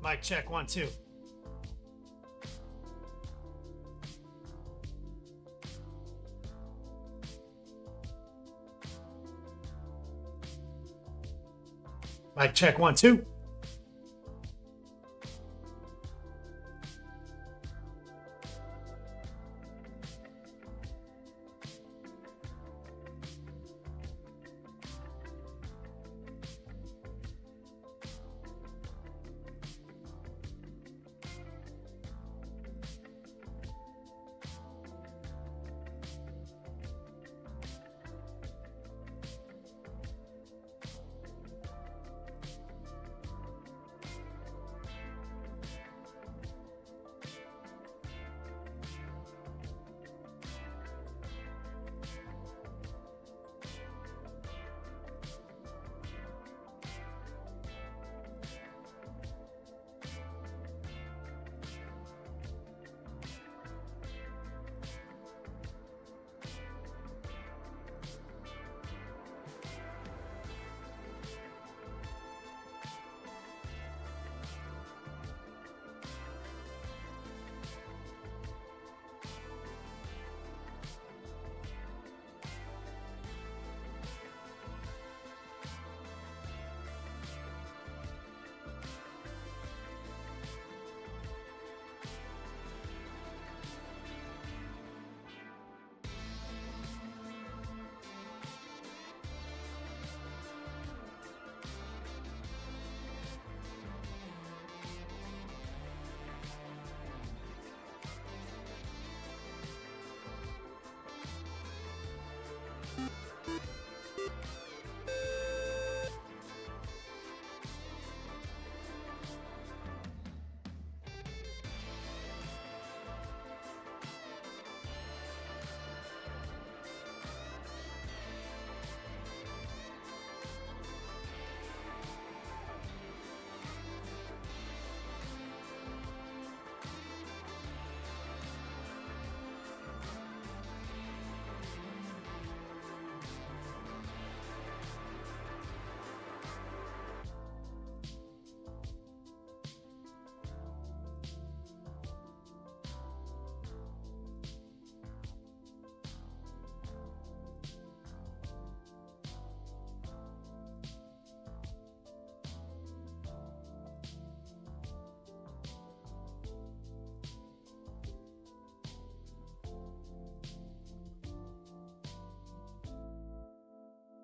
Mic check 1 2. Mic check 1 2.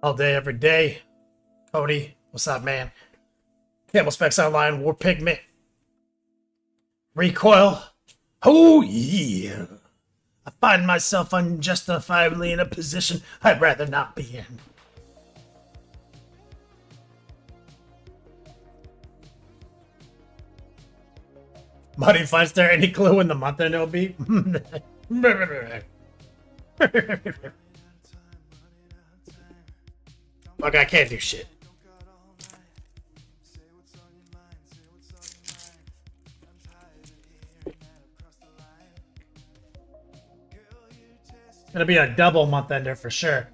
All day, every day. Cody, what's up, man? Camel Specs Online, War Pigment. Recoil. Oh, yeah. I find myself unjustifiably in a position I'd rather not be in. Money finds there any clue in the month and it'll be? Look, I can't do shit. It'll be a double month ender for sure.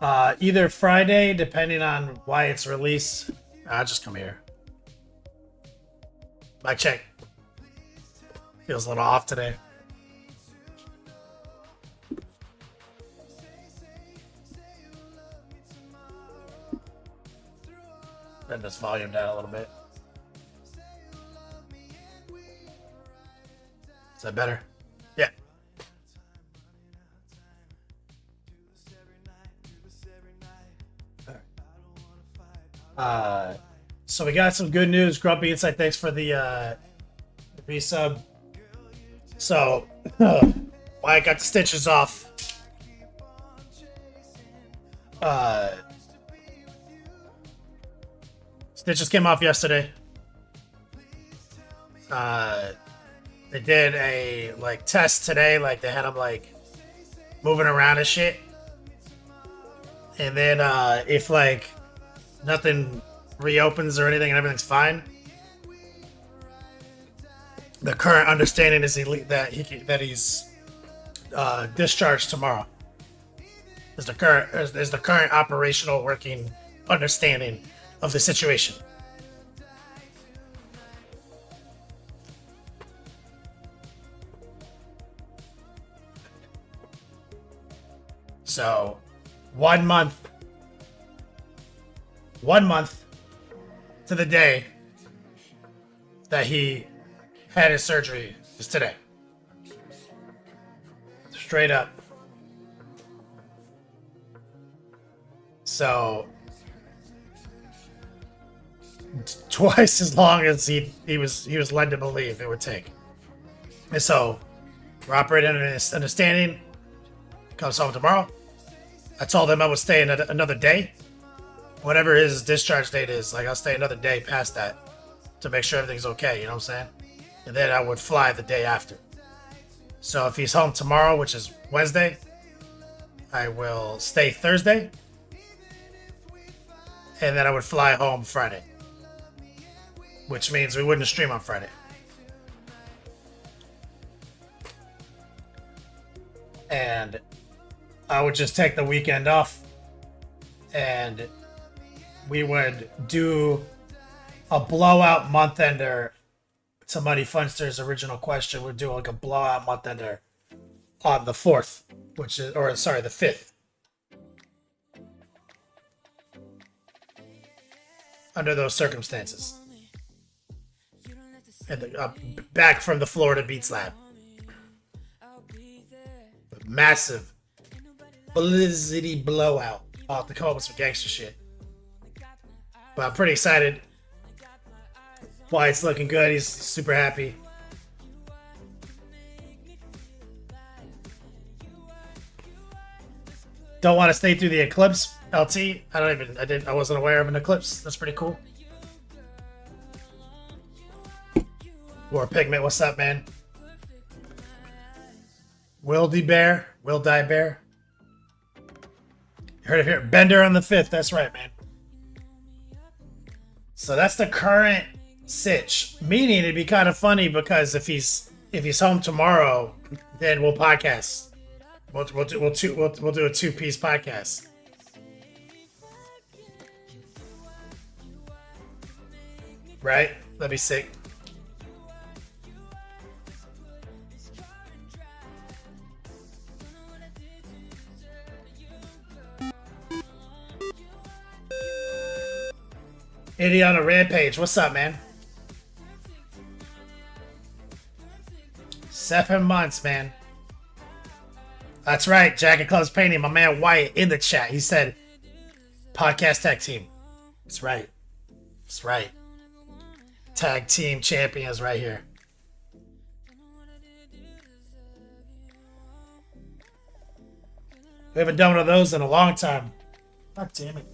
Either Friday, depending on why it's released. Just come here. Mic check. Feels a little off today. Turn this volume down a little bit. Is that better? Yeah. So we got some good news. Grumpy Insight, thanks for the resub. So, why I got the stitches off. Stitches came off yesterday. They did a test today, they had them moving around and shit. And then if nothing reopens or anything and everything's fine, the current understanding is that he's discharged tomorrow. Is the current operational working understanding of the situation. So 1 month, 1 month to the day that he had his surgery is today. Straight up. So twice as long as he was led to believe it would take. And so we're operating under this understanding. Comes home tomorrow. I told him I would stay another day. Whatever his discharge date is, like I'll stay another day past that to make sure everything's okay, you know what I'm saying? And then I would fly the day after. So if he's home tomorrow, which is Wednesday, I will stay Thursday. And then I would fly home Friday. Which means we wouldn't stream on Friday. And I would just take the weekend off. And we would do a blowout month ender to Muddy Funster's original question. We'd do like a blowout month ender on the 4th, the 5th. Under those circumstances. And back from the Florida Beats Lab. A massive blizzardy blowout. I'll have to come up with some gangster shit. But I'm pretty excited. Wyatt's looking good. He's super happy. Don't want to stay through the eclipse, LT. I wasn't aware of an eclipse. That's pretty cool. War Pigment, what's up, man? Will Die Bear. You heard of here. Bender on the 5th. That's right, man. So that's the current sitch. Meaning it'd be kind of funny because if he's home tomorrow, then we'll podcast. We'll do a 2-piece podcast. Right? That'd be sick. Idiot on a rampage. What's up, man? 7 months, man. That's right. Jacket Club's painting. My man Wyatt in the chat. He said, podcast tag team. That's right. That's right. Tag team champions right here. We haven't done one of those in a long time. God damn it.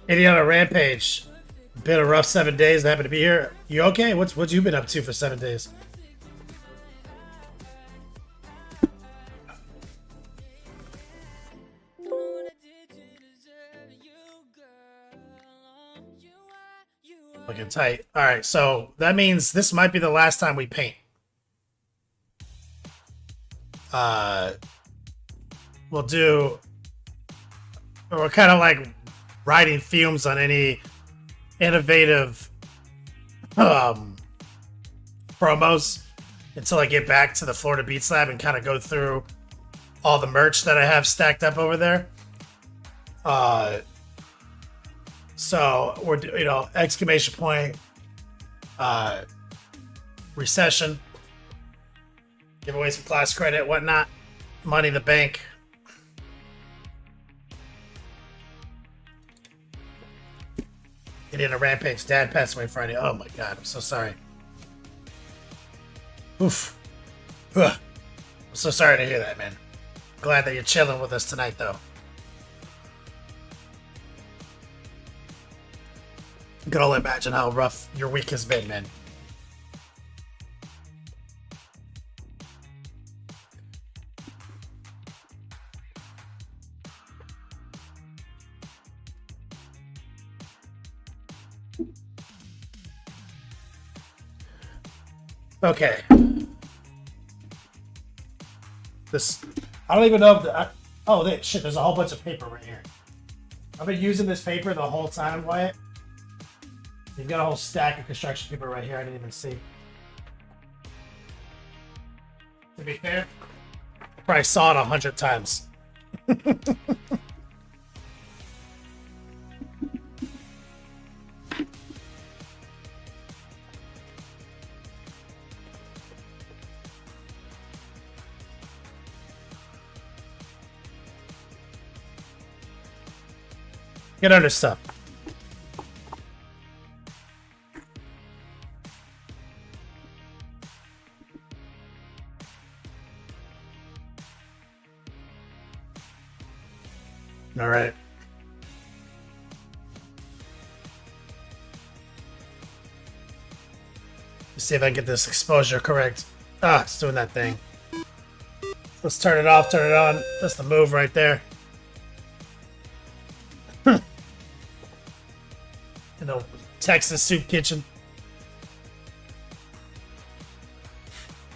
Idiot on a rampage. Been a rough 7 days. Happen to be here. You okay? What you been up to for 7 days? Looking tight. All right, so that means this might be the last time we paint. We'll do. We're kind of like riding fumes on any innovative promos until I get back to the Florida Beats Lab and kind of go through all the merch that I have stacked up over there. So we're exclamation point, recession, give away some class credit, whatnot, money in the bank. Get in a rampage. Dad passed away Friday. Oh my god, I'm so sorry. Oof. Ugh. I'm so sorry to hear that, man. Glad that you're chilling with us tonight, though. I can only imagine how rough your week has been, man. Okay. I don't even know if Oh, shit, there's a whole bunch of paper right here. I've been using this paper the whole time, Wyatt. You've got a whole stack of construction paper right here I didn't even see. To be fair, I probably saw it 100 times. Get under stuff. All right. Let's see if I can get this exposure correct. Ah, it's doing that thing. Let's turn it off, turn it on. That's the move right there. In the Texas soup kitchen.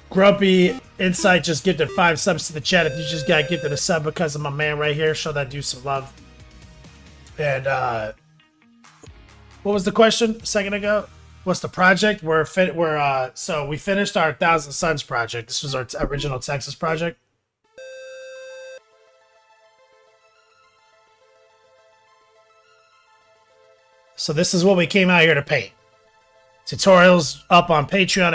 Grumpy Insight just gifted 5 subs to the chat. If you just got gifted a sub because of my man right here, show that dude some love. And what was the question a second ago? What's the project? So we finished our 1,000 Suns project. This was our original Texas project. So this is what we came out here to paint. Tutorials up on Patreon,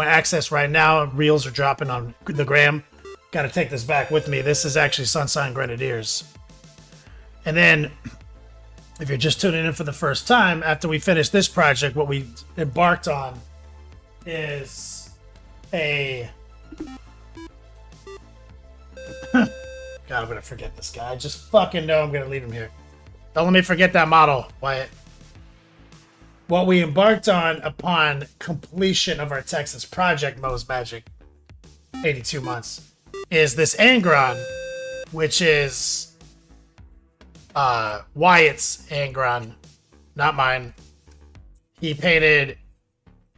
!access right now. Reels are dropping on the gram. Got to take this back with me. This is actually Sunshine Grenadiers. And then, if you're just tuning in for the first time, after we finish this project, what we embarked on is a... God, I'm going to forget this guy. I just fucking know I'm going to leave him here. Don't let me forget that model, Wyatt. What we embarked on upon completion of our Texas project, Mo's Magic, 82 months, is this Angron, which is Wyatt's Angron, not mine. He painted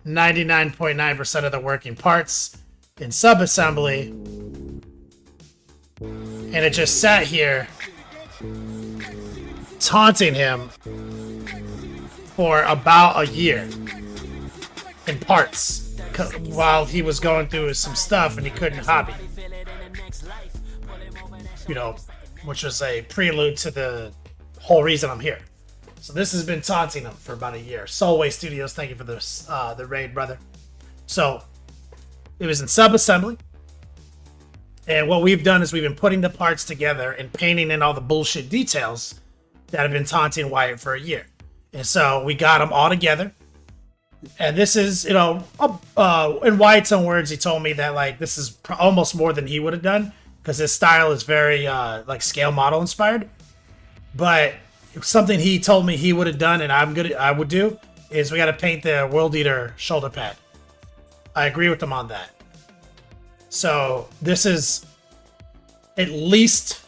99.9% of the working parts in sub-assembly, and it just sat here taunting him for about a year in parts while he was going through some stuff and he couldn't hobby. You know, which was a prelude to the whole reason I'm here. So this has been taunting him for about a year. Soulway Studios, thank you for the raid, brother. So it was in sub-assembly. And what we've done is we've been putting the parts together and painting in all the bullshit details that have been taunting Wyatt for a year. And so we got them all together. And this is, you know, in Wyatt's own words, he told me that, like, this is almost more than he would have done because his style is very, like, scale model inspired. But something he told me he would have done and I would do is we got to paint the World Eater shoulder pad. I agree with him on that. So this is at least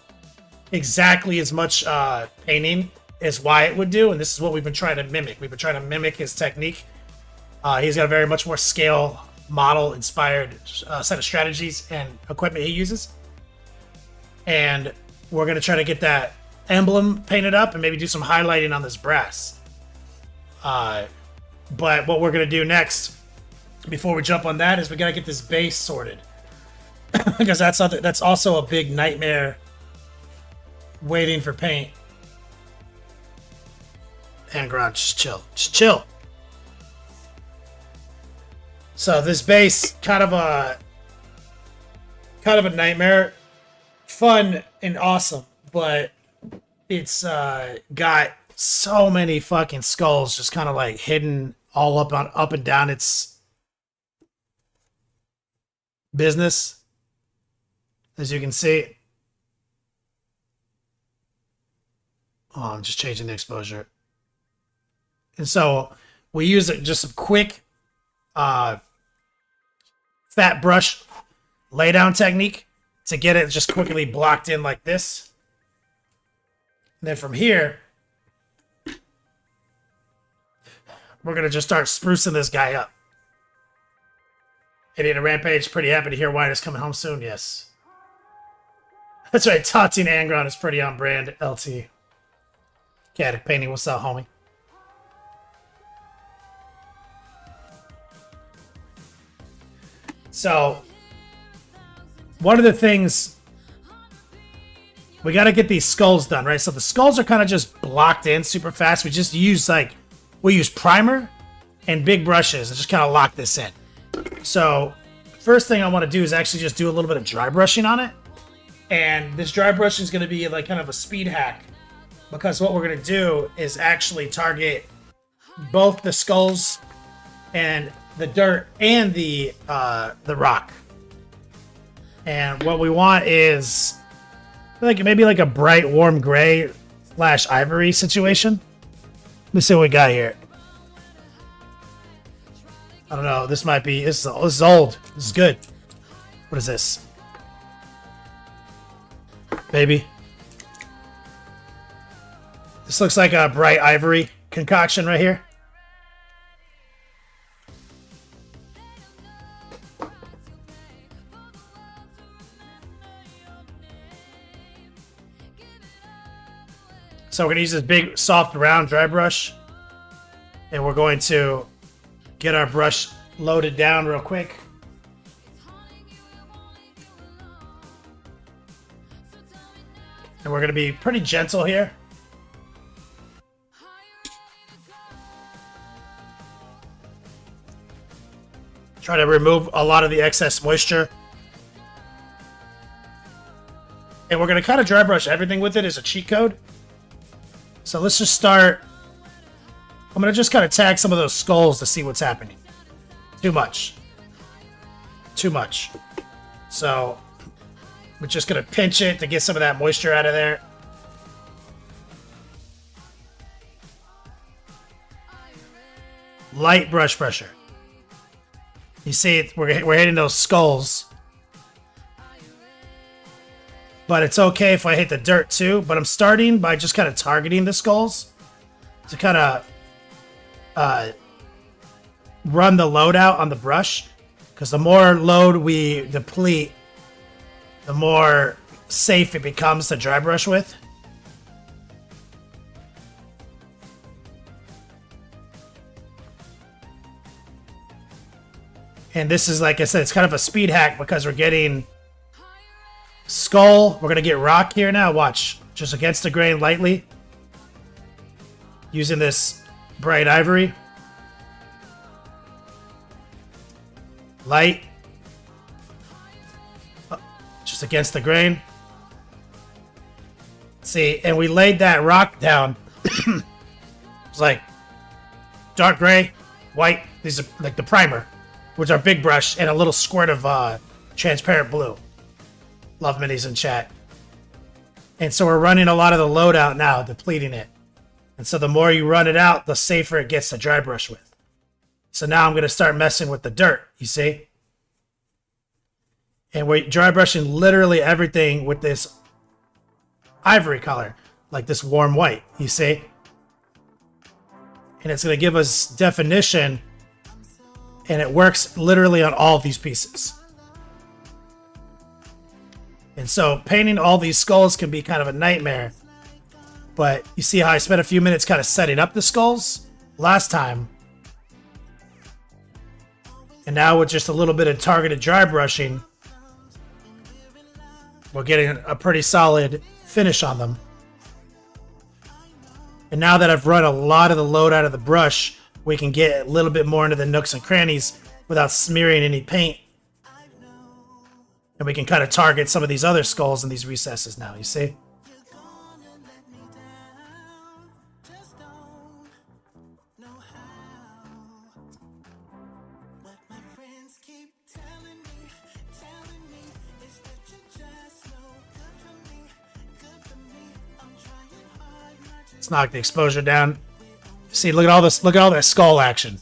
exactly as much painting as Wyatt would do, and this is what we've been trying to mimic. We've been trying to mimic his technique. He's got a very much more scale model inspired set of strategies and equipment he uses. And we're going to try to get that emblem painted up and maybe do some highlighting on this brass. But what we're going to do next, before we jump on that, is we got to get this base sorted. Because that's also a big nightmare waiting for paint. Angron, just chill. Just chill. So this base, kind of a nightmare. Fun and awesome, but it's got so many fucking skulls just kind of like hidden all up and down its business. As you can see. Oh, I'm just changing the exposure. And so we use just some quick fat brush laydown technique to get it just quickly blocked in like this. And then from here, we're going to just start sprucing this guy up. Idiot Rampage, pretty happy to hear Wyatt is coming home soon. Yes. That's right. Tati and Angron is pretty on brand. LT. Caddick painting. What's up, homie? So, one of the things we got to get these skulls done, right? So the skulls are kind of just blocked in super fast. We just use we use primer and big brushes and just kind of lock this in. So first thing I want to do is actually just do a little bit of dry brushing on it. And this dry brushing is going to be like kind of a speed hack, because what we're going to do is actually target both the skulls and the dirt and the rock. And what we want is like maybe like a bright warm gray / ivory situation. Let me see what we got here. I don't know. This might be this is old. This is good. What is this? Baby. This looks like a bright ivory concoction right here. So we're going to use this big, soft, round dry brush. And we're going to get our brush loaded down real quick. And we're going to be pretty gentle here. Try to remove a lot of the excess moisture. And we're going to kind of dry brush everything with it as a cheat code. So let's just start. I'm going to just kind of tag some of those skulls to see what's happening. Too much. Too much. So we're just going to pinch it to get some of that moisture out of there. Light brush pressure. You see, we're hitting those skulls. But it's okay if I hit the dirt too. But I'm starting by just kind of targeting the skulls to kind of run the load out on the brush. Because the more load we deplete, the more safe it becomes to dry brush with. And this is, like I said, it's kind of a speed hack because we're getting skull. We're going to get rock here now. Watch. Just against the grain lightly. Using this bright ivory. Light. Just against the grain. See, and we laid that rock down. It's like dark gray, white. These are like the primer, which are big brush, and a little squirt of transparent blue. Love minis in chat. And so we're running a lot of the load out now, depleting it. And so the more you run it out, the safer it gets to dry brush with. So now I'm going to start messing with the dirt, you see? And we're dry brushing literally everything with this ivory color, like this warm white, you see? And it's going to give us definition, and it works literally on all of these pieces. And so painting all these skulls can be kind of a nightmare. But you see how I spent a few minutes kind of setting up the skulls last time. And now with just a little bit of targeted dry brushing, we're getting a pretty solid finish on them. And now that I've run a lot of the load out of the brush, we can get a little bit more into the nooks and crannies without smearing any paint. And we can kind of target some of these other skulls in these recesses now, you see? Let's knock the exposure down. See, look at all this, look at all that skull action.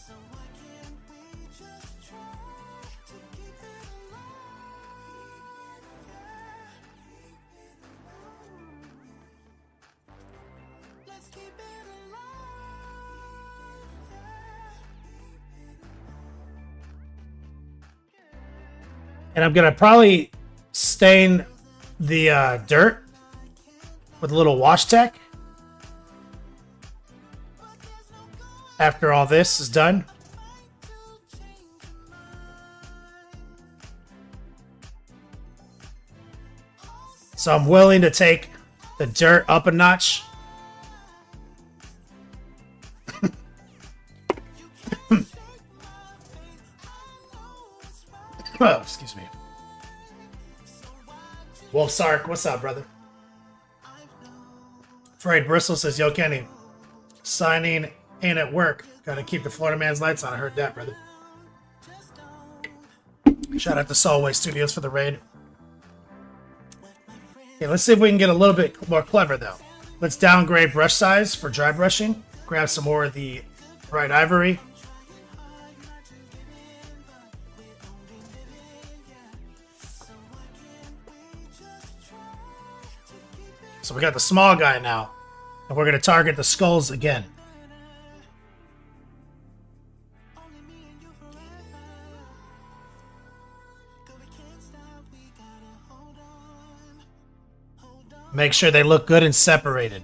And I'm going to probably stain the dirt with a little wash tech. After all this is done. So I'm willing to take the dirt up a notch. Oh, excuse me. Wolf Sark, what's up, brother? Afraid Bristle says, yo, Kenny, signing ain't at work. Gotta keep the Florida man's lights on. I heard that, brother. Shout out to Solway Studios for the raid. Okay, let's see if we can get a little bit more clever, though. Let's downgrade brush size for dry brushing. Grab some more of the bright ivory. So we got the small guy now, and we're going to target the skulls again. Make sure they look good and separated.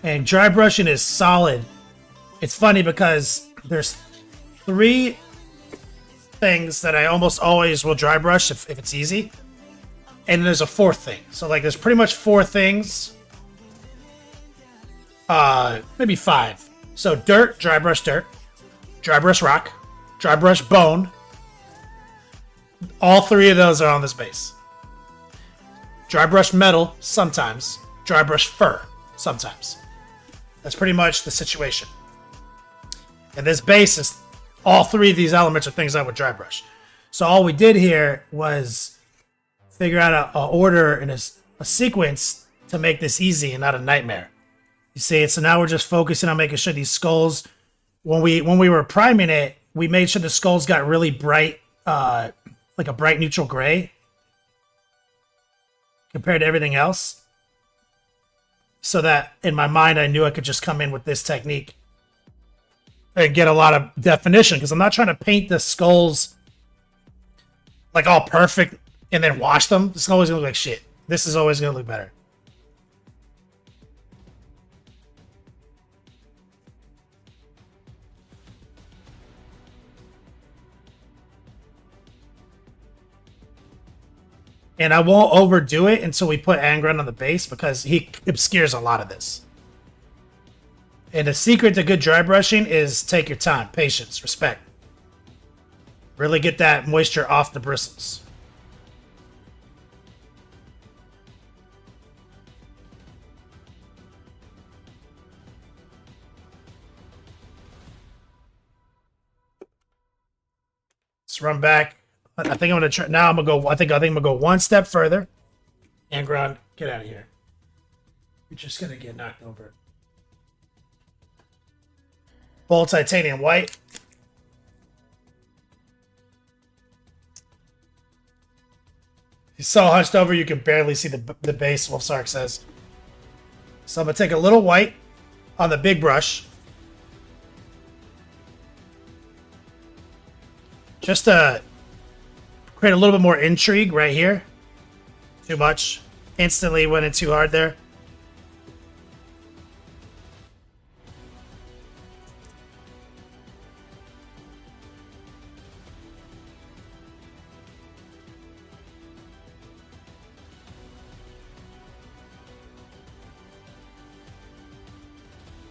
And dry brushing is solid. It's funny because there's 3 things that I almost always will dry brush if it's easy. And there's a 4th thing. So like there's pretty much 4 things. Maybe 5. So dirt, dry brush rock, dry brush bone. All 3 of those are on this base. Dry brush metal, sometimes. Dry brush fur, sometimes. That's pretty much the situation. And this base is, all 3 of these elements are things I would dry brush. So all we did here was figure out a order and a sequence to make this easy and not a nightmare. You see, so now we're just focusing on making sure these skulls, when we were priming it, we made sure the skulls got really bright, like a bright neutral gray compared to everything else. So that in my mind, I knew I could just come in with this technique and get a lot of definition, because I'm not trying to paint the skulls like all perfect and then wash them. It's always gonna look like shit. This is always gonna look better. And I won't overdo it until we put Angron on the base, because he obscures a lot of this. And the secret to good dry brushing is take your time, patience, respect. Really get that moisture off the bristles. Let's run back. I think I'm gonna try now. I'm gonna go. I think I'm gonna go one step further. Angron, get out of here. You're just gonna get knocked over. Bold titanium white. He's so hunched over you can barely see the base, Wolfsark says. So I'm gonna take a little white on the big brush. Just to create a little bit more intrigue right here. Too much. Instantly went in too hard there.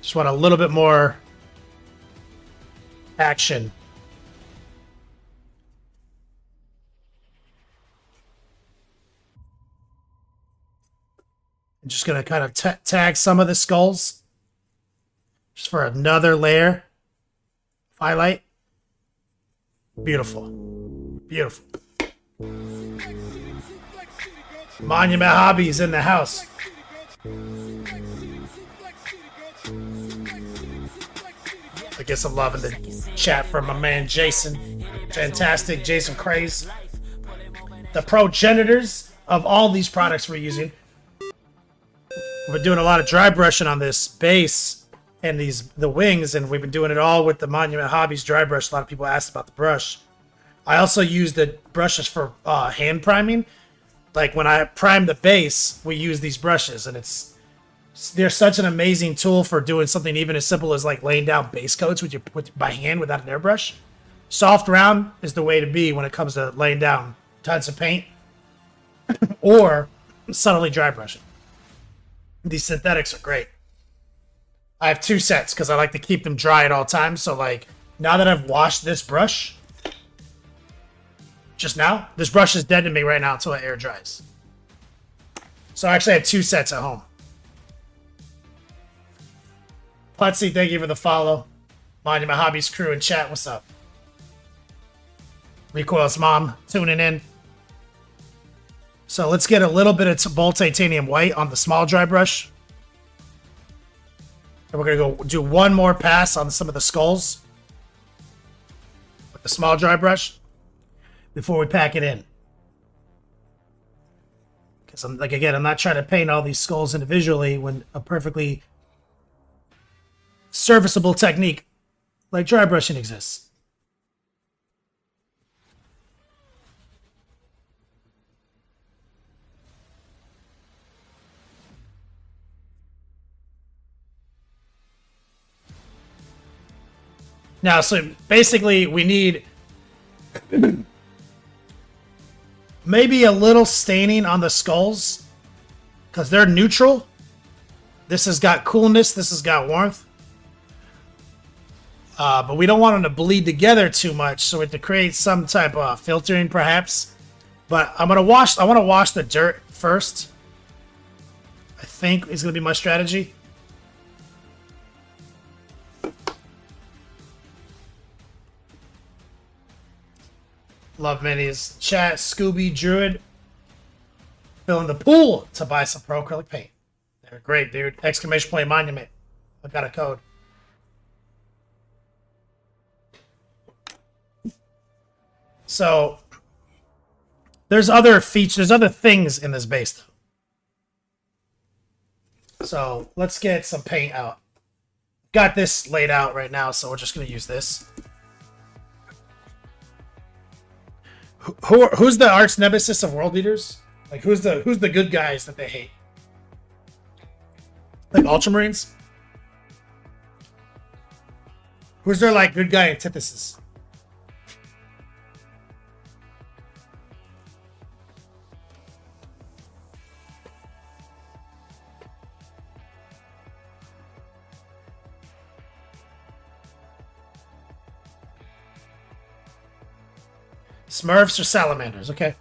Just want a little bit more action. I'm just going to kind of tag some of the skulls just for another layer of highlight. Beautiful. Beautiful. Monument Hobbies in the house. I guess I'm loving the chat from my man Jason. Fantastic, Jason Craze. The progenitors of all these products we're using. We've been doing a lot of dry brushing on this base and the wings, and we've been doing it all with the Monument Hobbies dry brush. A lot of people asked about the brush. I also use the brushes for hand priming. Like when I prime the base, we use these brushes, and they're such an amazing tool for doing something even as simple as like laying down base coats by hand without an airbrush. Soft round is the way to be when it comes to laying down tons of paint or subtly dry brushing. These synthetics are great. I have 2 sets because I like to keep them dry at all times. So like now that I've washed this brush, just now, this brush is dead to me right now until it air dries. So I actually have 2 sets at home. Putsy, thank you for the follow. Minding my hobbies crew in chat, what's up? Recoil's mom tuning in. So let's get a little bit of Bold Titanium White on the small dry brush. And we're going to go do one more pass on some of the skulls with the small dry brush before we pack it in. Because I'm not trying to paint all these skulls individually when a perfectly serviceable technique like dry brushing exists. Now, so basically we need maybe a little staining on the skulls because they're neutral. This has got coolness. This has got warmth. But we don't want them to bleed together too much, so we have to create some type of filtering, perhaps. But I want to wash the dirt first. I think is going to be my strategy. Love minis. Chat, Scooby, Druid. Filling the pool to buy some pro acrylic paint. They're great, dude. Exclamation point monument. I got a code. So there's other features, there's other things in this base though. So let's get some paint out. Got this laid out right now, so we're just gonna use this. Who's the arch nemesis of world leaders? Like who's the good guys that they hate? Like Ultramarines? Who's their like good guy antithesis? Smurfs or salamanders? Okay.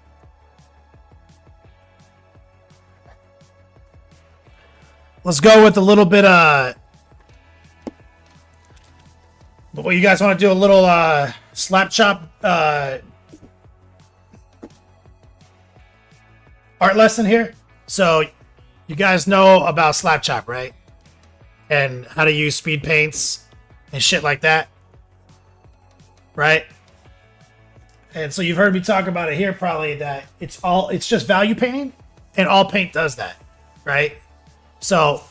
Let's go with a little bit but what you guys want to do a little slap chop art lesson here. So you guys know about slap chop, right? And how to use speed paints and shit like that. Right? And so you've heard me talk about it here probably that it's just value painting and all paint does that, right? So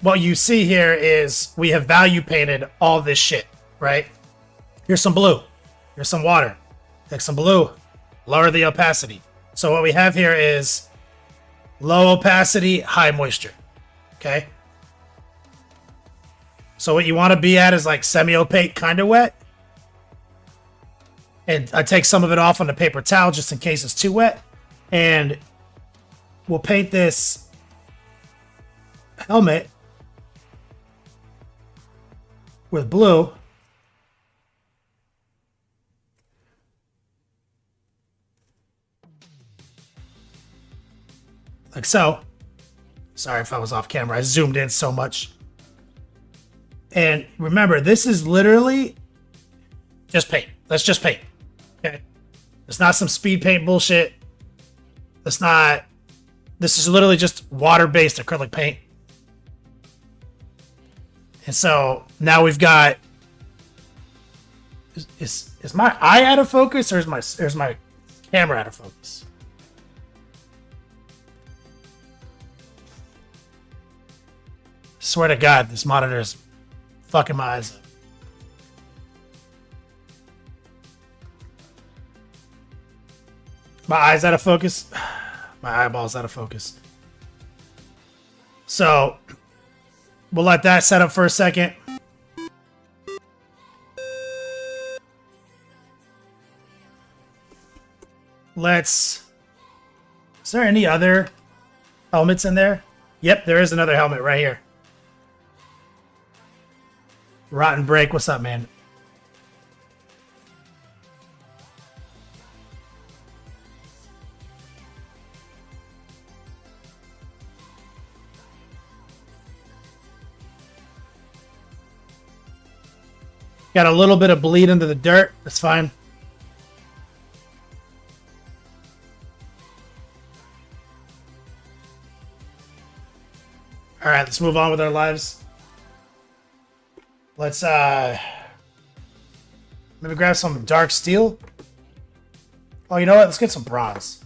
what you see here is we have value painted all this shit, right? Here's some blue. Here's some water. Take some blue. Lower the opacity. So what we have here is low opacity, high moisture. Okay? So what you want to be at is like semi-opaque, kind of wet. And I take some of it off on the paper towel just in case it's too wet. And we'll paint this helmet with blue. Like so. Sorry if I was off camera. I zoomed in so much. And remember, this is literally just paint. That's just paint. Okay? It's not some speed paint bullshit. This is literally just water-based acrylic paint. And so now we've got is my eye out of focus or is my camera out of focus? Swear to God, this monitor is fucking my eyes up. My eye's out of focus. My eyeball's out of focus. So we'll let that set up for a second. Let's... Is there any other helmets in there? Yep, there is another helmet right here. Rotten Break, what's up, man? Got a little bit of bleed into the dirt. That's fine. All right, let's move on with our lives. Let's maybe grab some dark steel. Oh, you know what? Let's get some bronze.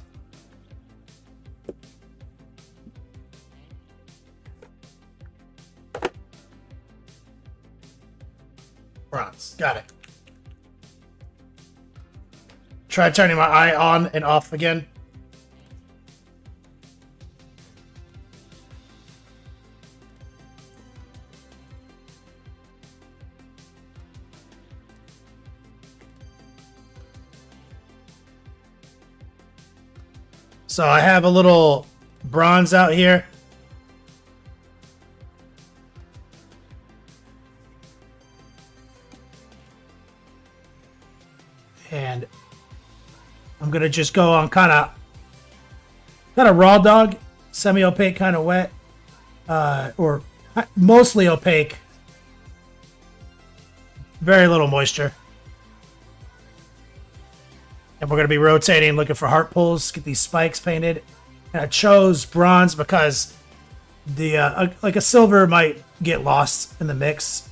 Bronze. Got it. Try turning my eye on and off again. So I have a little bronze out here. And I'm going to just go on kind of raw dog, semi-opaque, kind of wet, or mostly opaque. Very little moisture. And we're going to be rotating, looking for heart pulls, get these spikes painted. And I chose bronze because the like a silver might get lost in the mix.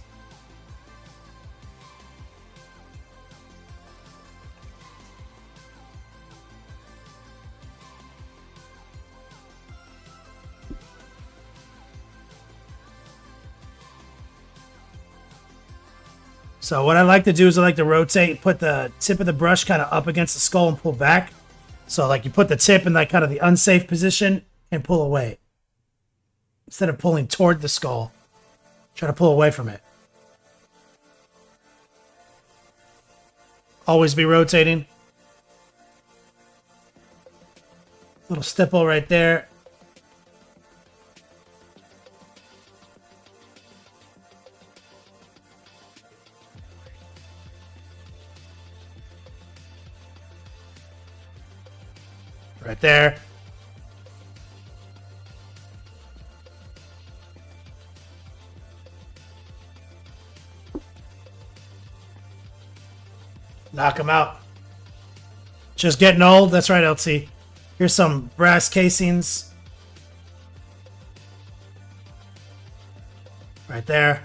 So what I like to do is I like to rotate, put the tip of the brush kind of up against the skull and pull back. So like you put the tip in like kind of the unsafe position and pull away. Instead of pulling toward the skull, try to pull away from it. Always be rotating. Little stipple right there. Right there. Knock him out. Just getting old. That's right, LT. Here's some brass casings. Right there.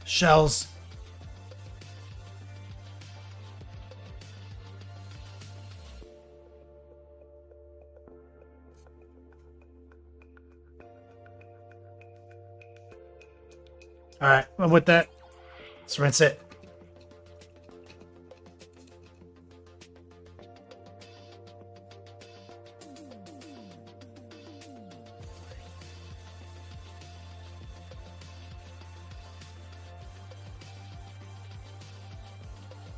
Shells. All right, I'm with that. Let's rinse it.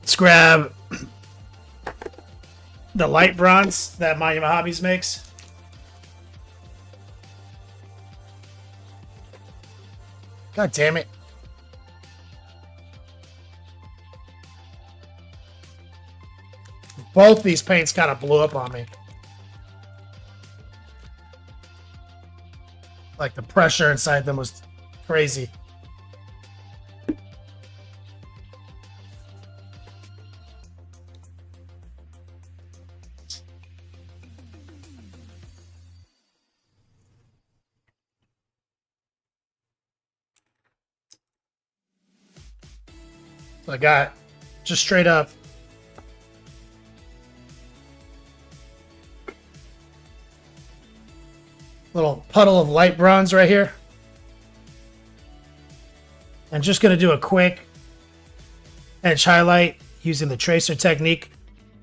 Let's grab the light bronze that Monument Hobbies makes. God damn it. Both these paints kind of blew up on me. Like the pressure inside them was crazy. So I got just straight up little puddle of light bronze right here. I'm just going to do a quick edge highlight using the tracer technique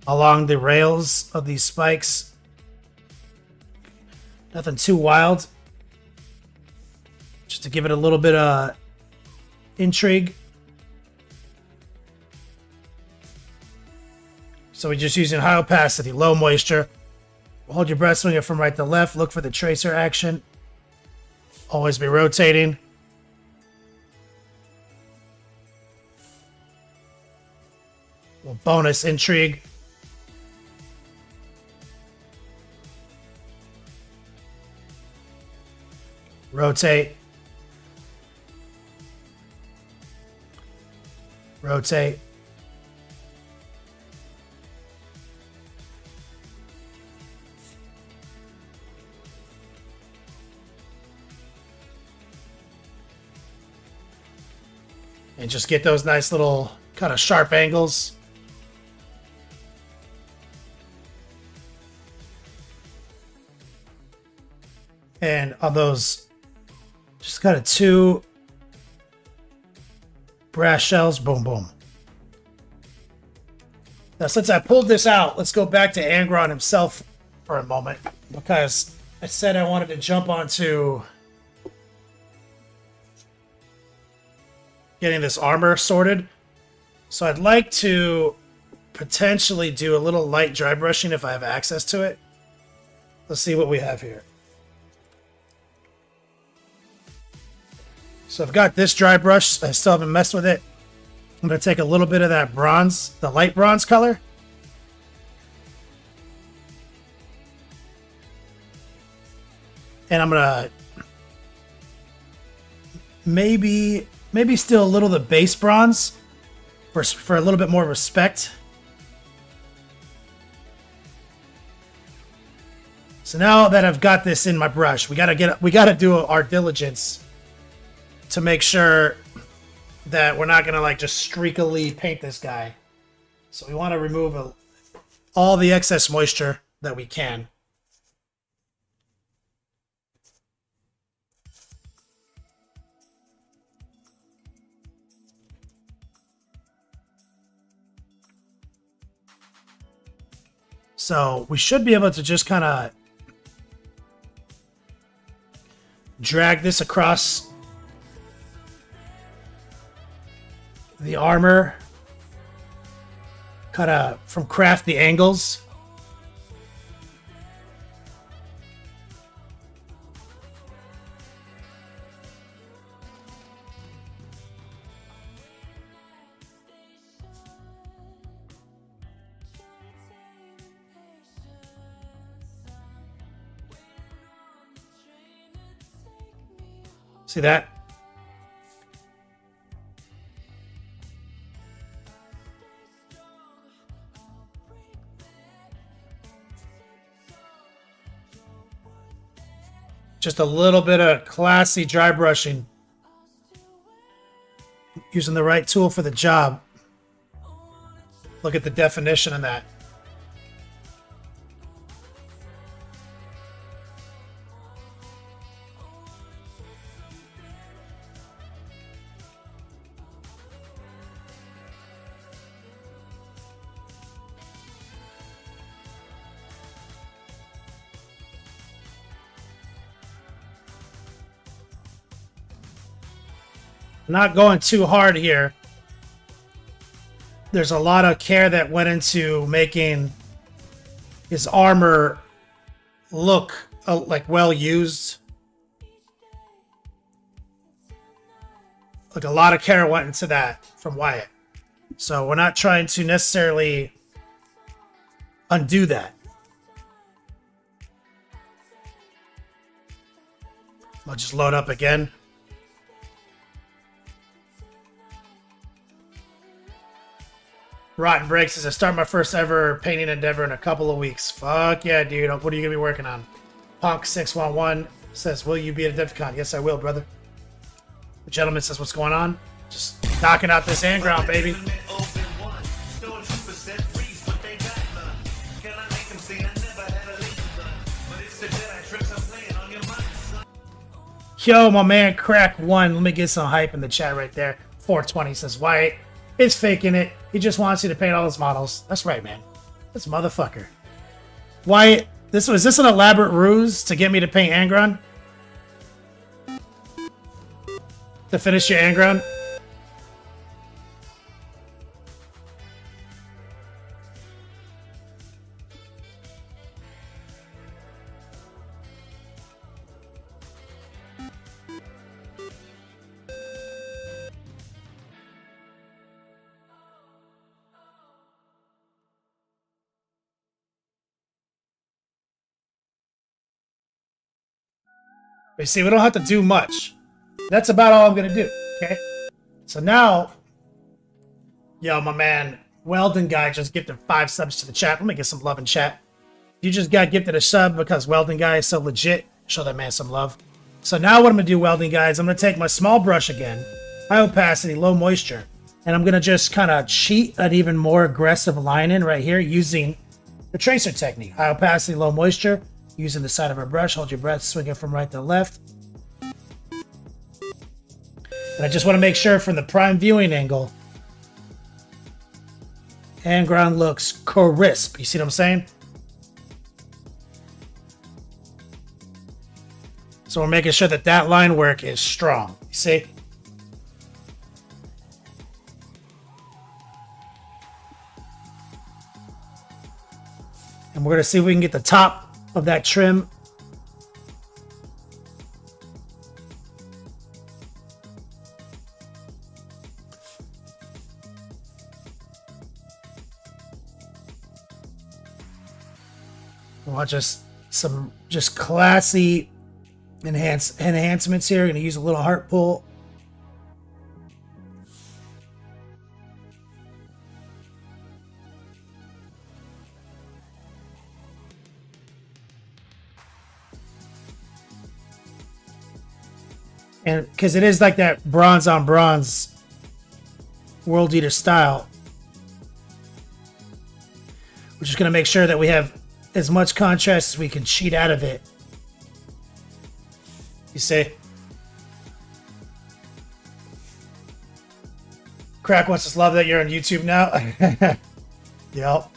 along the rails of these spikes. Nothing too wild. Just to give it a little bit of intrigue. So we're just using high opacity, low moisture. Hold your breath, swing it from right to left. Look for the tracer action. Always be rotating. Little bonus intrigue. Rotate. Rotate. And just get those nice little kind of sharp angles. And on those, just kind of 2 brass shells, boom, boom. Now, since I pulled this out, let's go back to Angron himself for a moment, because I said I wanted to jump onto getting this armor sorted. So I'd like to potentially do a little light dry brushing if I have access to it. Let's see what we have here. So I've got this dry brush. I still haven't messed with it. I'm going to take a little bit of that bronze, the light bronze color. And I'm going to maybe still a little of the base bronze for a little bit more respect. So now that I've got this in my brush, we got to do our diligence to make sure that we're not going to like just streakily paint this guy. So we want to remove all the excess moisture that we can. So we should be able to just kind of drag this across the armor, kind of from craft the angles. See that? Just a little bit of classy dry brushing. Using the right tool for the job. Look at the definition in that. Not going too hard here. There's a lot of care that went into making his armor look like well used. Like a lot of care went into that from Wyatt. So we're not trying to necessarily undo that. I'll just load up again. Rotten Break says, I start my first ever painting endeavor in a couple of weeks. Fuck yeah, dude. What are you going to be working on? Punk611 says, will you be at a DevCon? Yes, I will, brother. The gentleman says, what's going on? Just knocking out this Angron, baby. Yo, my man, Crack1. Let me get some hype in the chat right there. 420 says, Wyatt, It's faking it. He just wants you to paint all his models. That's right, man. This motherfucker. Why? Is this an elaborate ruse to get me to paint Angron? To finish your Angron? You see, we don't have to do much. That's about all I'm gonna do, okay? So now, yo, my man, Weldon guy just gifted 5 subs to the chat. Let me get some love in chat. You just got gifted a sub because Weldon guy is so legit. Show that man some love. So now what I'm gonna do, Weldon guys, I'm gonna take my small brush again, high opacity, low moisture, and I'm gonna just kind of cheat an even more aggressive line in right here using the tracer technique. High opacity, low moisture. Using the side of our brush, hold your breath, swing it from right to left. And I just want to make sure from the prime viewing angle, Angron looks crisp. You see what I'm saying? So we're making sure that that line work is strong. You see? And we're going to see if we can get the top of that trim. We want just some classy enhancements here. We're going to use a little heart pull. And because it is like that bronze on bronze World Eater style, we're just going to make sure that we have as much contrast as we can cheat out of it. You see? Crack wants us love that you're on YouTube now. Yep.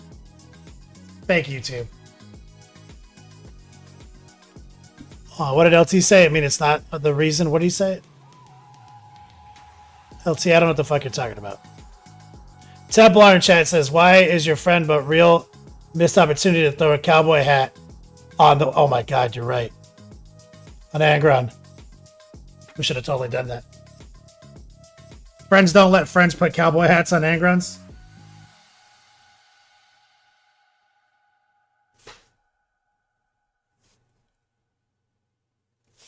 Thank you, YouTube. Oh, what did LT say? I mean, it's not the reason. What did he say? LT, I don't know what the fuck you're talking about. Templar in chat says, why is your friend but real missed opportunity to throw a cowboy hat on the... Oh my god, you're right. On Angron. We should have totally done that. Friends don't let friends put cowboy hats on Angrons.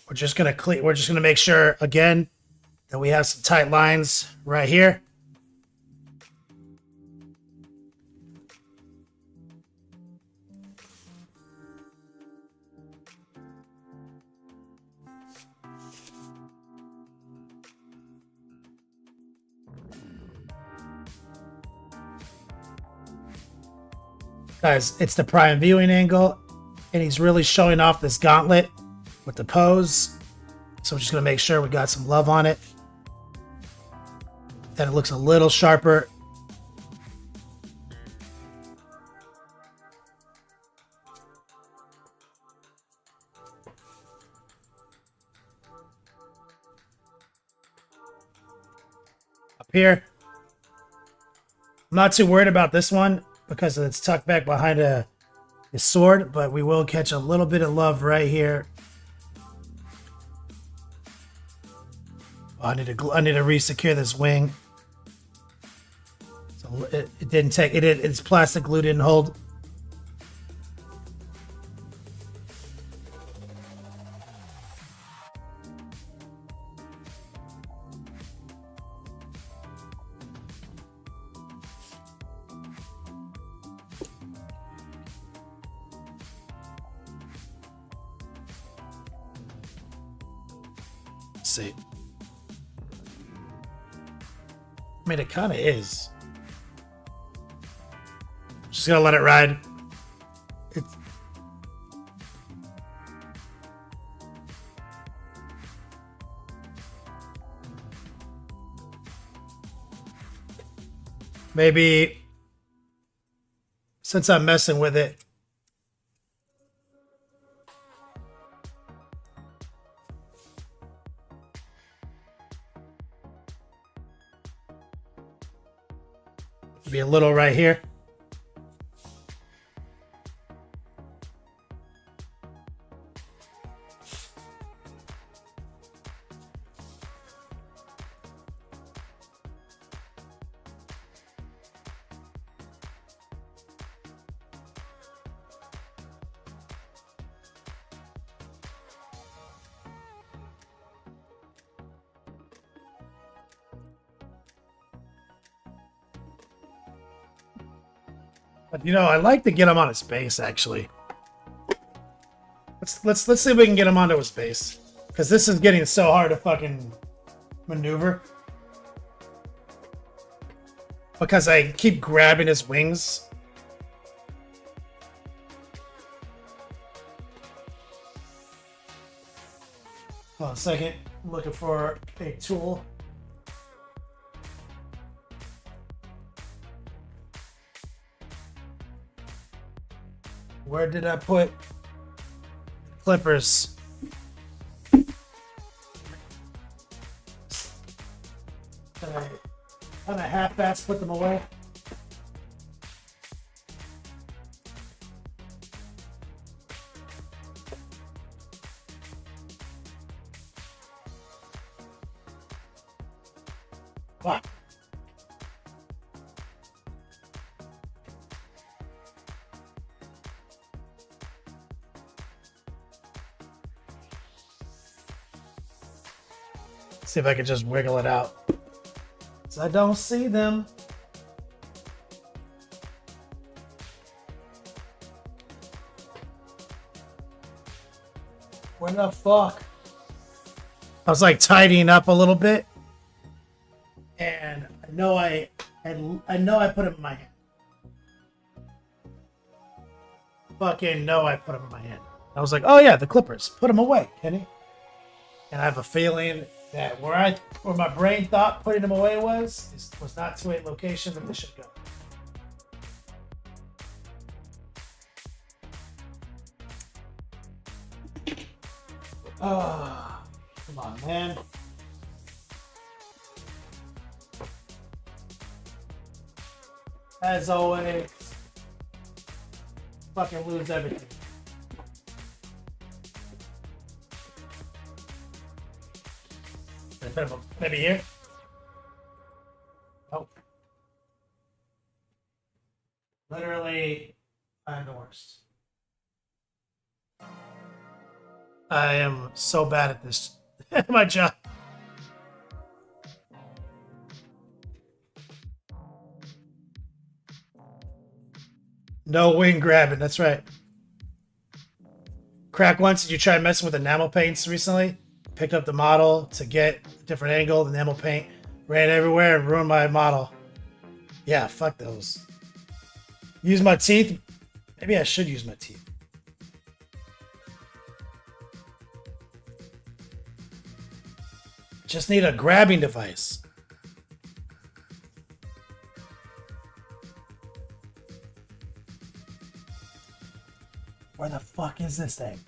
We're just gonna make sure again that we have some tight lines right here. Guys, it's the prime viewing angle, and he's really showing off this gauntlet with the pose. So we're just going to make sure we got some love on it. Then it looks a little sharper. Up here. I'm not too worried about this one because it's tucked back behind his sword, but we will catch a little bit of love right here. Oh, I need to re-secure this wing. So it didn't take it's plastic glue didn't hold. Let's see. I mean, it kind of is. Just gonna let it ride. It's... Maybe since I'm messing with it, be a little right here. But you know, I like to get him on his base actually. Let's see if we can get him onto his base. Because this is getting so hard to fucking maneuver. Because I keep grabbing his wings. Hold on a second. I'm looking for a tool. Where did I put clippers? Can I kind of half-ass put them away? Fuck. See if I can just wiggle it out. So I don't see them. Where the fuck? I was like tidying up a little bit, and I know I put them in my hand. Fucking know I put them in my hand. I was like, oh yeah, the clippers. Put them away, Kenny. And I have a feeling that where my brain thought putting them away was not to a location that they should go. Oh, come on, man. As always, fucking lose everything. Maybe here? Oh. Literally, I'm the worst. I am so bad at this. My job. No wing grabbing, that's right. Crack once, did you try messing with enamel paints recently? Picked up the model to get a different angle, the enamel paint. Ran everywhere and ruined my model. Yeah, fuck those. Use my teeth? Maybe I should use my teeth. Just need a grabbing device. Where the fuck is this thing?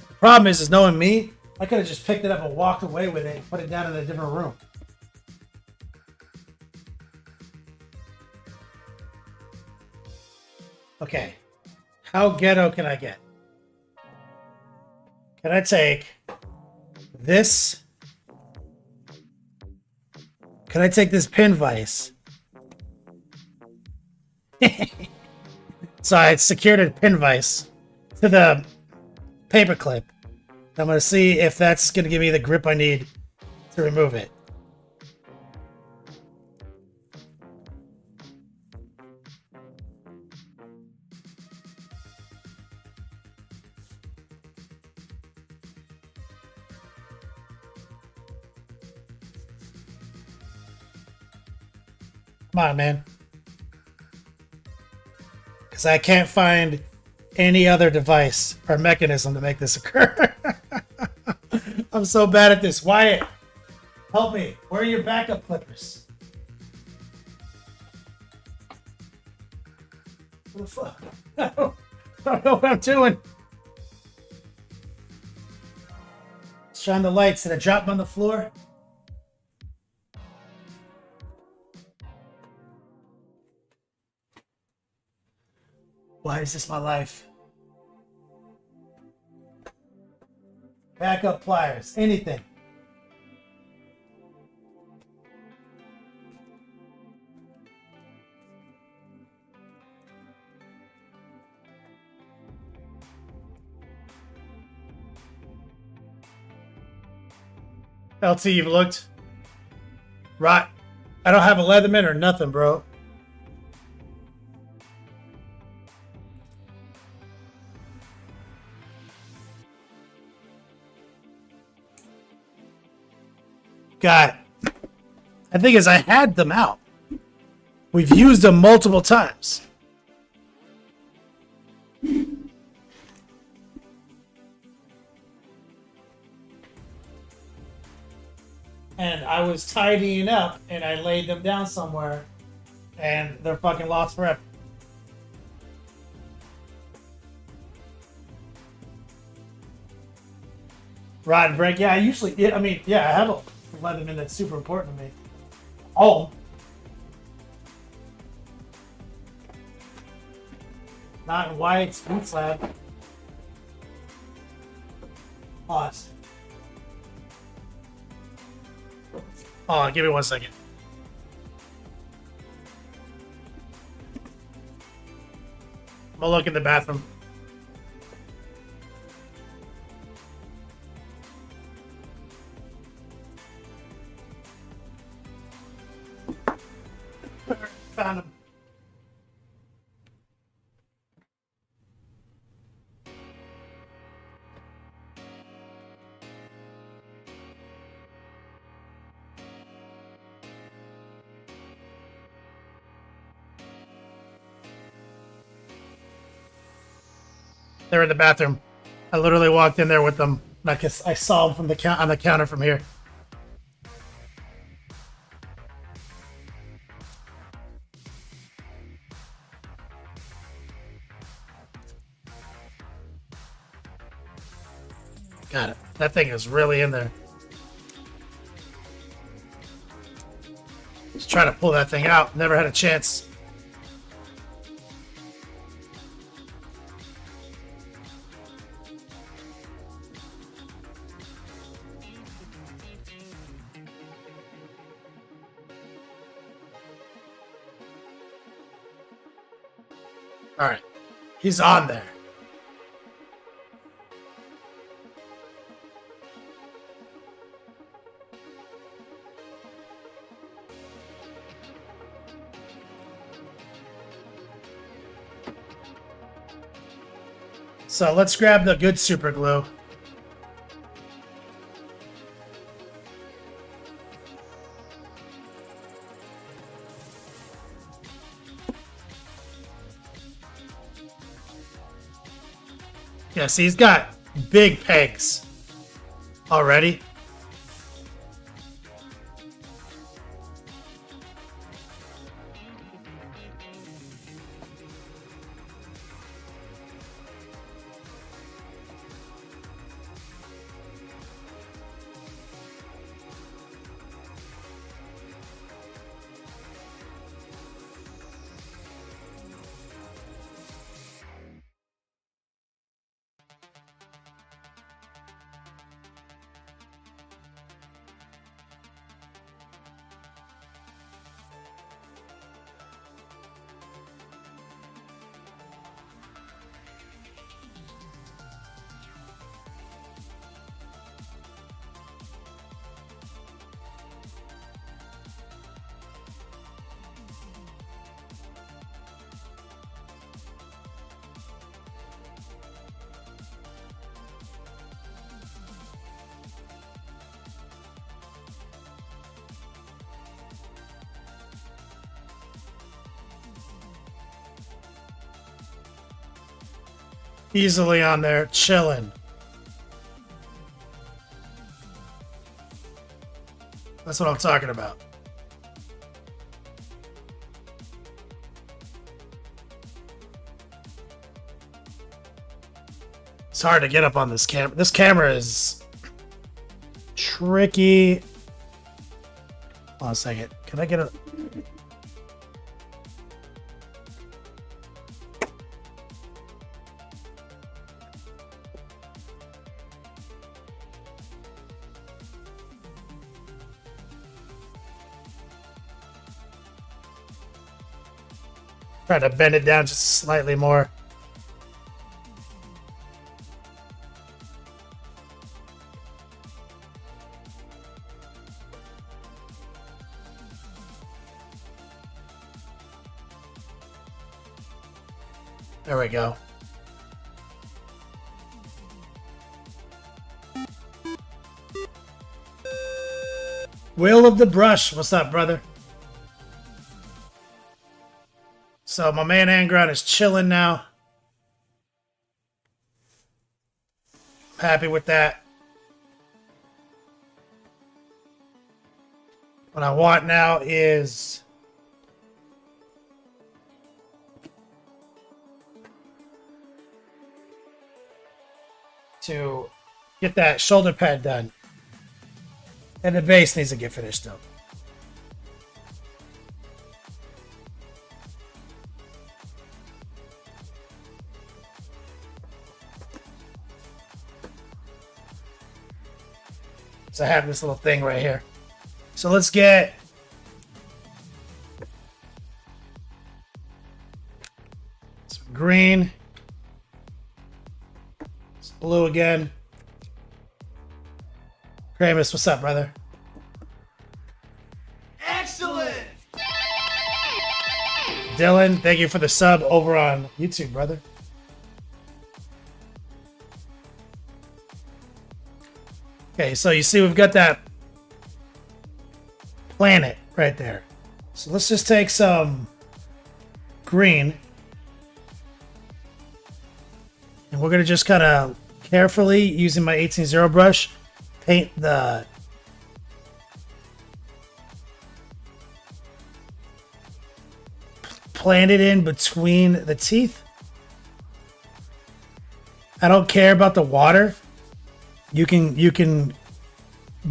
The problem is knowing me, I could have just picked it up and walked away with it and put it down in a different room. Okay. How ghetto can I get? Can I take this? Can I take this pin vise? So I secured a pin vise to the paper clip. I'm going to see if that's going to give me the grip I need to remove it. Come on, man. Because I can't find any other device or mechanism to make this occur. I'm so bad at this. Wyatt, help me. Where are your backup clippers? What the fuck? I don't know what I'm doing. Shine the lights. Did I drop them on the floor? Why is this my life? Backup pliers. Anything. LT, you've looked? Right. I don't have a Leatherman or nothing, bro. God. I think as I had them out. We've used them multiple times. And I was tidying up and I laid them down somewhere and they're fucking lost forever. Rod and break. Yeah, I usually, I have a Leatherman that's super important to me. Oh. Not in white, boot slab. Pause. Oh, give me 1 second. I'm gonna look in the bathroom. Found him. They're in the bathroom. I literally walked in there with them. I saw them from on the counter from here. Got it. That thing is really in there. Just trying to pull that thing out. Never had a chance. All right. He's on there. So let's grab the good super glue. Yeah, see, he's got big pegs already. Easily on there, chilling. That's what I'm talking about. hard to get up on this camera. This camera is tricky. Hold on a second. Can I get a... Try to bend it down just slightly more. There we go. Will of the Brush. What's up, brother? So my man Angron is chilling now. Happy with that. What I want now is to get that shoulder pad done. And the base needs to get finished up. So I have this little thing right here. So let's get some green. Some blue again. Kramus, what's up, brother? Excellent! Dylan, thank you for the sub over on YouTube, brother. Okay, so you see we've got that planet right there. So let's just take some green. And we're going to just kind of carefully, using my 18-0 brush, paint the plant it in between the teeth. I don't care about the water. You can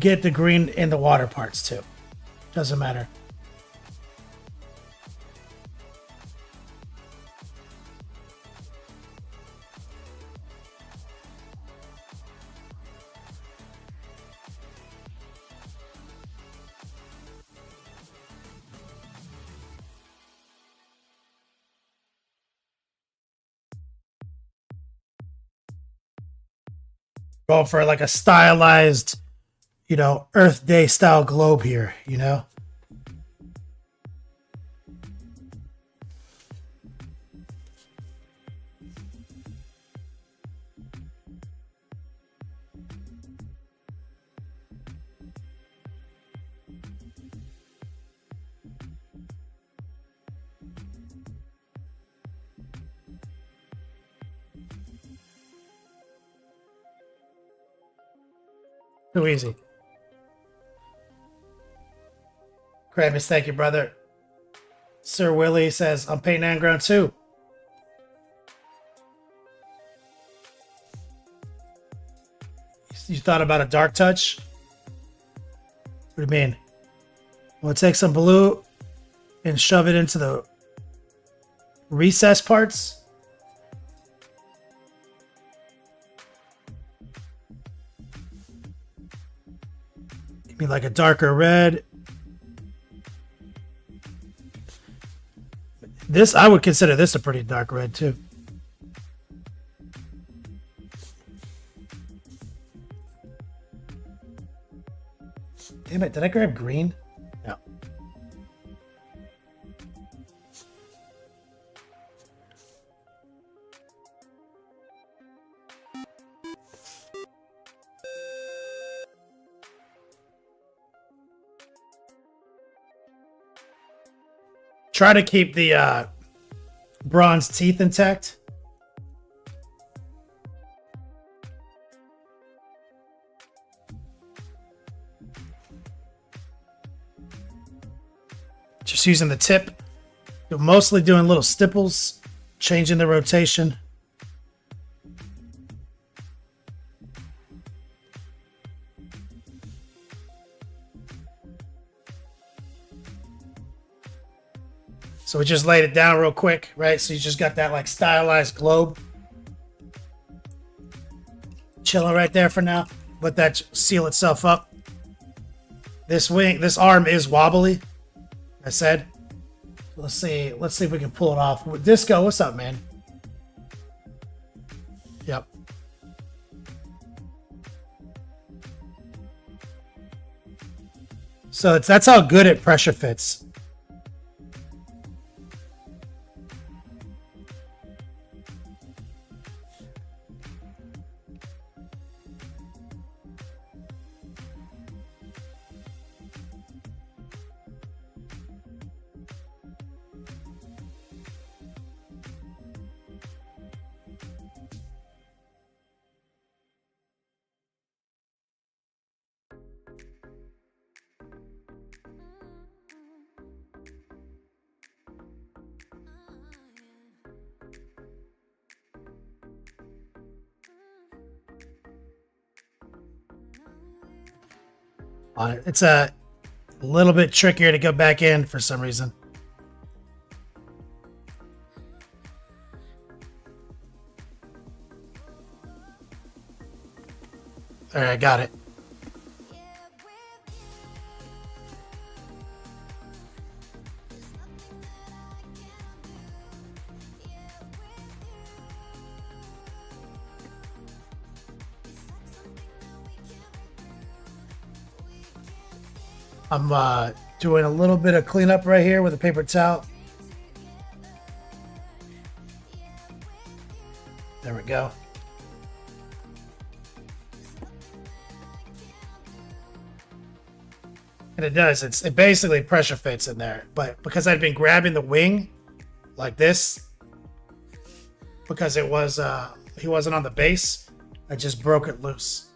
get the green in the water parts too. Doesn't matter. Going for like a stylized, you know, Earth Day style globe here, you know? Too easy. Kramus, thank you, brother. Sir Willie says, I'm painting Angron too. You thought about a dark touch? What do you mean? We'll take some blue and shove it into the recess parts. Like a darker red. This, I would consider this a pretty dark red too. Damn it, did I grab green? No. Try to keep the bronze teeth intact. Just using the tip. You're mostly doing little stipples, changing the rotation. So we just laid it down real quick, right? So you just got that like stylized globe chilling right there for now. Let that seal itself up. This arm is wobbly. I said. Let's see if we can pull it off. Disco, what's up, man? Yep. So that's how good it pressure fits. It's a little bit trickier to go back in for some reason. All right, I got it. I'm doing a little bit of cleanup right here with a paper towel. There we go. And it does. It basically pressure fits in there. But because I'd been grabbing the wing like this, because it was he wasn't on the base, I just broke it loose.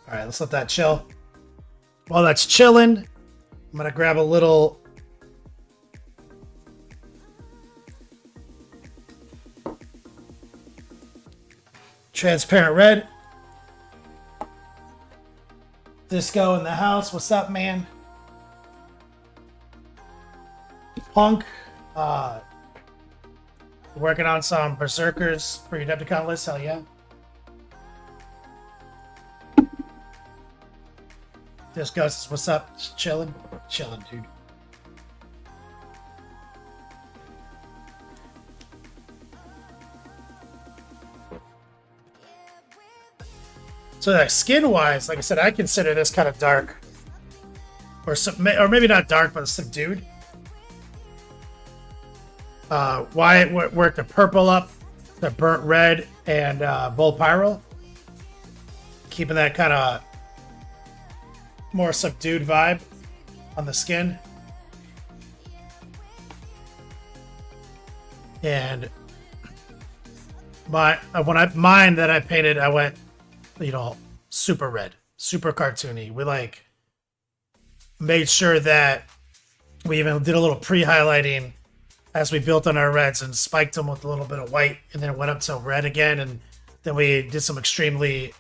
All right, let's let that chill. While that's chilling, I'm gonna grab a little transparent red. Disco in the house. What's up, man? Punk. Working on some Berserkers for your Adepticon list. Hell yeah. Disco says, what's up? Just chilling. Chilling, dude. So that skin-wise, like I said, I consider this kind of dark, or maybe not dark, but subdued. Wyatt worked the purple up, the burnt red, and Bull Pyro, keeping that kind of more subdued vibe on the skin. And mine that I painted, I went, super red, super cartoony. We like made sure that we even did a little pre-highlighting as we built on our reds and spiked them with a little bit of white, and then it went up to red again, and then we did some extremely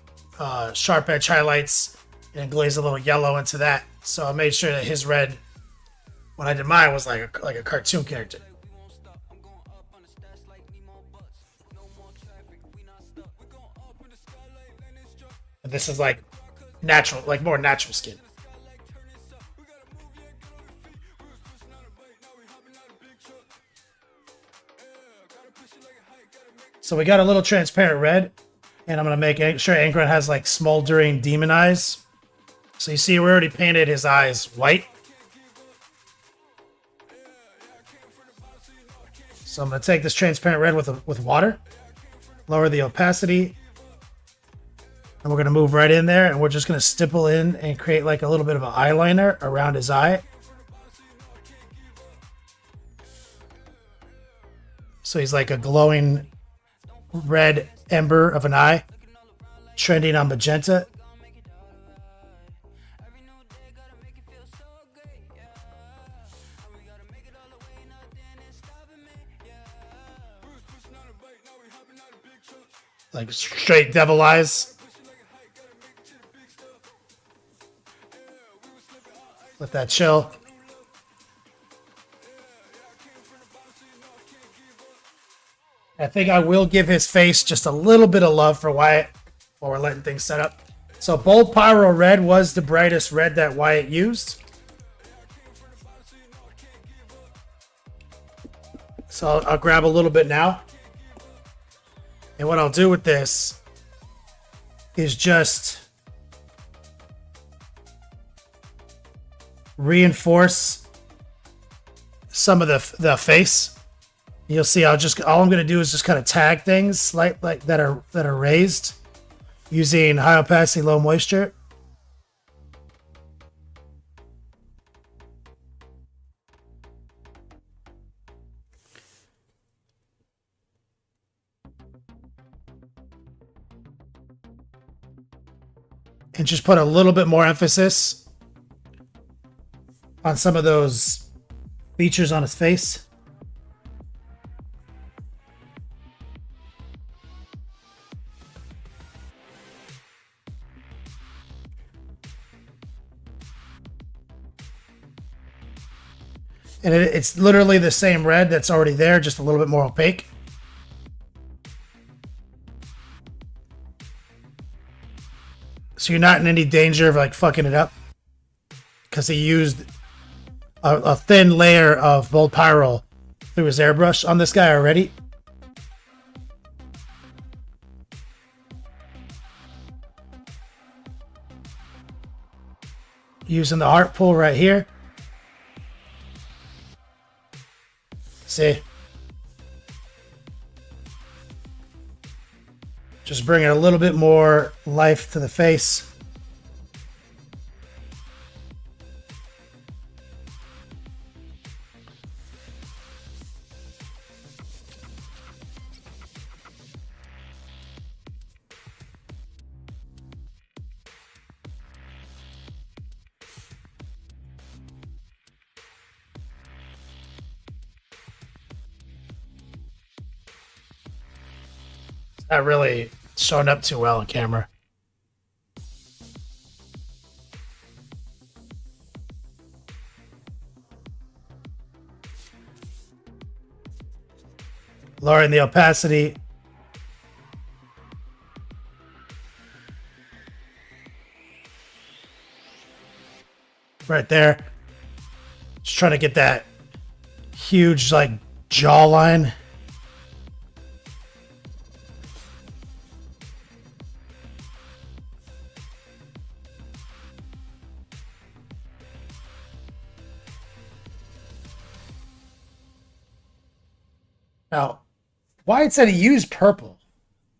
sharp edge highlights and glazed a little yellow into that. So I made sure that his red, when I did mine, was like a cartoon character. And this is like natural, like more natural skin. So we got a little transparent red, and I'm gonna make sure Angron has like smoldering demon eyes. So you see, we already painted his eyes white. So I'm gonna take this transparent red with water, lower the opacity, and we're gonna move right in there, and we're just gonna stipple in and create like a little bit of an eyeliner around his eye. So he's like a glowing red ember of an eye, trending on magenta. Like straight devil eyes. that chill. I think I will give his face just a little bit of love for Wyatt while we're letting things set up. So Bold Pyro Red was the brightest red that Wyatt used. So I'll grab a little bit now. And what I'll do with this is just reinforce some of the face. You'll see all I'm going to do is just kind of tag things like that are raised using high opacity, low moisture. And just put a little bit more emphasis on some of those features on his face. And it's literally the same red that's already there, just a little bit more opaque. So you're not in any danger of like fucking it up. Because he used a thin layer of Bold Pyro through his airbrush on this guy already. Using the heart pull right here. See? Just bringing a little bit more life to the face. Not really showing up too well on camera. Lowering the opacity. Right there. Just trying to get that huge like jawline. Now, Wyatt said he used purple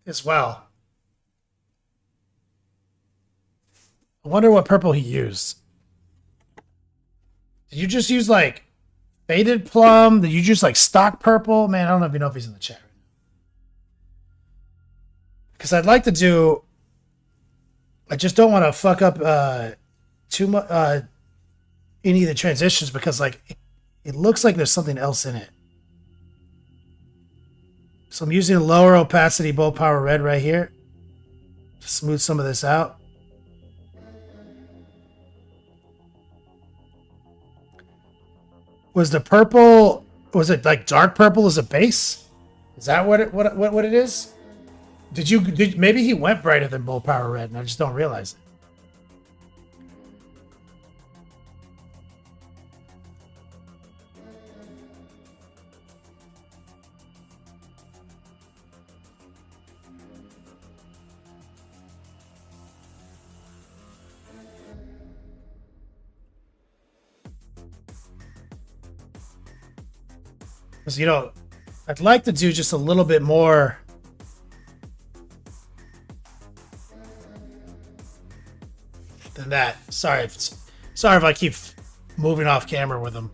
as well. I wonder what purple he used. Did you just use like faded plum? Did you just like stock purple? Man, I don't even know if he's in the chat right now. Because I'd like to do... I just don't want to fuck up too much any of the transitions because like it looks like there's something else in it. So I'm using a lower opacity Bold Pyro Red right here to smooth some of this out. Was the purple, was it like dark purple as a base? Is that what it is? Maybe he went brighter than Bold Pyro Red and I just don't realize it. Because, you know, I'd like to do just a little bit more. Than that. Sorry if I keep moving off camera with them.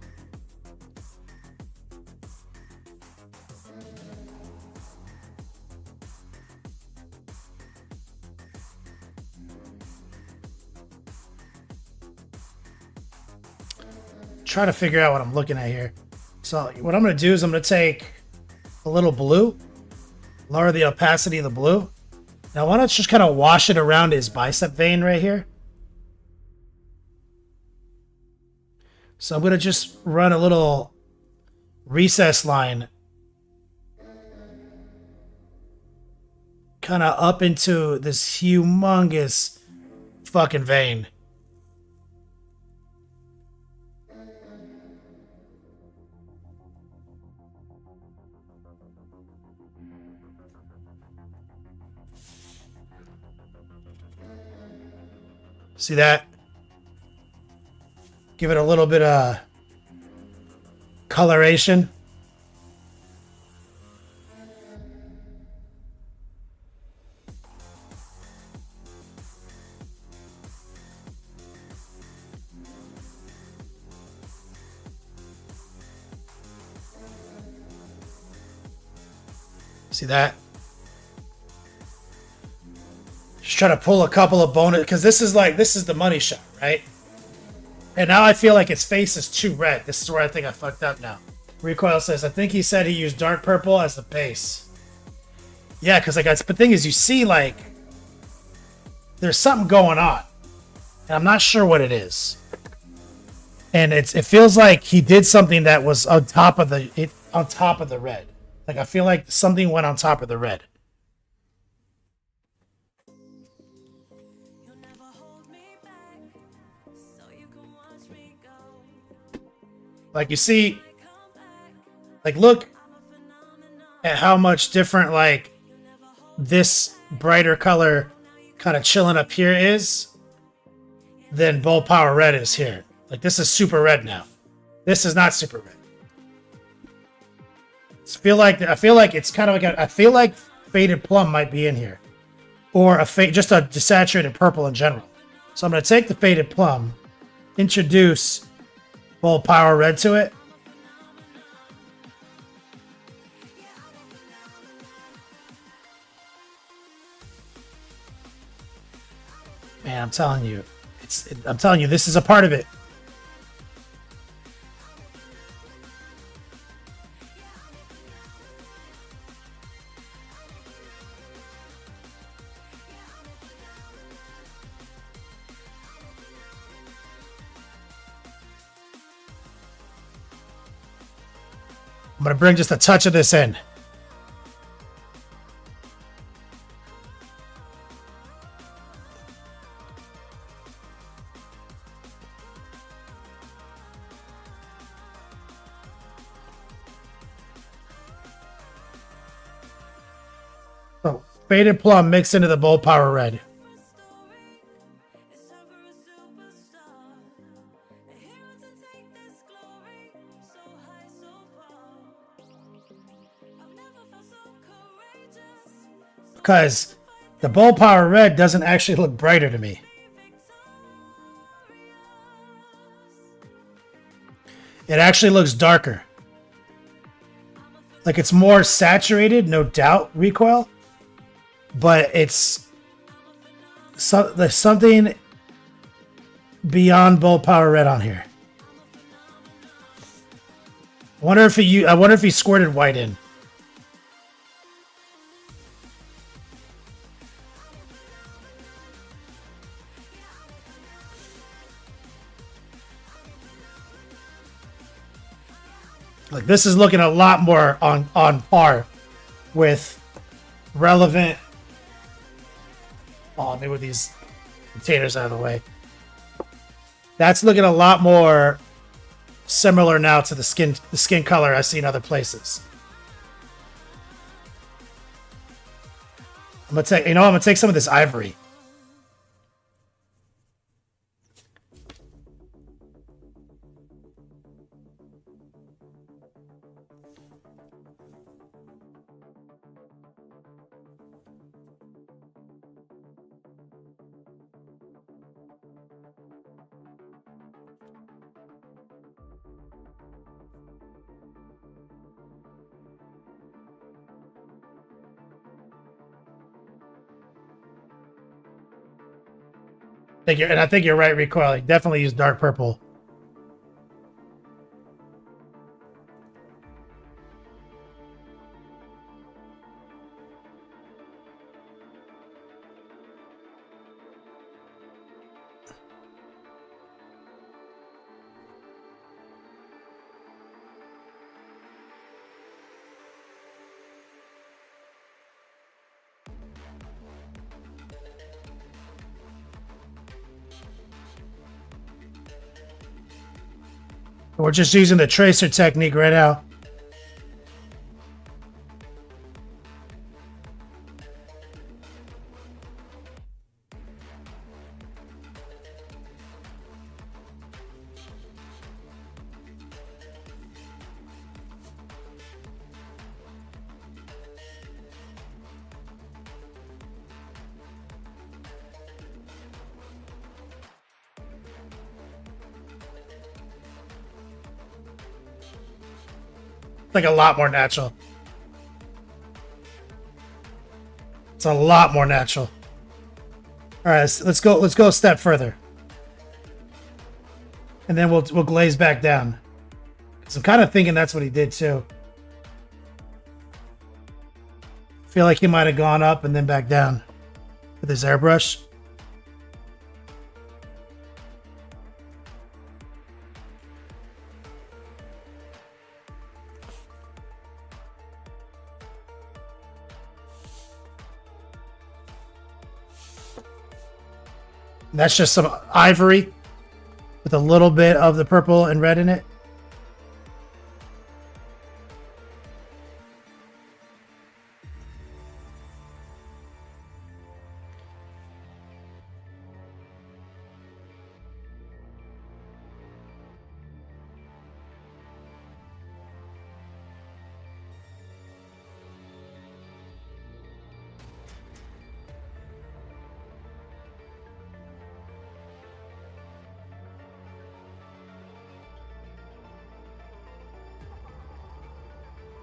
Trying to figure out what I'm looking at here. So what I'm going to do is I'm going to take a little blue, lower the opacity of the blue. Now I want to just kind of wash it around his bicep vein right here. So I'm going to just run a little recess line kind of up into this humongous fucking vein. See that? Give it a little bit of coloration. See that? Just try to pull a couple of bonus because this is the money shot, right? And now I feel like its face is too red. This is where I think I fucked up now. Recoil says, I think he said he used dark purple as the base. Yeah, because like the thing is, you see like there's something going on, and I'm not sure what it is. And it feels like he did something that was on top of the red. Like I feel like something went on top of the red. Like you see, like look at how much different like this brighter color kind of chilling up here is than Bold Power Red is here. Like this is super red now. This is not super red. I feel like it's kind of like I feel like Faded Plum might be in here, or just a desaturated purple in general. So I'm gonna take the Faded Plum, introduce Bold Power Red to it. Man, I'm telling you, this is a part of it. I'm going to bring just a touch of this in. So, Faded Plum mixed into the Bold Power Red. Because the Bold Power Red doesn't actually look brighter to me. It actually looks darker. Like it's more saturated, no doubt, Recoil. But it's there's something beyond Bold Power Red on here. I wonder if he squirted white in. Like this is looking a lot more on par with relevant. Oh, maybe with these containers out of the way. That's looking a lot more similar now to the skin color I see in other places. I'm gonna take some of this ivory. I think you're right, Recoil. You definitely use dark purple. We're just using the tracer technique right now. Like a lot more natural. It's a lot more natural. All right, let's go a step further, and then we'll glaze back down. Because I'm kind of thinking that's what he did too. Feel like he might have gone up and then back down with his airbrush. That's just some ivory with a little bit of the purple and red in it.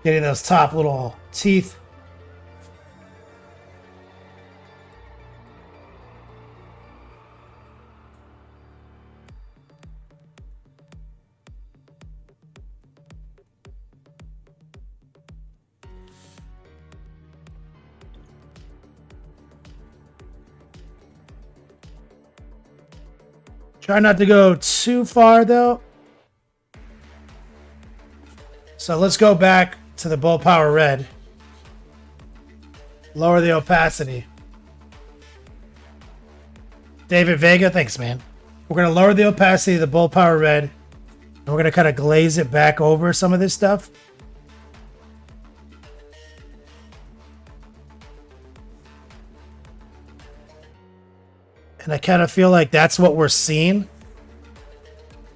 Getting those top little teeth. Try not to go too far though. So let's go back to the Bull Power Red. Lower the opacity. David Vega, thanks, man. We're going to lower the opacity of the Bull Power Red. And we're going to kind of glaze it back over some of this stuff. And I kind of feel like that's what we're seeing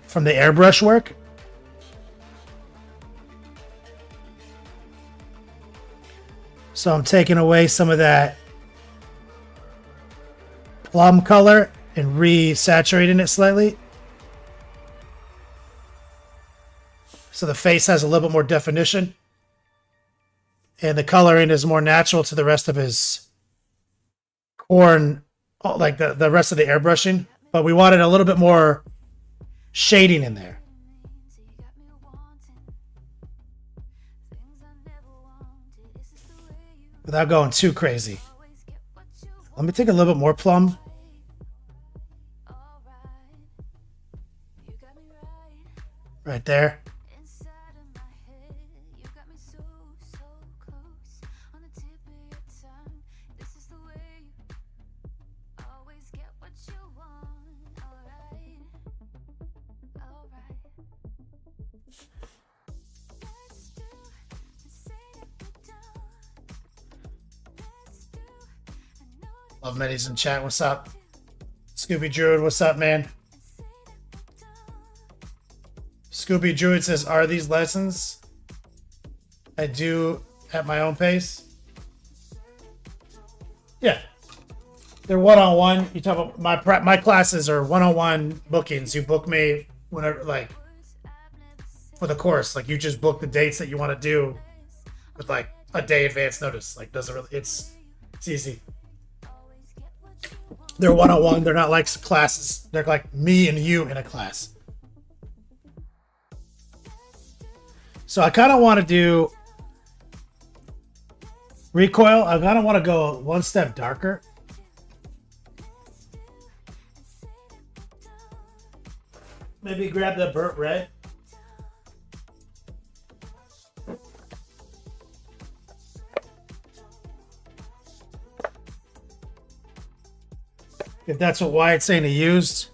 from the airbrush work. So I'm taking away some of that plum color and re-saturating it slightly. So the face has a little bit more definition. And the coloring is more natural to the rest of his corn, like the rest of the airbrushing. But we wanted a little bit more shading in there. Without going too crazy. Let me take a little bit more plum. Right there. Love Meddy's in chat. What's up? Scooby Druid, what's up, man? Scooby Druid says, are these lessons I do at my own pace? Yeah. They're one-on-one. You talk about my classes are one-on-one bookings. You book me whenever, like, for the course. Like, you just book the dates that you want to do with, like, a day advance notice. Like, doesn't really, it's easy. They're one-on-one. They're not like classes. They're like me and you in a class. So I kind of want to do recoil. I kind of want to go one step darker. Maybe grab the burnt red. If that's what Wyatt's saying he used.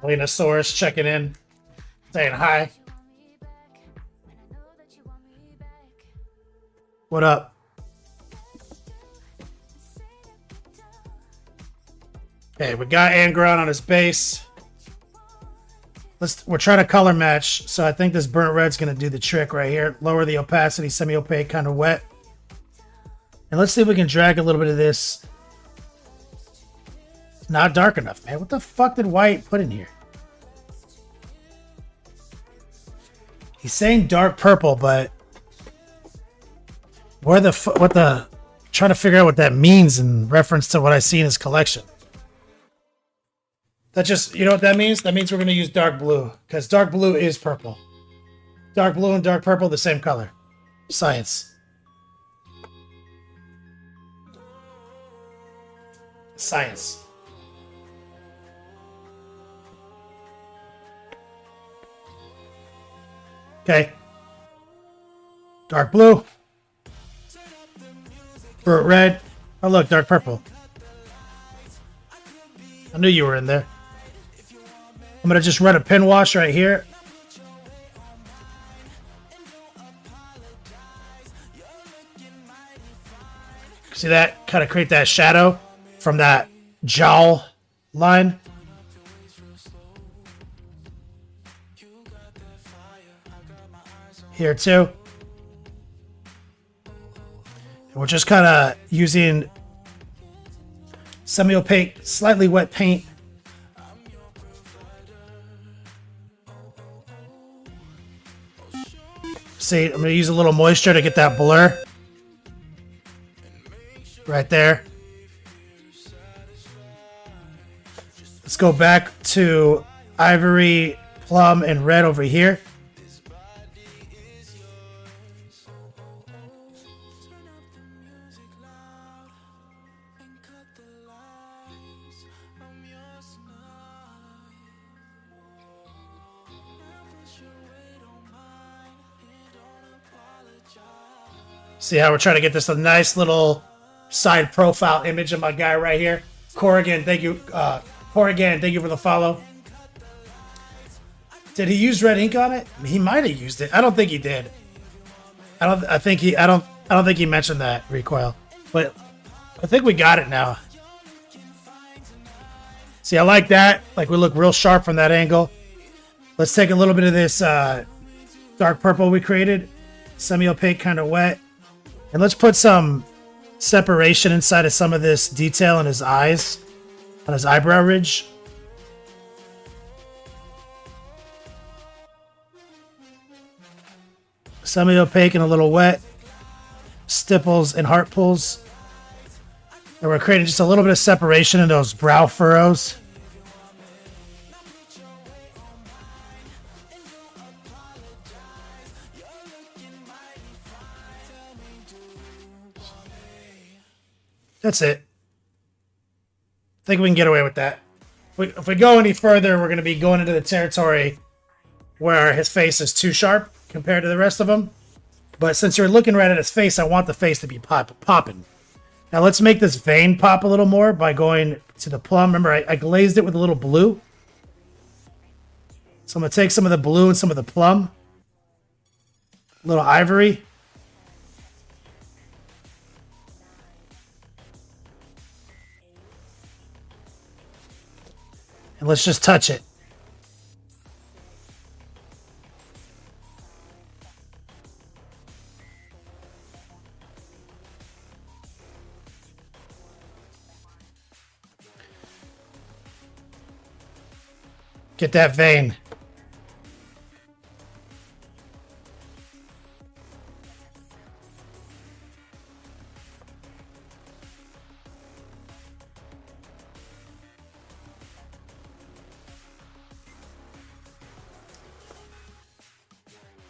Leanosaurus checking in, saying hi. What up? Okay, we got Angron on his base. We're trying to color match, so I think this burnt red's going to do the trick right here. Lower the opacity, semi-opaque, kind of wet. And let's see if we can drag a little bit of this. It's not dark enough, man. What the fuck did White put in here? He's saying dark purple, but what the, trying to figure out what that means in reference to what I see in his collection. That just, you know what that means? That means we're going to use dark blue, because dark blue is purple. Dark blue and dark purple, the same color. Science. Science. Okay. Dark blue. Burnt red. Oh, look, dark purple. I knew you were in there. I'm going to just run a pin wash right here. See that? Kind of create that shadow from that jowl line. Here too. And we're just kind of using semi-opaque, slightly wet paint. See, I'm going to use a little moisture to get that blur. Right there. Let's go back to ivory, plum, and red over here. See how we're trying to get this a nice little side profile image of my guy right here. Corrigan, thank you. Corrigan, thank you for the follow. Did he use red ink on it? He might have used it. I don't think he did. I don't think he mentioned that, Recoil. But I think we got it now. See, I like that. Like, we look real sharp from that angle. Let's take a little bit of this dark purple we created. Semi-opaque, kind of wet. And let's put some separation inside of some of this detail in his eyes, on his eyebrow ridge. Semi-opaque and a little wet. Stipples and heart pulls. And we're creating just a little bit of separation in those brow furrows. That's it. I think we can get away with that. If we go any further, we're going to be going into the territory where his face is too sharp compared to the rest of them. But since you're looking right at his face, I want the face to be popping. Now let's make this vein pop a little more by going to the plum. Remember, I glazed it with a little blue. So I'm going to take some of the blue and some of the plum. A little ivory. And let's just touch it. Get that vein.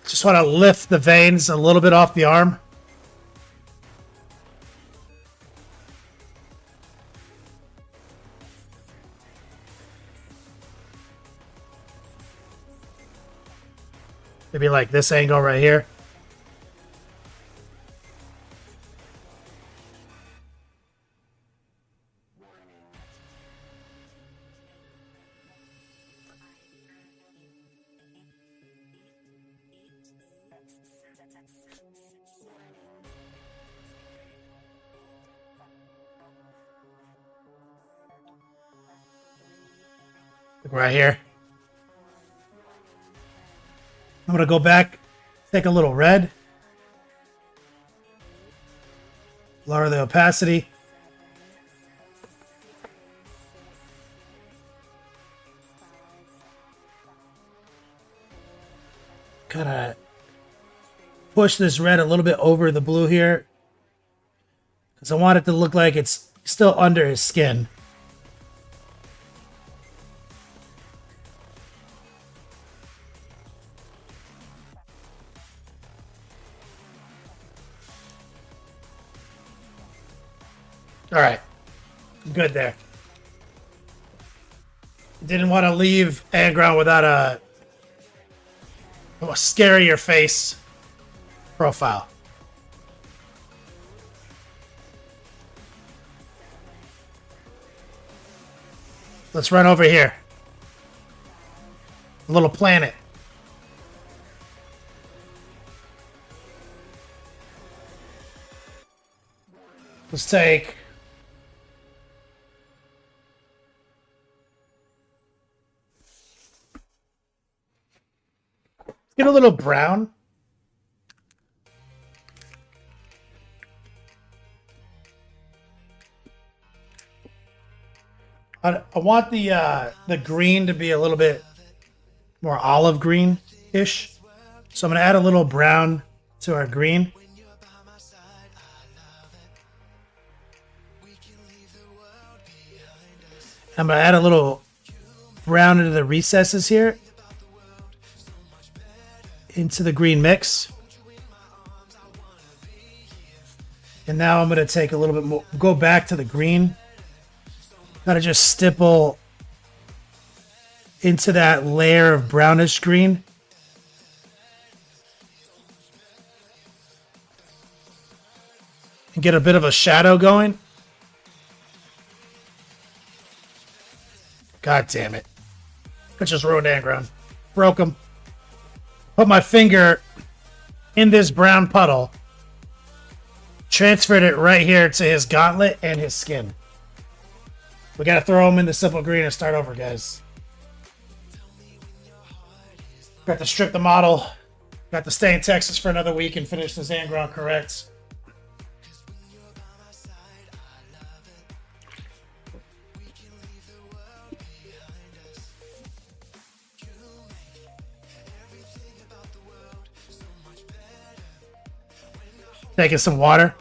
Just want to lift the veins a little bit off the arm. Maybe like this angle right here. Right here. I'm gonna go back, take a little red, lower the opacity. Kind of push this red a little bit over the blue here, because I want it to look like it's still under his skin. All right, good there. Didn't want to leave Angron without a scary your face profile. Let's run over here. A little planet. Let's take... Get a little brown. I want the green to be a little bit more olive green-ish. So I'm going to add a little brown to our green. I'm going to add a little brown into the recesses here. Into the green mix. And now I'm going to take a little bit more, go back to the green. Gotta just stipple into that layer of brownish green. And get a bit of a shadow going. God damn it. I just ruined Angron. Broke him. Put my finger in this brown puddle. Transferred it right here to his gauntlet and his skin. We gotta throw him in the simple green and start over, guys. Got to strip the model. Got to stay in Texas for another week and finish this Angron correct. Taking some water.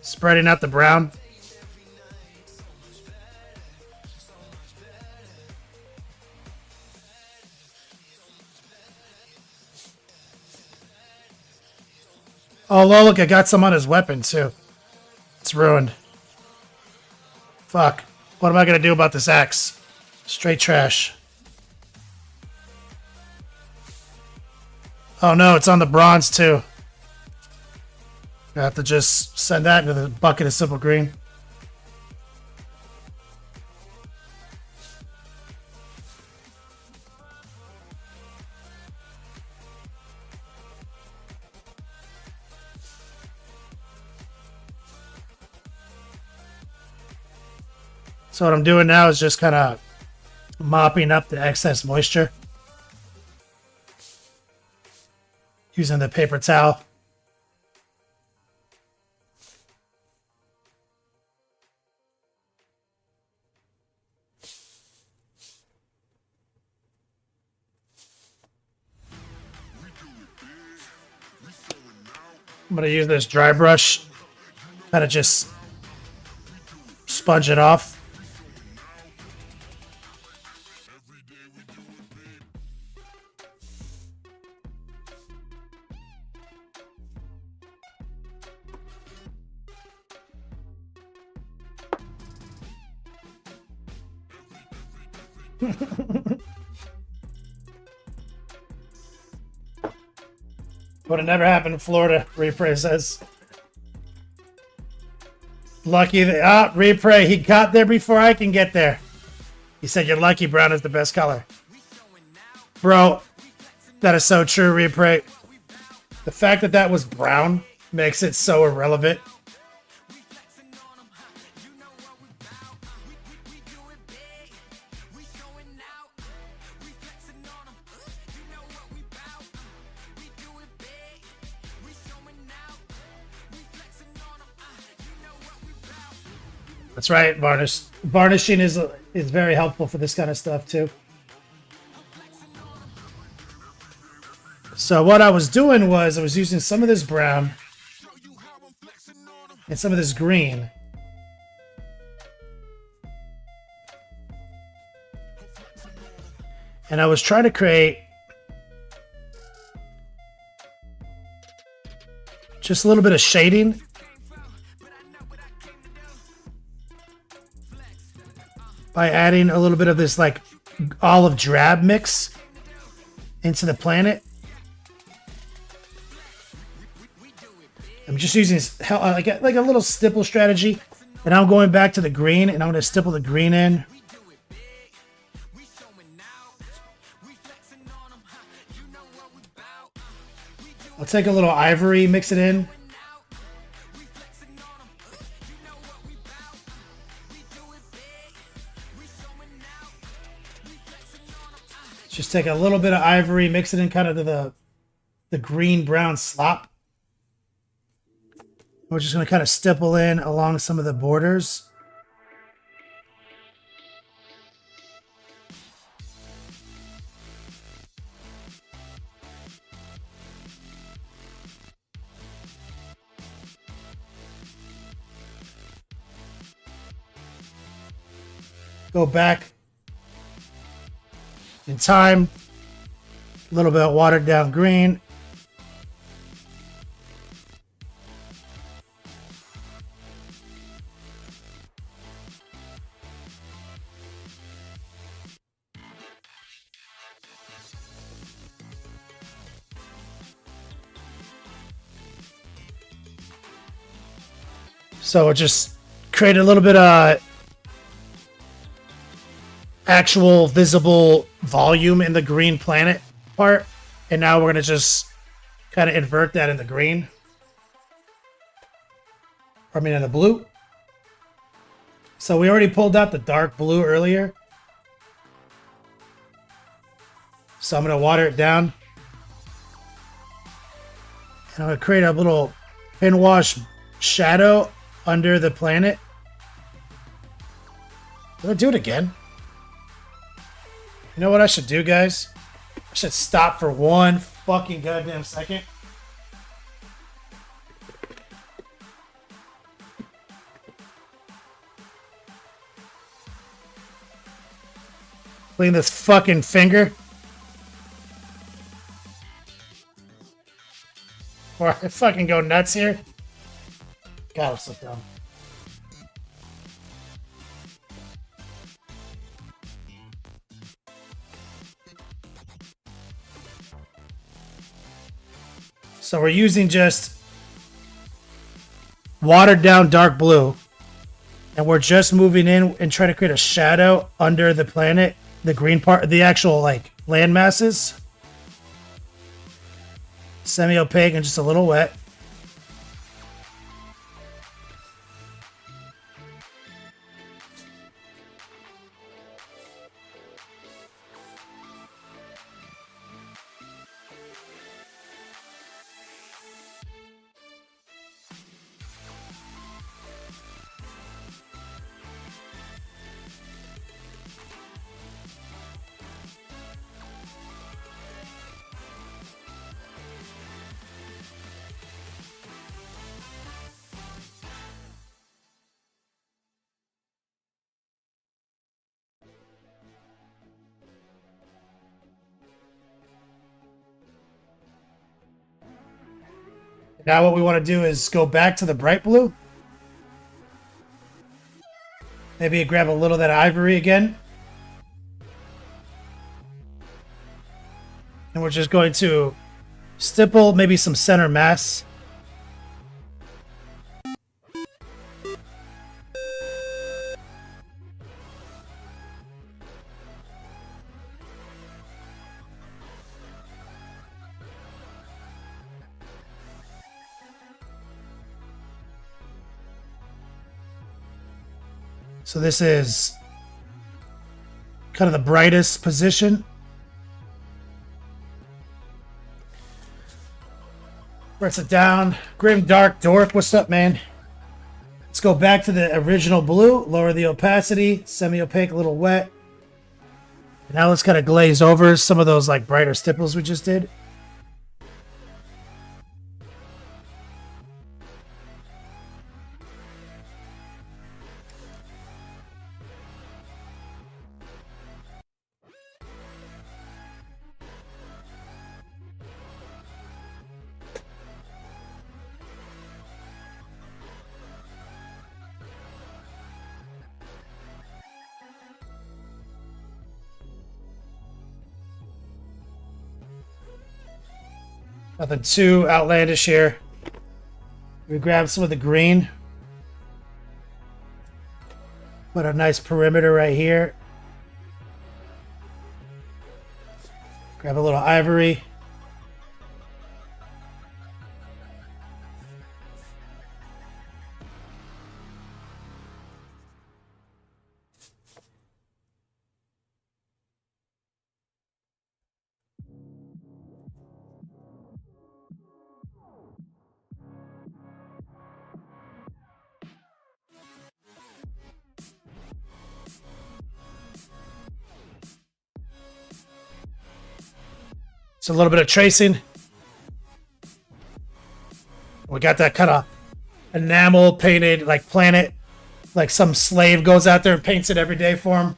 Spreading out the brown. Oh, look, I got some on his weapon, too. It's ruined. Fuck. What am I going to do about this axe? Straight trash. Oh, no, it's on the bronze, too. I have to just send that into the bucket of simple green. So what I'm doing now is just kind of mopping up the excess moisture. Using the paper towel. I'm going to use this dry brush, kind of just sponge it off. Would have never happened in Florida, Repray says. Lucky that... Repray, he got there before I can get there. He said, you're lucky brown is the best color. Bro, that is so true, Repray. The fact that that was brown makes it so irrelevant. That's right, varnish. Varnishing is very helpful for this kind of stuff too. So what I was doing was I was using some of this brown and some of this green. And I was trying to create just a little bit of shading. By adding a little bit of this like olive drab mix into the planet. I'm just using like a little stipple strategy, and I'm going back to the green, and I'm going to stipple the green in. I'll take a little ivory, mix it in. Just take a little bit of ivory, mix it in kind of to the green-brown slop. We're just going to kind of stipple in along some of the borders. Go back in time, a little bit of watered down green. So it just create a little bit of actual visible volume in the green planet part. And now we're going to just kind of invert that in the green. I mean, in the blue. So we already pulled out the dark blue earlier. So I'm going to water it down. And I'm going to create a little pin wash shadow under the planet. Did I do it again? You know what I should do, guys? I should stop for one fucking goddamn second. Clean this fucking finger. Or I fucking go nuts here. God, I'm so dumb. So we're using just watered down dark blue. And we're just moving in and trying to create a shadow under the planet. The green part, the actual like land masses. Semi-opaque and just a little wet. Now what we want to do is go back to the bright blue. Maybe grab a little of that ivory again. And we're just going to stipple maybe some center mass. So this is kind of the brightest position. Press it down. Grim Dark Dork, what's up, man? Let's go back to the original blue. Lower the opacity. Semi-opaque, a little wet. Now let's kind of glaze over some of those like brighter stipples we just did. Nothing too outlandish here. We grab some of the green. Put a nice perimeter right here. Grab a little ivory. So a little bit of tracing. We got that kind of enamel painted like planet. Like some slave goes out there and paints it every day for him.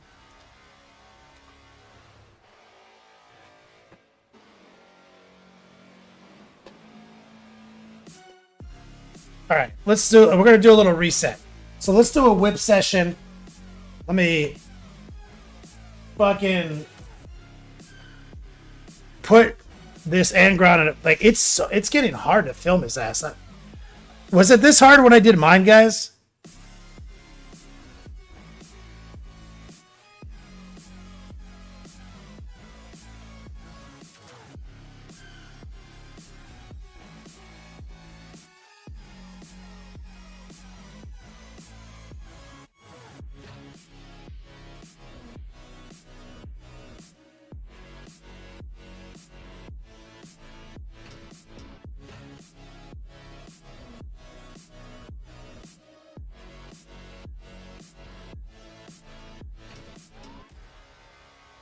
All right, let's do. We're gonna do a little reset. So let's do a whip session. Let me fucking put this Angron in it. Like it's getting hard to film his ass. Was it this hard when I did mine, guys?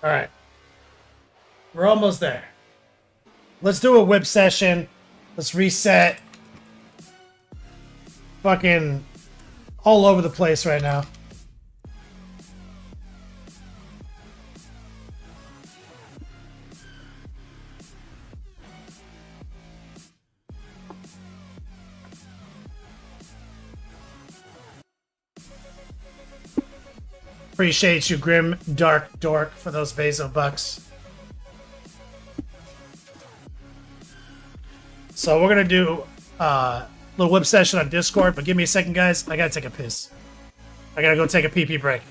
All right. We're almost there. Let's do a whip session. Let's reset. Fucking all over the place right now. Appreciate you, Grim Dark Dork, for those Bezo bucks. So we're gonna do a little whip session on Discord, but give me a second, guys. I gotta take a piss. I gotta go take a pee-pee break.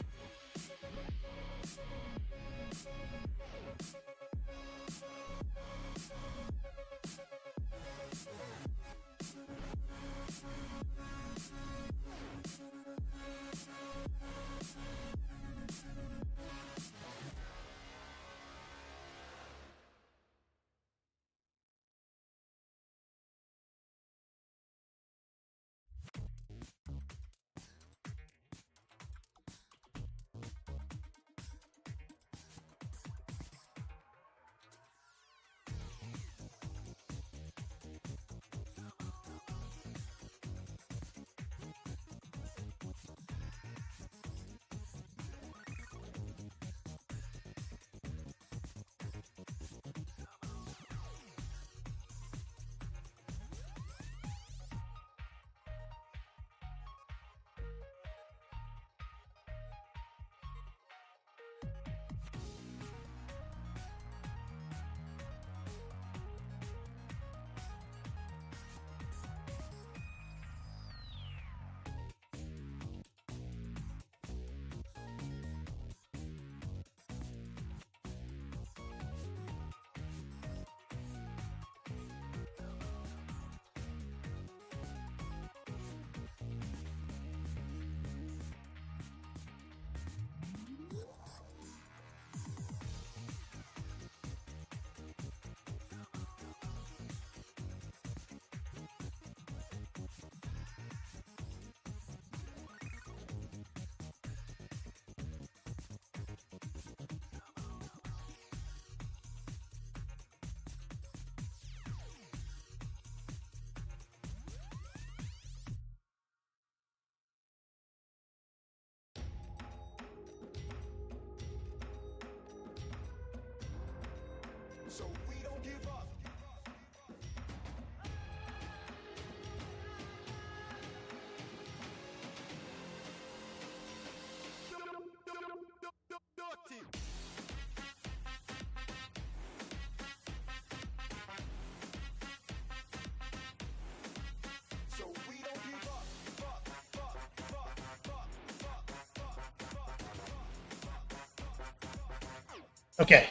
Okay,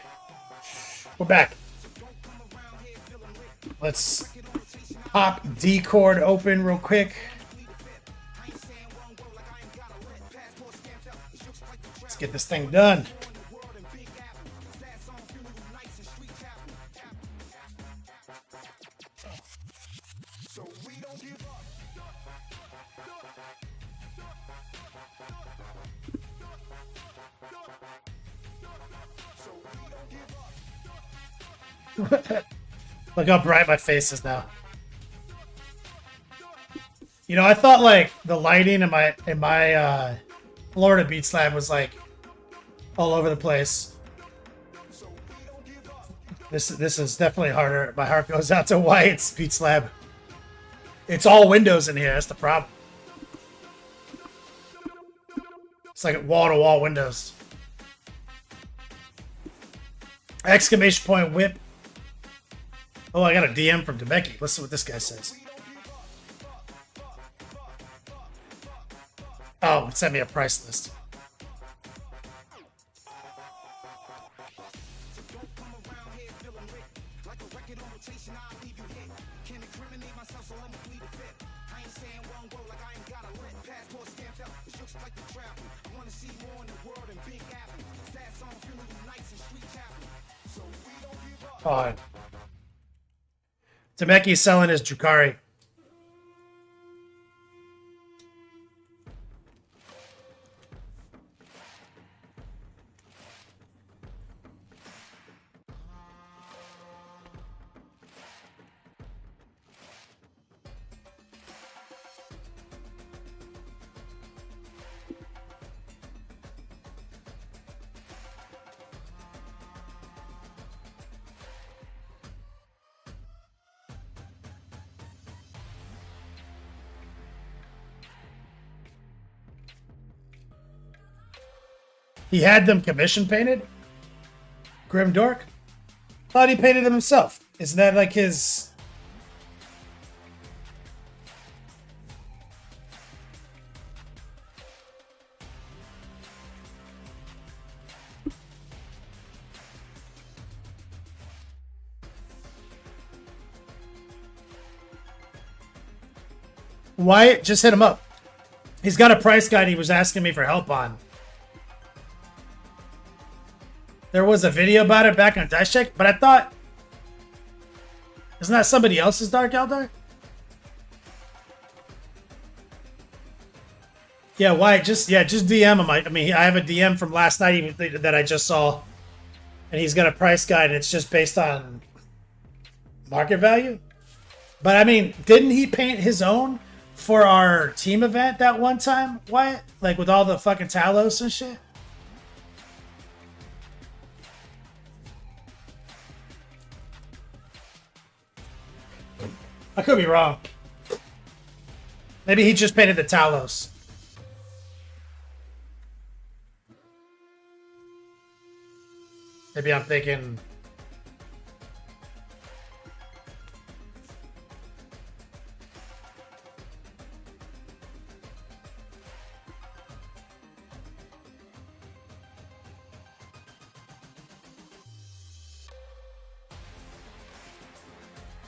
we're back. Let's pop Discord open real quick. Let's get this thing done. Look how bright my face is now. You know, I thought like the lighting in my Florida Beat Slab was like all over the place. This is definitely harder. My heart goes out to Wyatt's Beat Slab. It's all windows in here. That's the problem. It's like wall-to-wall windows. Exclamation point whip. Oh, I got a DM from Demeki. Listen what this guy says. Oh, it sent me a price list. Fine. Demeki's selling his Drukari. He had them commission painted? Grim Dork? Thought he painted them himself. Isn't that like his... Wyatt, just hit him up. He's got a price guide he was asking me for help on. There was a video about it back on Dice Check, but I thought... Isn't that somebody else's Dark Eldar? Yeah, Wyatt, just DM him. I mean, I have a DM from last night that I just saw. And he's got a price guide, and it's just based on market value. But, I mean, didn't he paint his own for our team event that one time, Wyatt? Like, with all the fucking Talos and shit? I could be wrong. Maybe he just painted the Talos. Maybe I'm thinking...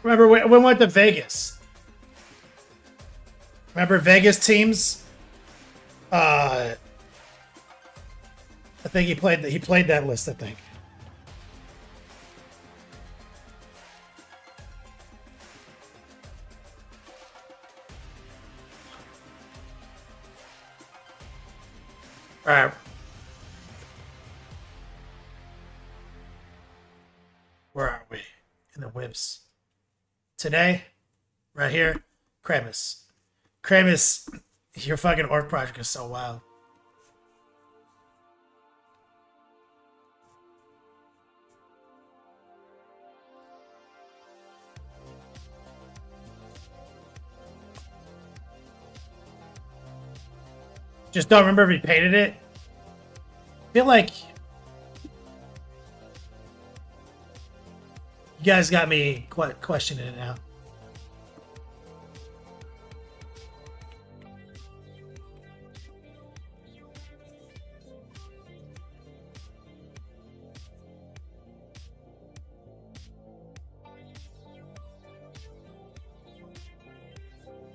Remember, we went to Vegas. Remember Vegas teams? I think he played that list, I think. All right. Where are we? In the whips. Today, right here, Kramus. Kramus, your fucking orc project is so wild. Just don't remember if he painted it. I feel like you guys got me questioning it now.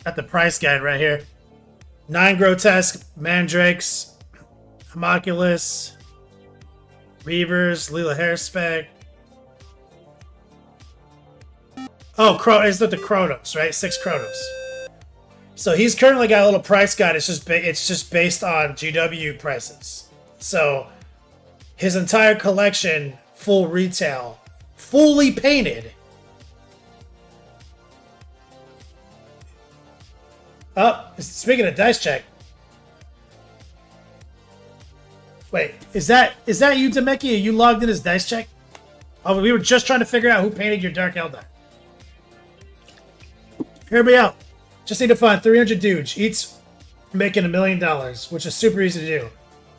Got the price guide right here. 9 grotesque mandrakes, homunculus, reavers, Leela hairspec. Oh, is that the Chronos, right? 6 Chronos. So he's currently got a little price guide. It's just based on GW prices. So his entire collection, full retail, fully painted. Oh, speaking of dice check. Wait, is that you, Demeki? Are you logged in as dice check? Oh, we were just trying to figure out who painted your Dark Eldar. Hear me out. Just need to find 300 dudes, each making $1 million, which is super easy to do.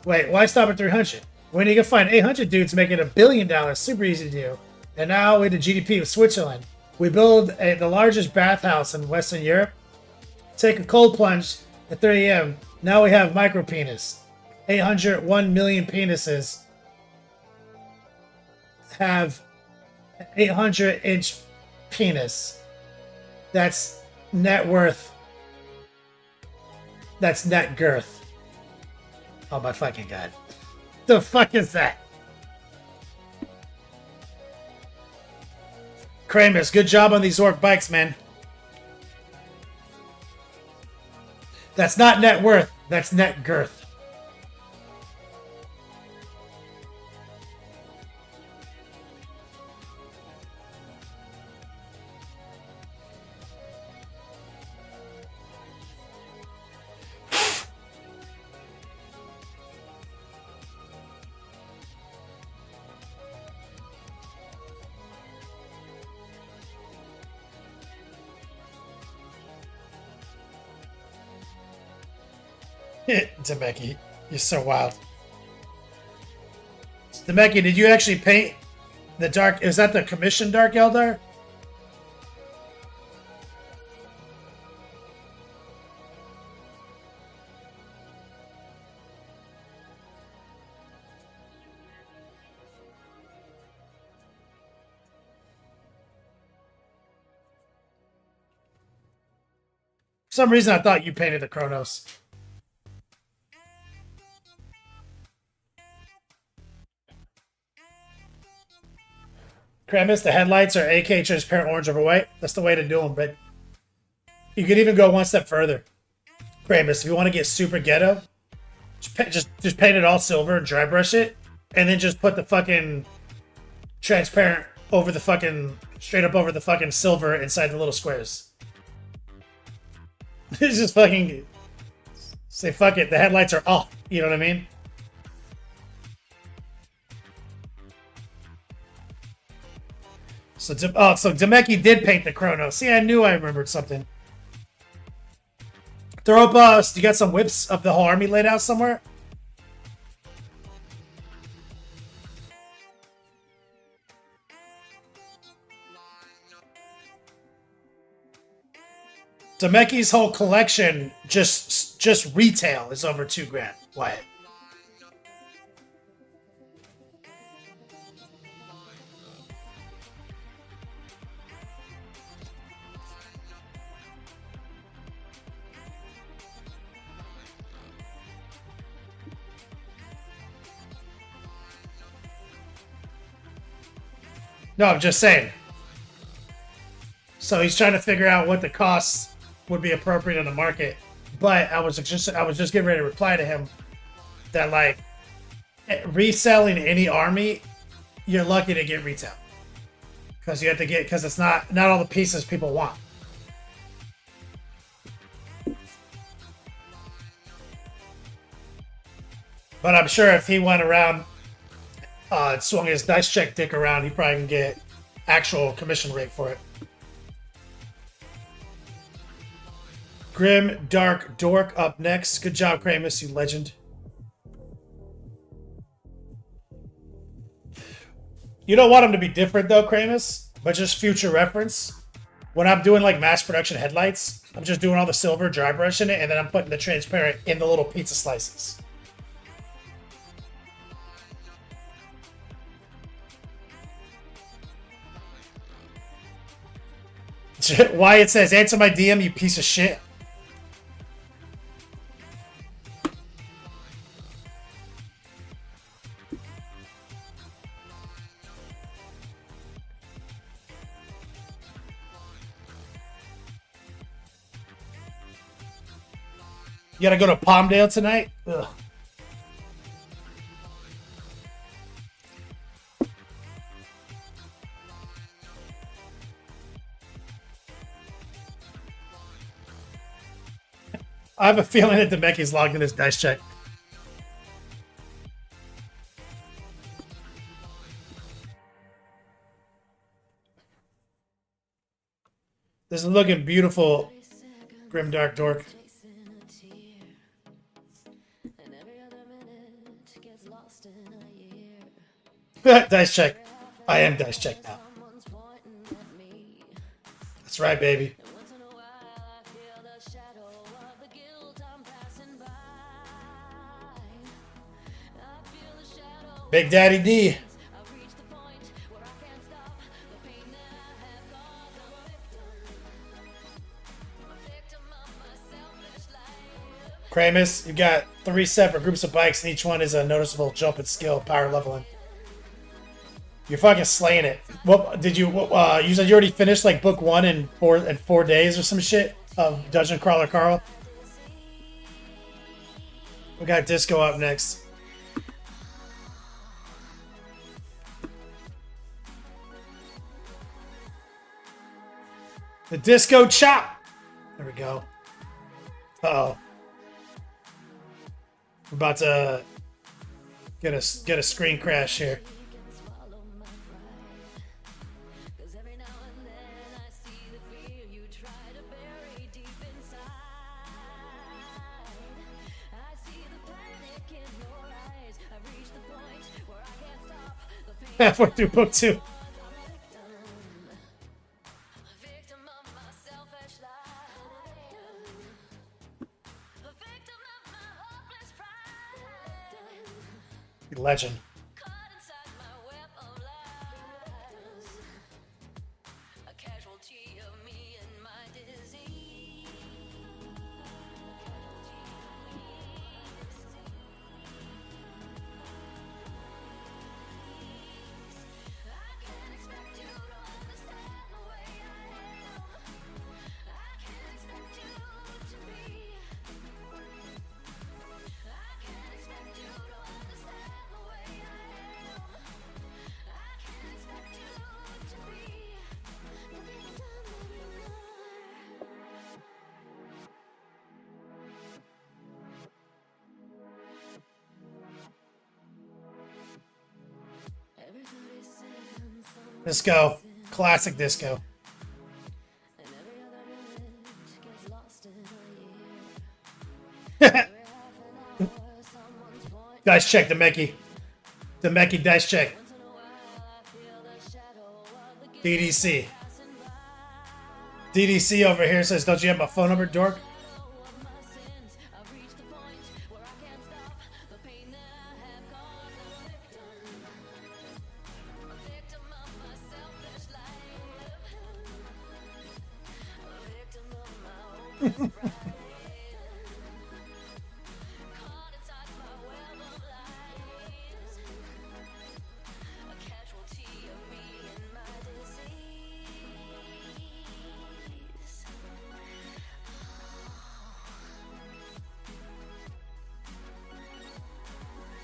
Wait, why stop at 300? When you can find 800 dudes making $1 billion, super easy to do. And now we're the GDP of Switzerland. We build the largest bathhouse in Western Europe. Take a cold plunge at 3 a.m. Now we have micro penis. 801 million penises have 800-inch penis. That's net worth. That's net girth. Oh my fucking god. The fuck is that? Kramus, good job on these orc bikes, man. That's not net worth. That's net girth. Demeki, you're so wild. Demeki, did you actually paint the dark? Is that the commission Dark Eldar? For some reason, I thought you painted the Chronos. Kramus, the headlights are AK transparent orange over white. That's the way to do them, but you could even go one step further. Kramus, if you want to get super ghetto, just paint it all silver and dry brush it, and then just put the fucking transparent over the fucking, straight up over the fucking silver inside the little squares. It's just fucking, say fuck it, the headlights are off, you know what I mean? So Demeki did paint the Chronos. See, I knew I remembered something. Throw up, you got some whips of the whole army laid out somewhere? Demeki's whole collection, just retail, is over $2,000. Wyatt. No, I'm just saying. So he's trying to figure out what the costs would be appropriate in the market. But I was just getting ready to reply to him that, like, reselling any army, you're lucky to get retail, because you have to get, because it's not all the pieces people want. But I'm sure if he went around, swung his dice check dick around, he probably can get actual commission rate for it. Grim Dark Dork up next. Good job, Kramus, you legend. You don't want them to be different though, Kramus, but just future reference. When I'm doing like mass production headlights, I'm just doing all the silver, dry brushing it, and then I'm putting the transparent in the little pizza slices. Wyatt says, answer my DM, you piece of shit. You gotta go to Palmdale tonight? Ugh. I have a feeling that Demeki's logged in his dice check. This is looking beautiful, Grimdark Dork. Dice check. I am dice check now. That's right, baby. Big Daddy D. Kramus, you got 3 separate groups of bikes, and each one is a noticeable jump in skill, power leveling. You're fucking slaying it. What did you? You said you already finished like book 1 in 4 days or some shit of Dungeon Crawler Carl. We got Disco up next. The Disco Chop. There we go. Uh-oh. We're about to get a screen crash here. Halfway through book 2. Legend. Disco. Classic disco. Dice check, Demeki. Demeki, dice check. DDC. DDC over here says, don't you have my phone number, dork?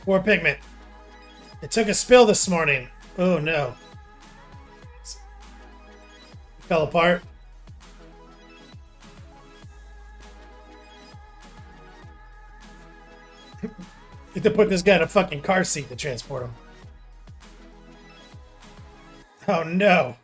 Poor Pigment. It took a spill this morning. Oh no. It fell apart. You have to put this guy in a fucking car seat to transport him. Oh no.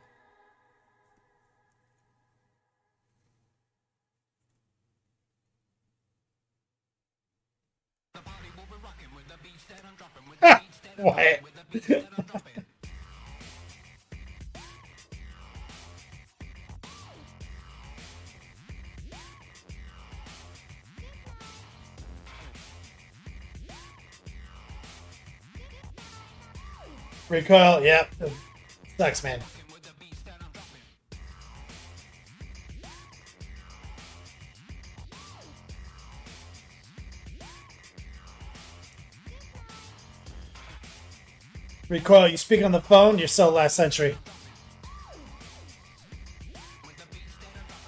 What? Recoil, yep. Yeah. Sucks, man. Recoil, you speak on the phone, you're so last century.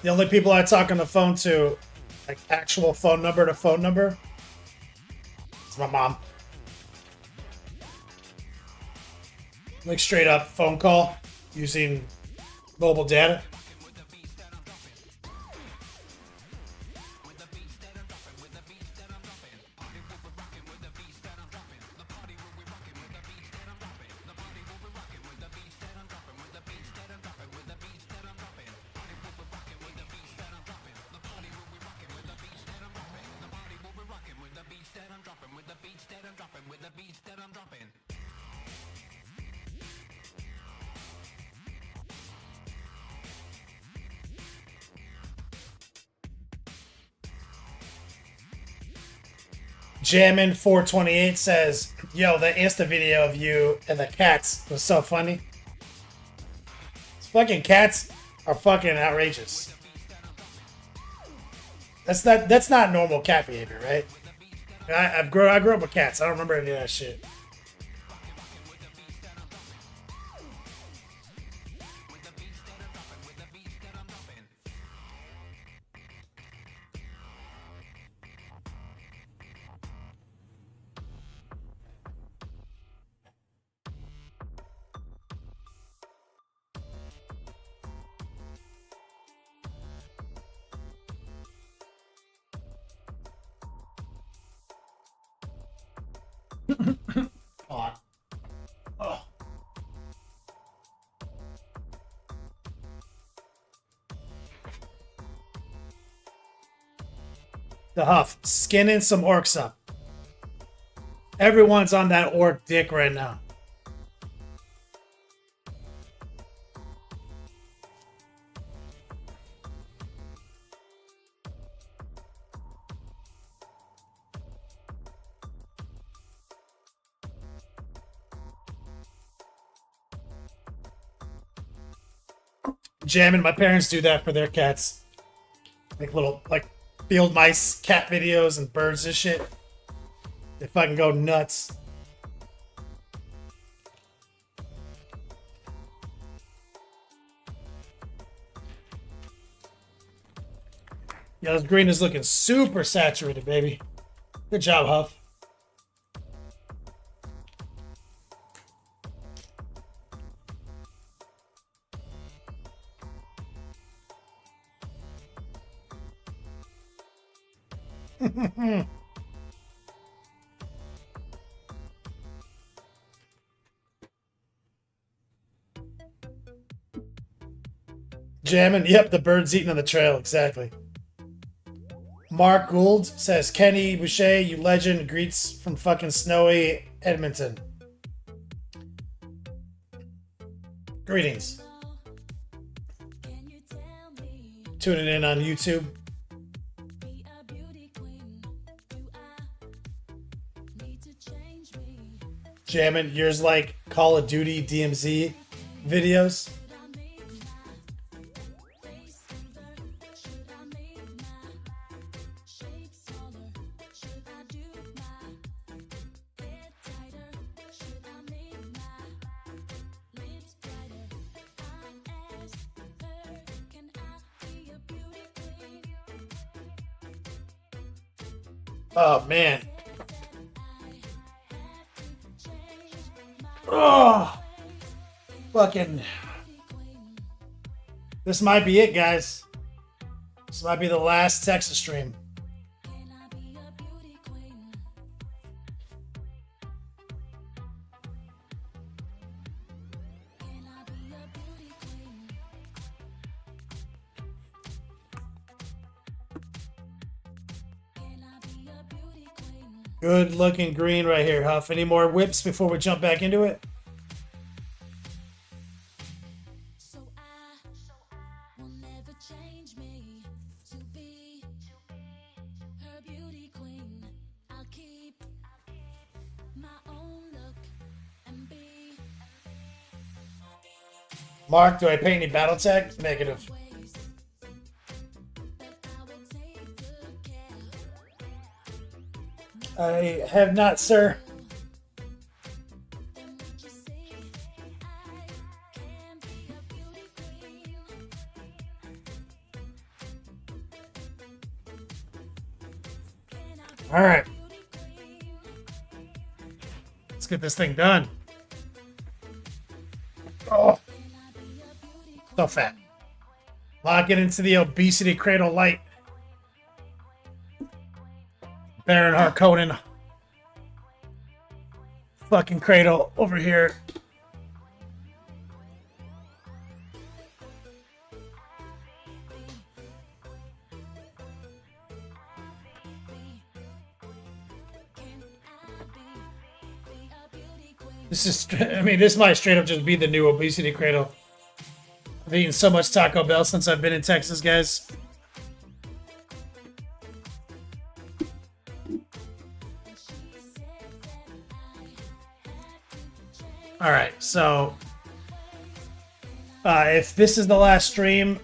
The only people I talk on the phone to Like actual phone number to phone number. It's my mom. Like straight up phone call using mobile data. Jammin 428 says, "Yo, the Insta video of you and the cats was so funny. These fucking cats are fucking outrageous. That's not normal cat behavior, right? I grew up with cats. I don't remember any of that shit." Oh. Oh. The Huff, skinning some orcs up. Everyone's on that orc dick right now. Jamming, my parents do that for their cats. Like little, like field mice cat videos and birds and shit. They fucking go nuts. Yeah, this green is looking super saturated, baby. Good job, Huff. Jamming. Yep, the bird's eating on the trail. Exactly. Mark Gould says, "Kenny Boucher, you legend. Greets from fucking snowy Edmonton." Greetings. Tuning in on YouTube. Jamming. Yours like Call of Duty DMZ videos. Oh, man. Oh, fucking. This might be it, guys. This might be the last Texas stream. Good looking green right here, Huff. Any more whips before we jump back into it? Mark, do I pay any battle tag? Negative. I have not, sir. All right. Let's get this thing done. Oh, so fat. Lock it into the obesity cradle light. Baron Harkonnen. Fucking cradle over here. This is, I mean, this might straight up just be the new obesity cradle. I've eaten so much Taco Bell since I've been in Texas, guys. All right, so if this is the last stream,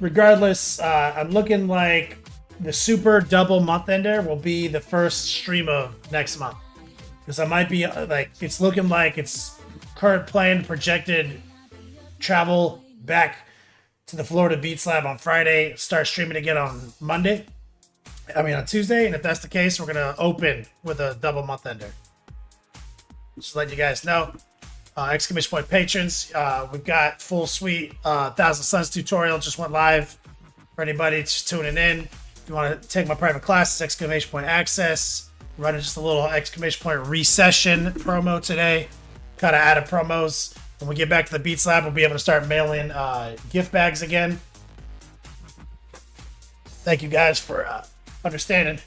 regardless, I'm looking like the super double month ender will be the first stream of next month. Because I might be like, it's looking like it's current planned projected travel back to the Florida Beats Lab on Friday, start streaming again on Monday. I mean, on Tuesday. And if that's the case, we're going to open with a double month ender. Just let you guys know. Exclamation point patrons, we've got full suite 1,000 Suns tutorial just went live for anybody just tuning in. If you want to take my private classes, exclamation point access. Running just a little exclamation point recession promo today. Kind of added promos. When we get back to the Beats Lab, we'll be able to start mailing gift bags again. Thank you guys for understanding.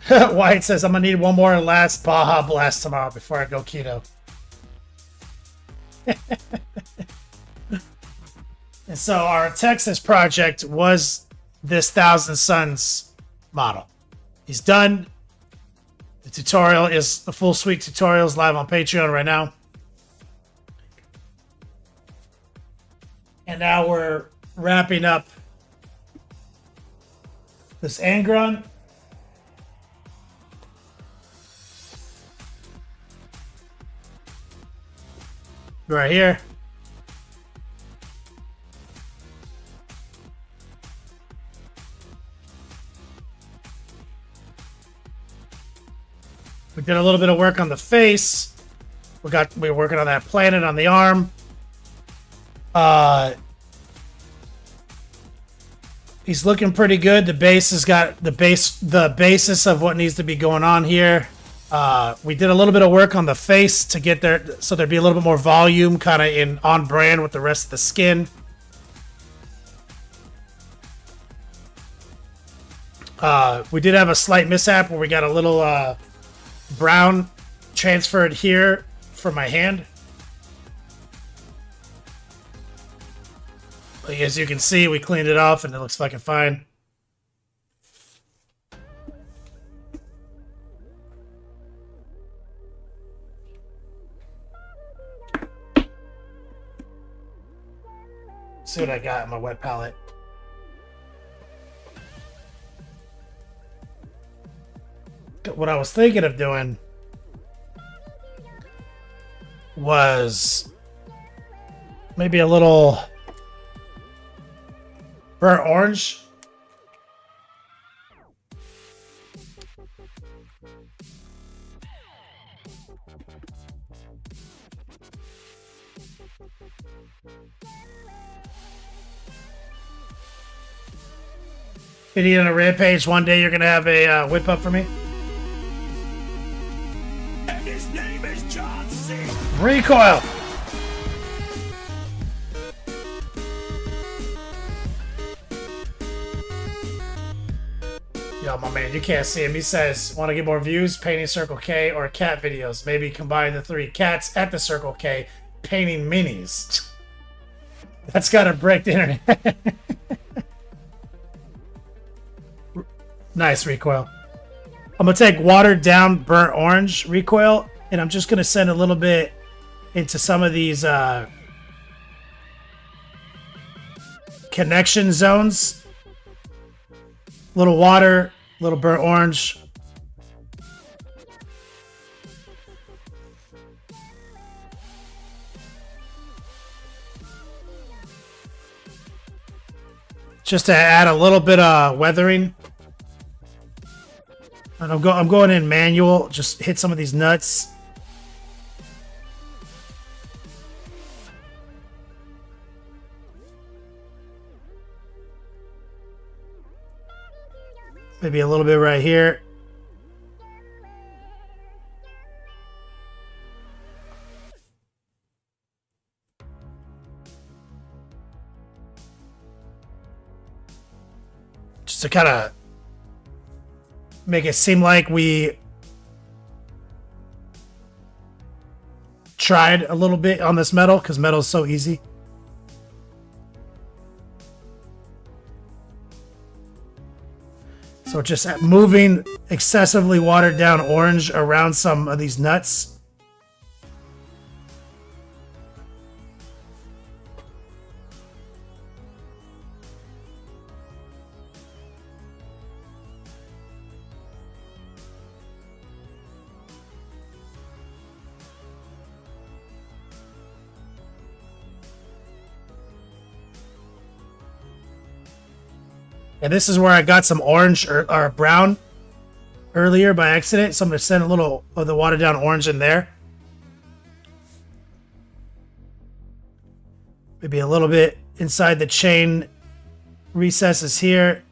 White says, I'm going to need one more last Baja Blast tomorrow before I go keto. And so our Texas project was this 1,000 Suns model. He's done. The tutorial is the full suite tutorials live on Patreon right now. And now we're wrapping up this Angron. Right here. We did a little bit of work on the face. We were working on that planet on the arm. He's looking pretty good. The base has got the basis of what needs to be going on here. We did a little bit of work on the face to get there, so there'd be a little bit more volume, kind of in on brand with the rest of the skin. We did have a slight mishap where we got a little brown transferred here for my hand. But as you can see, we cleaned it off and it looks fucking fine. See what I got in my wet palette. What I was thinking of doing was maybe a little burnt orange. Idiot on a rampage. One day you're gonna have a whip up for me. And his name is John C. Recoil. Yo, my man, you can't see him. He says, want to get more views? Painting Circle K or cat videos. Maybe combine the 3 cats at the Circle K painting minis. That's got to break the internet. Nice, Recoil. I'm going to take watered down burnt orange, Recoil, and I'm just going to send a little bit into some of these connection zones. Little water, little burnt orange. just to add a little bit of weathering. And I'm going in manual, just hit some of these nuts. Maybe a little bit right here. Just to kind of make it seem like we tried a little bit on this metal, because metal is so easy. So just moving excessively watered down orange around some of these nuts. And this is where I got some orange or brown earlier by accident. So I'm going to send a little of the watered down orange in there. Maybe a little bit inside the chain recesses here.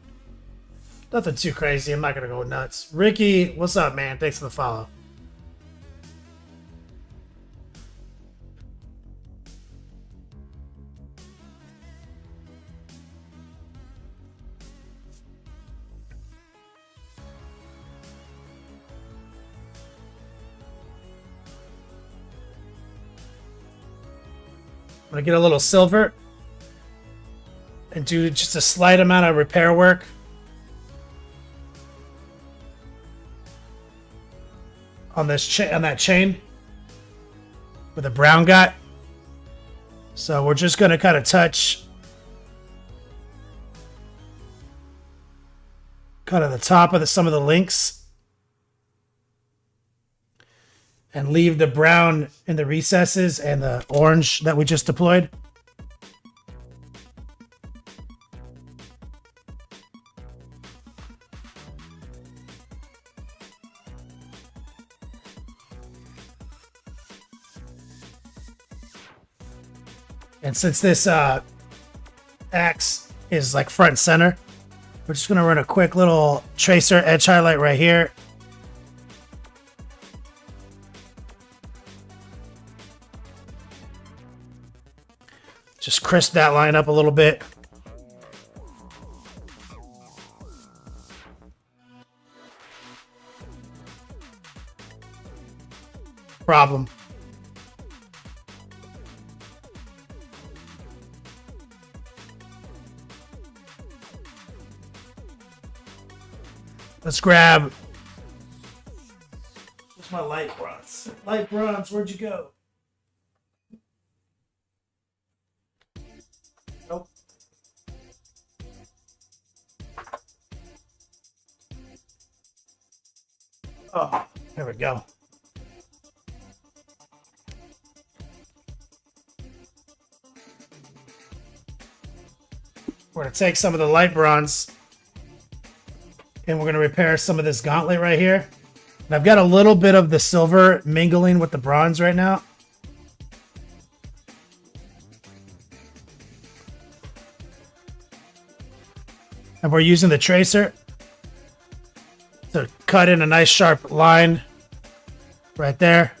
Nothing too crazy. I'm not going to go nuts. Ricky, what's up, man? Thanks for the follow. I'm going to get a little silver and do just a slight amount of repair work. On this on that chain with a brown got. So we're just going to kind of touch kind of the top of some of the links and leave the brown in the recesses and the orange that we just deployed. And since this axe is like front and center, we're just going to run a quick little tracer edge highlight right here. Just crisp that line up a little bit. Problem. Let's grab. Where's my light bronze? Light bronze, where'd you go? Nope. Oh, there we go. We're going to take some of the light bronze and we're going to repair some of this gauntlet right here. And I've got a little bit of the silver mingling with the bronze right now. And we're using the tracer to cut in a nice sharp line right there.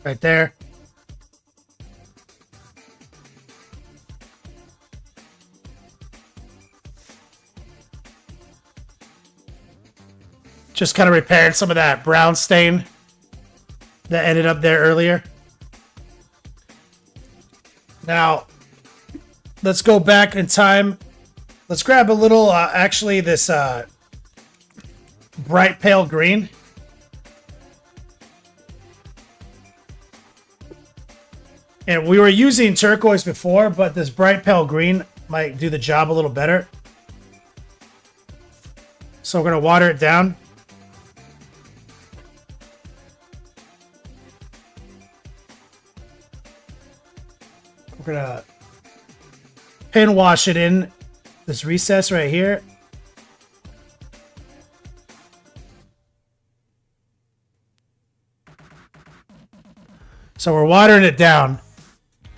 Right there. Just kind of repaired some of that brown stain that ended up there earlier. Now, let's go back in time. Let's grab a little, actually, this bright pale green. And we were using turquoise before, but this bright pale green might do the job a little better. So we're going to water it down. We're going to pin wash it in this recess right here. So we're watering it down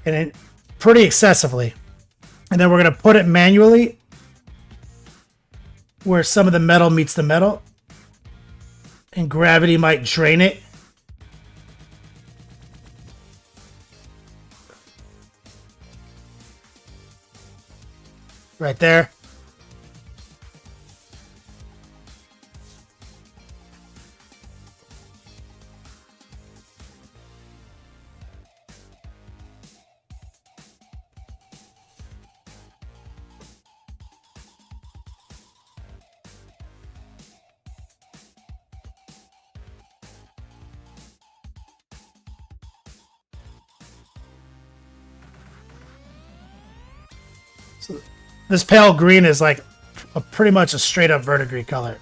and pretty excessively. And then we're going to put it manually where some of the metal meets the metal. And gravity might drain it. Right there. So this pale green is like pretty much a straight up verdigris color.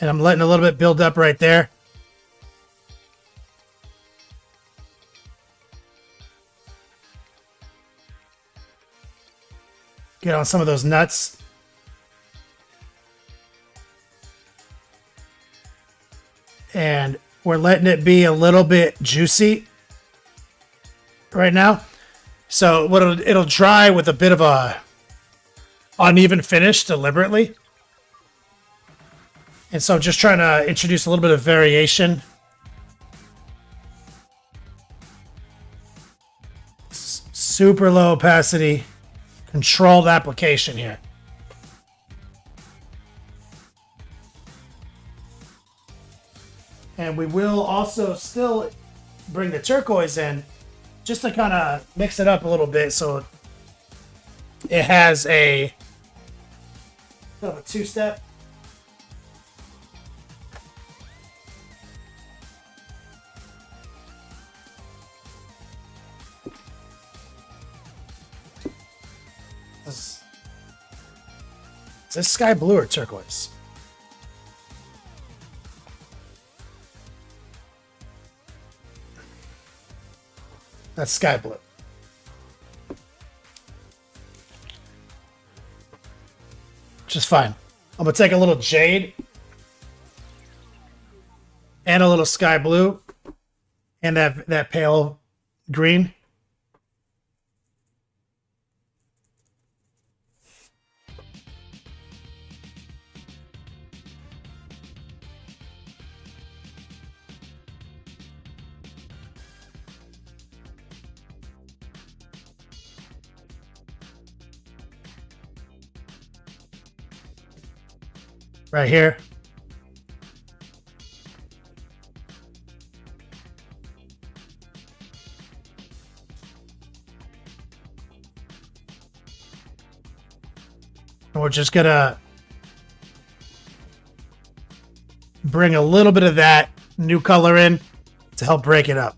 And I'm letting a little bit build up right there. Get on some of those nuts. And we're letting it be a little bit juicy right now. So it'll dry with a bit of a uneven finish deliberately. And so just trying to introduce a little bit of variation. Super low opacity, controlled application here. And we will also still bring the turquoise in just to kind of mix it up a little bit so it has a kind of a two-step. Is this sky blue or turquoise? That's sky blue. Which is fine. I'm going to take a little jade and a little sky blue and that pale green. Right here. And we're just gonna bring a little bit of that new color in to help break it up.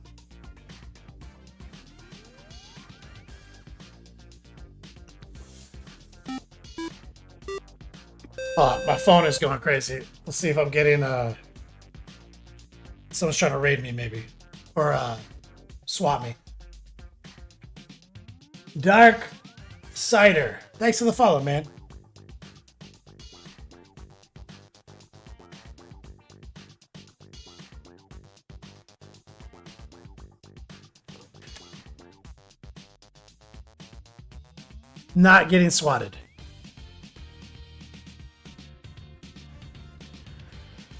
Oh, my phone is going crazy. Let's see if I'm getting someone's trying to raid me maybe. Or swap me. Dark Cider. Thanks for the follow, man. Not getting swatted.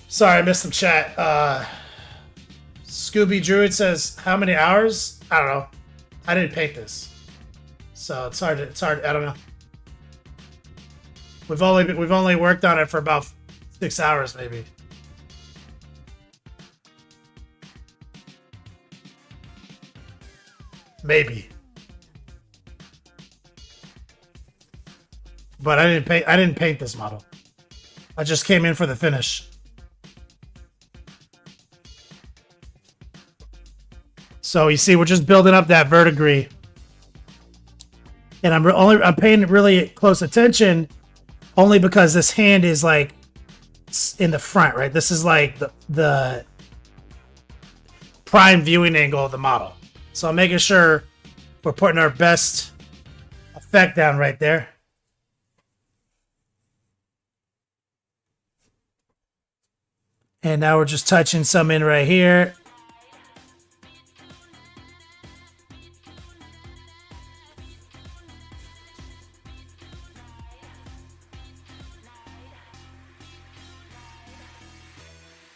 Sorry, I missed some chat. Scooby Druid says, how many hours? I don't know. I didn't paint this. So it's hard. I don't know. We've only worked on it for about 6 hours, maybe. Maybe. but I didn't paint this model. I just came in for the finish. So you see, we're just building up that verdigris, and I'm paying really close attention, only because this hand is like in the front, right? This is like the prime viewing angle of the model. So I'm making sure we're putting our best effect down right there. And now we're just touching some in right here.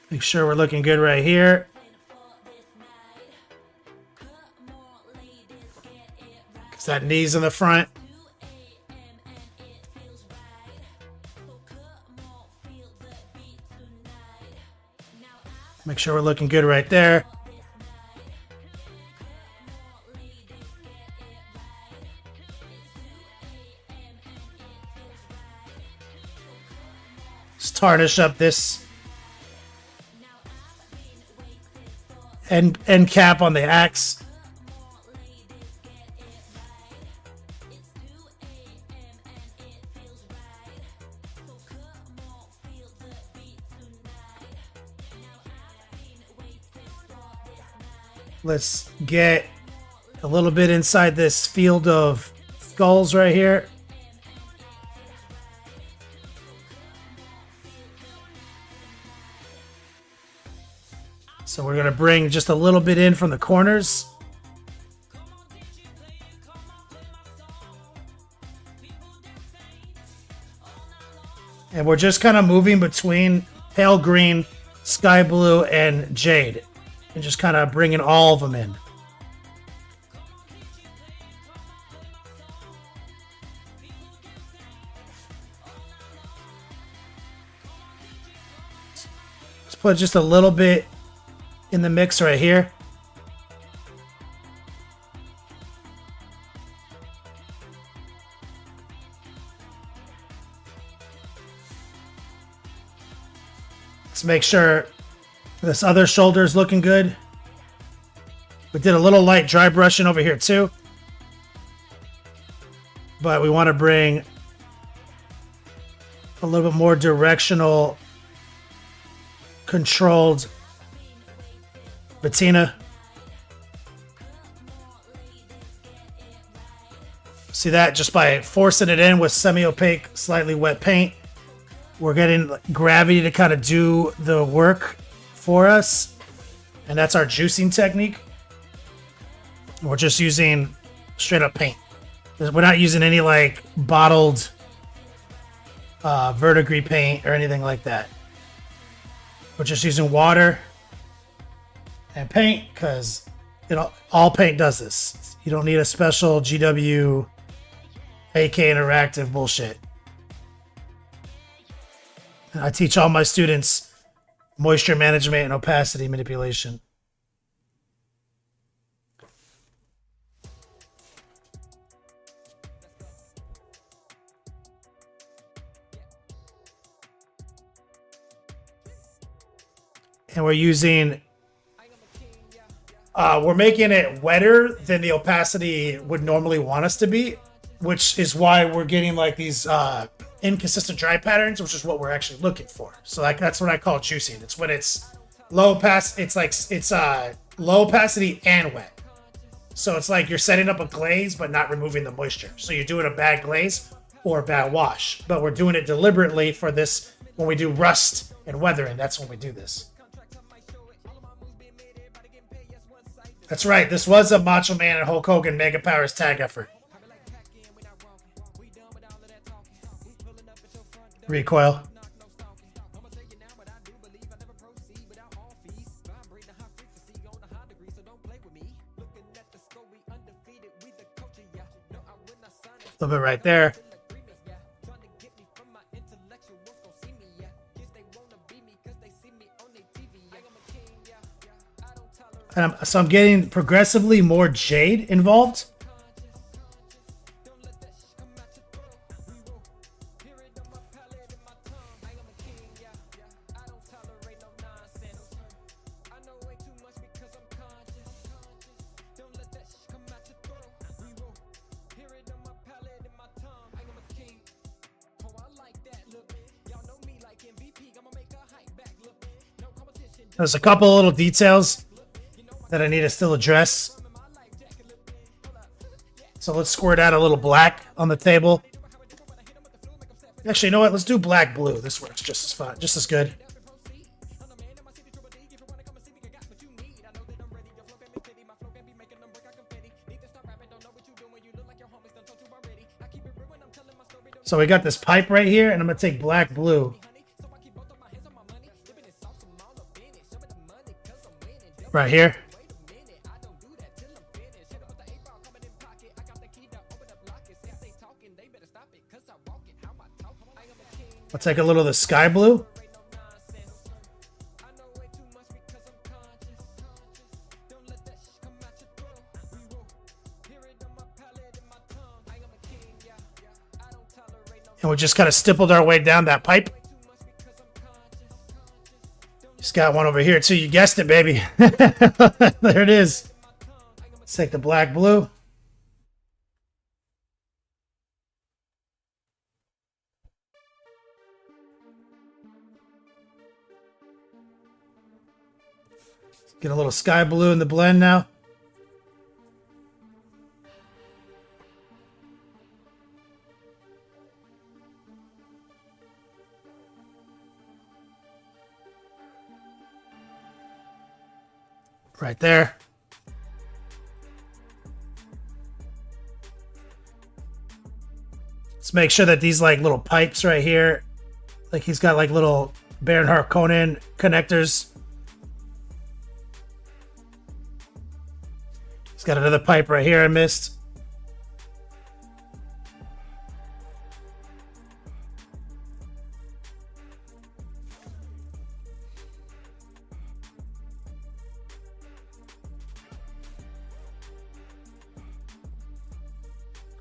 Make sure we're looking good right here. Because that knee's in the front. Make sure we're looking good right there. Let's tarnish up this end cap on the axe. Let's get a little bit inside this field of skulls right here. So we're going to bring just a little bit in from the corners. And we're just kind of moving between pale green, sky blue, and jade. And just kind of bringing all of them in. Let's put just a little bit in the mix right here. Let's make sure this other shoulder is looking good. We did a little light dry brushing over here too. But we want to bring a little bit more directional, controlled patina. See that? Just by forcing it in with semi-opaque, slightly wet paint, we're getting gravity to kind of do the work for us. And that's our juicing technique. We're just using straight up paint. We're not using any like bottled verdigris paint or anything like that. We're just using water and paint because all paint does this. You don't need a special GW AK interactive bullshit. And I teach all my students moisture management and opacity manipulation. And we're using, we're making it wetter than the opacity would normally want us to be, which is why we're getting like these inconsistent dry patterns, which is what we're actually looking for. So like that's what I call juicing. It's when it's low opacity, it's low opacity and wet. So it's like you're setting up a glaze but not removing the moisture. So you're doing a bad glaze or a bad wash, but we're doing it deliberately for this. When we do rust and weathering, that's when we do this. That's right. This was a Macho Man and Hulk Hogan Mega Powers tag effort. Recoil. A little bit right there. So I'm getting progressively more jade involved. There's a couple little details that I need to still address. So let's squirt out a little black on the table. Actually, you know what? Let's do black blue. This works just as fine, just as good. So we got this pipe right here, and I'm gonna take black blue. Right here. I'll take a little of the sky blue. And we just kind of stippled our way down that pipe. Just got one over here too. You guessed it, baby. There it is. Let's take the black blue. Get a little sky blue in the blend now. Right there. Let's make sure that these like little pipes right here, like he's got like little Bernhard Conan connectors. He's got another pipe right here I missed.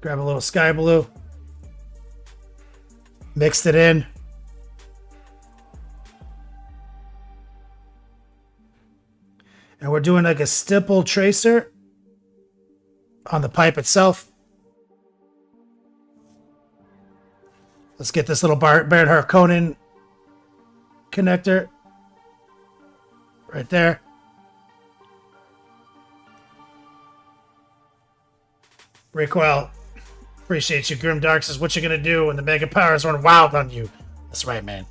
Grab a little sky blue. Mixed it in. And we're doing like a stipple tracer on the pipe itself. Let's get this little Bernhard Conan connector right there. Recoil. Appreciate you. Grim Dark says, what you gonna do when the mega powers run wild on you? That's right, man.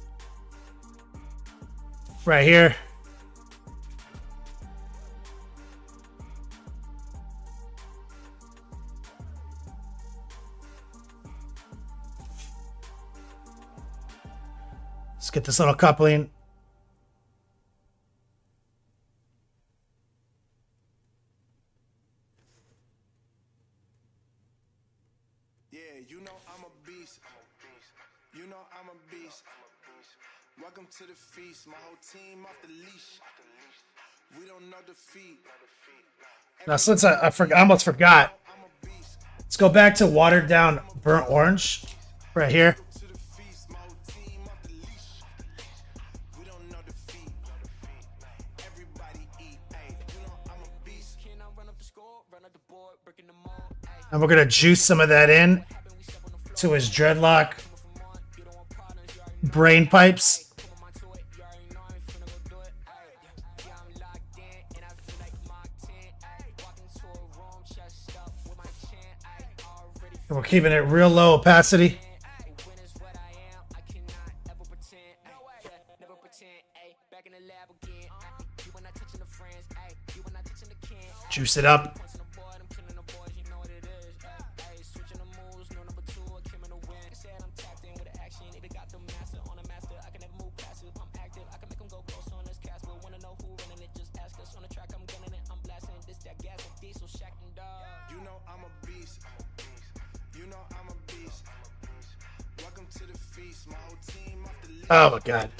Right here. Let's get this little coupling. Welcome to the feast. My whole team off the leash. We don't know defeat. Now, since I almost forgot, let's go back to watered down burnt orange right here. And we're gonna juice some of that in to his dreadlock brain pipes. And we're keeping it real low opacity. Juice it up. Oh my god.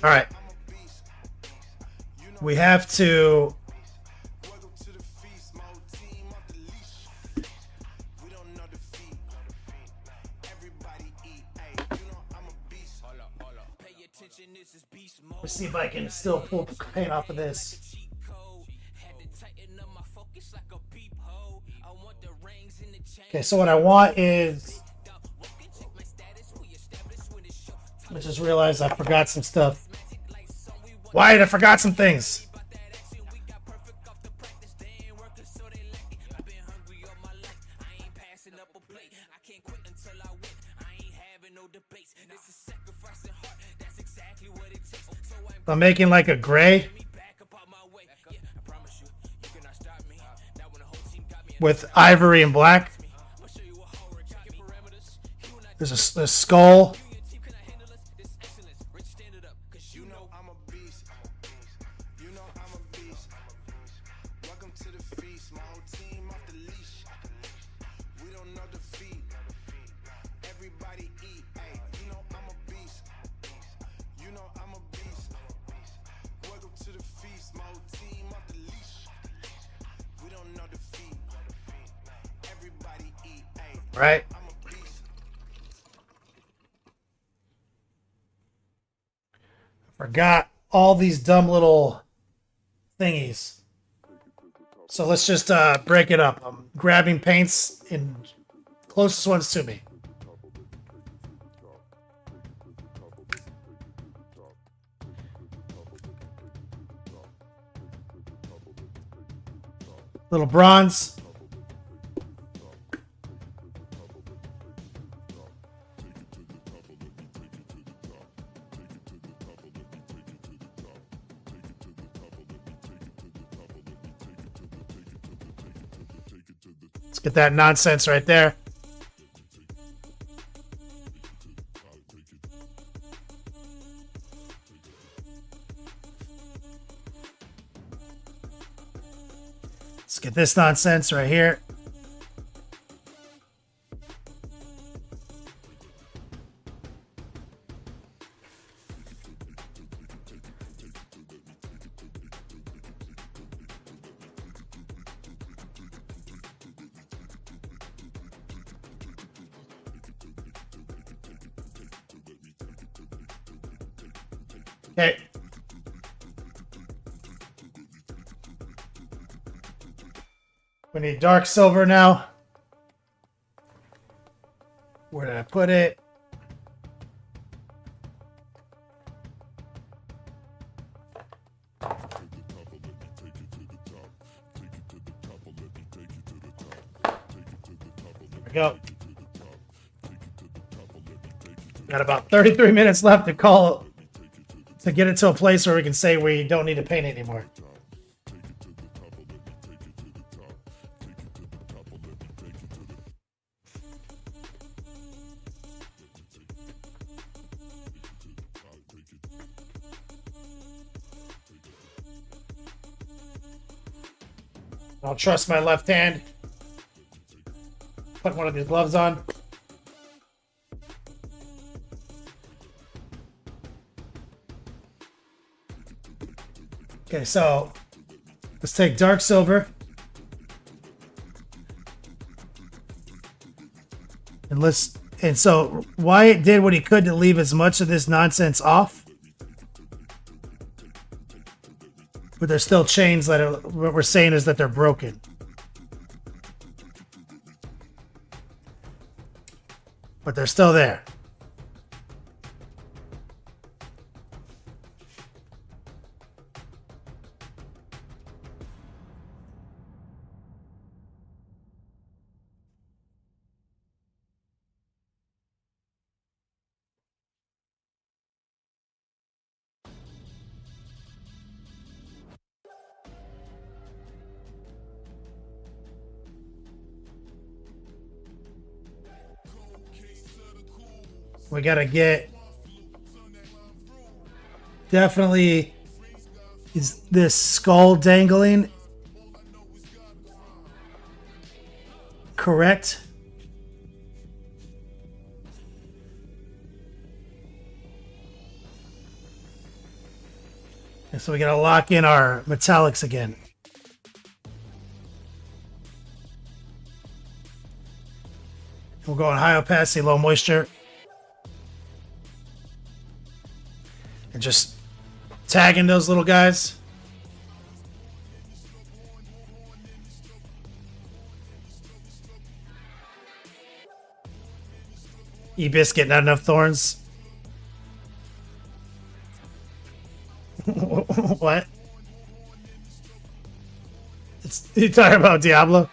All right. We have to let's see if I can still pull paint off of this. Okay, so what I want is I just realized I forgot some stuff. Wyatt, I forgot some things. I'm making like a gray with ivory and black. There's a skull. You know I'm a beast. You know I'm a beast. Welcome to the feast. My whole team off the leash. We don't know defeat. Everybody eat. Hey, you know I'm a beast. You know I'm a beast. Welcome to the feast. My whole team off the leash. We don't know defeat. Everybody eat. Hey, Right. I'm a beast. Forgot all these dumb little thingies. So let's just break it up. I'm grabbing paints in closest ones to me. Little bronze. Let's get that nonsense right there. Let's get this nonsense right here. Okay. We need dark silver now. Where did I put it? There we go. Got about 33 minutes left to get it to a place where we can say we don't need to paint anymore. I'll trust my left hand. Put one of these gloves on. Okay, so let's take dark silver. And so Wyatt did what he could to leave as much of this nonsense off. But there's still chains that are, what we're saying is that they're broken. But they're still there. We gotta get definitely is this skull dangling correct? And so we gotta lock in our metallics again. We're going high opacity, low moisture. And just tagging those little guys. E-Biscuit, not enough thorns. What? You talking about Diablo?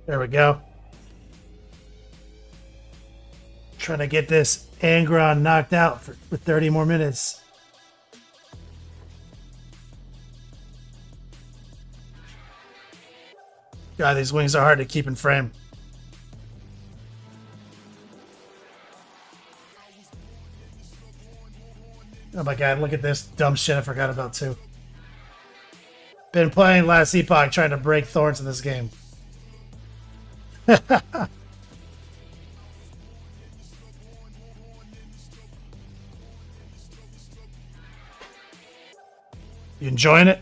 There we go. Trying to get this Angron knocked out for 30 more minutes. God, these wings are hard to keep in frame. Oh my god, look at this dumb shit I forgot about too. Been playing last epoch trying to break thorns in this game. You enjoying it?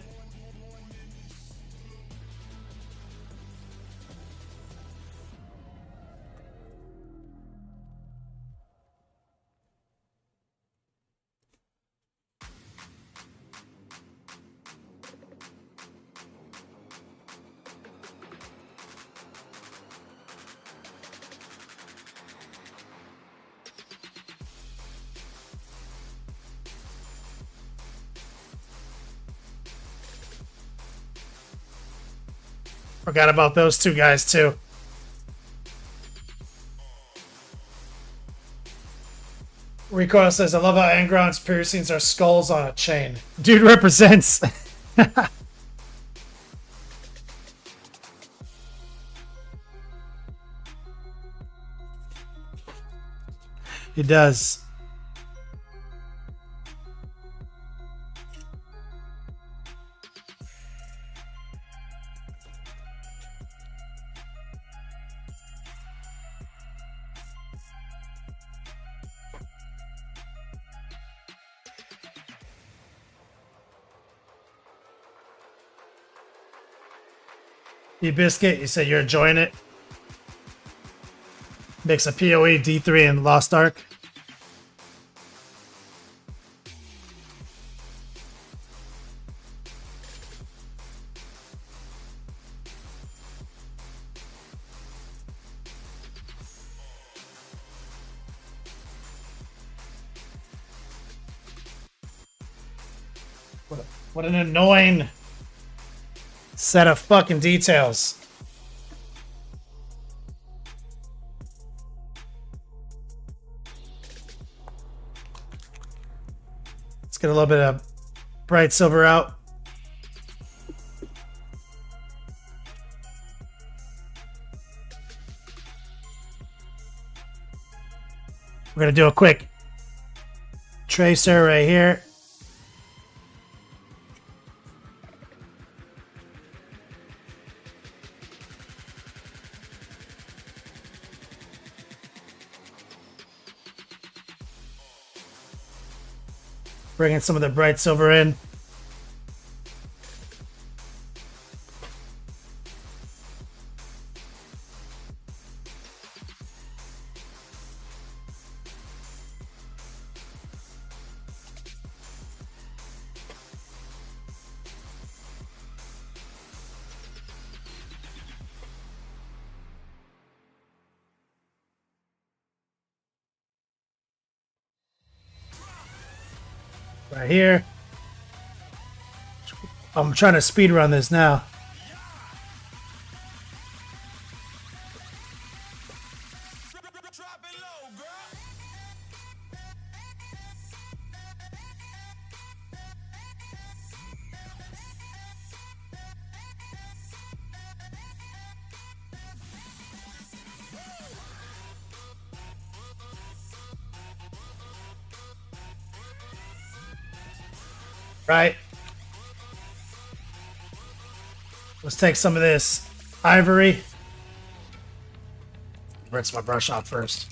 Forgot about those two guys too. Recoil says, I love how Angron's piercings are skulls on a chain. Dude represents. He does. Biscuit, you said you're enjoying it. Mix a PoE, D3, and Lost Ark. What an annoying set of fucking details. Let's get a little bit of bright silver out. We're gonna do a quick tracer right here. Bringing some of the bright silver in. Right here. I'm trying to speed run this now. Right. Let's take some of this ivory. Rinse my brush off first.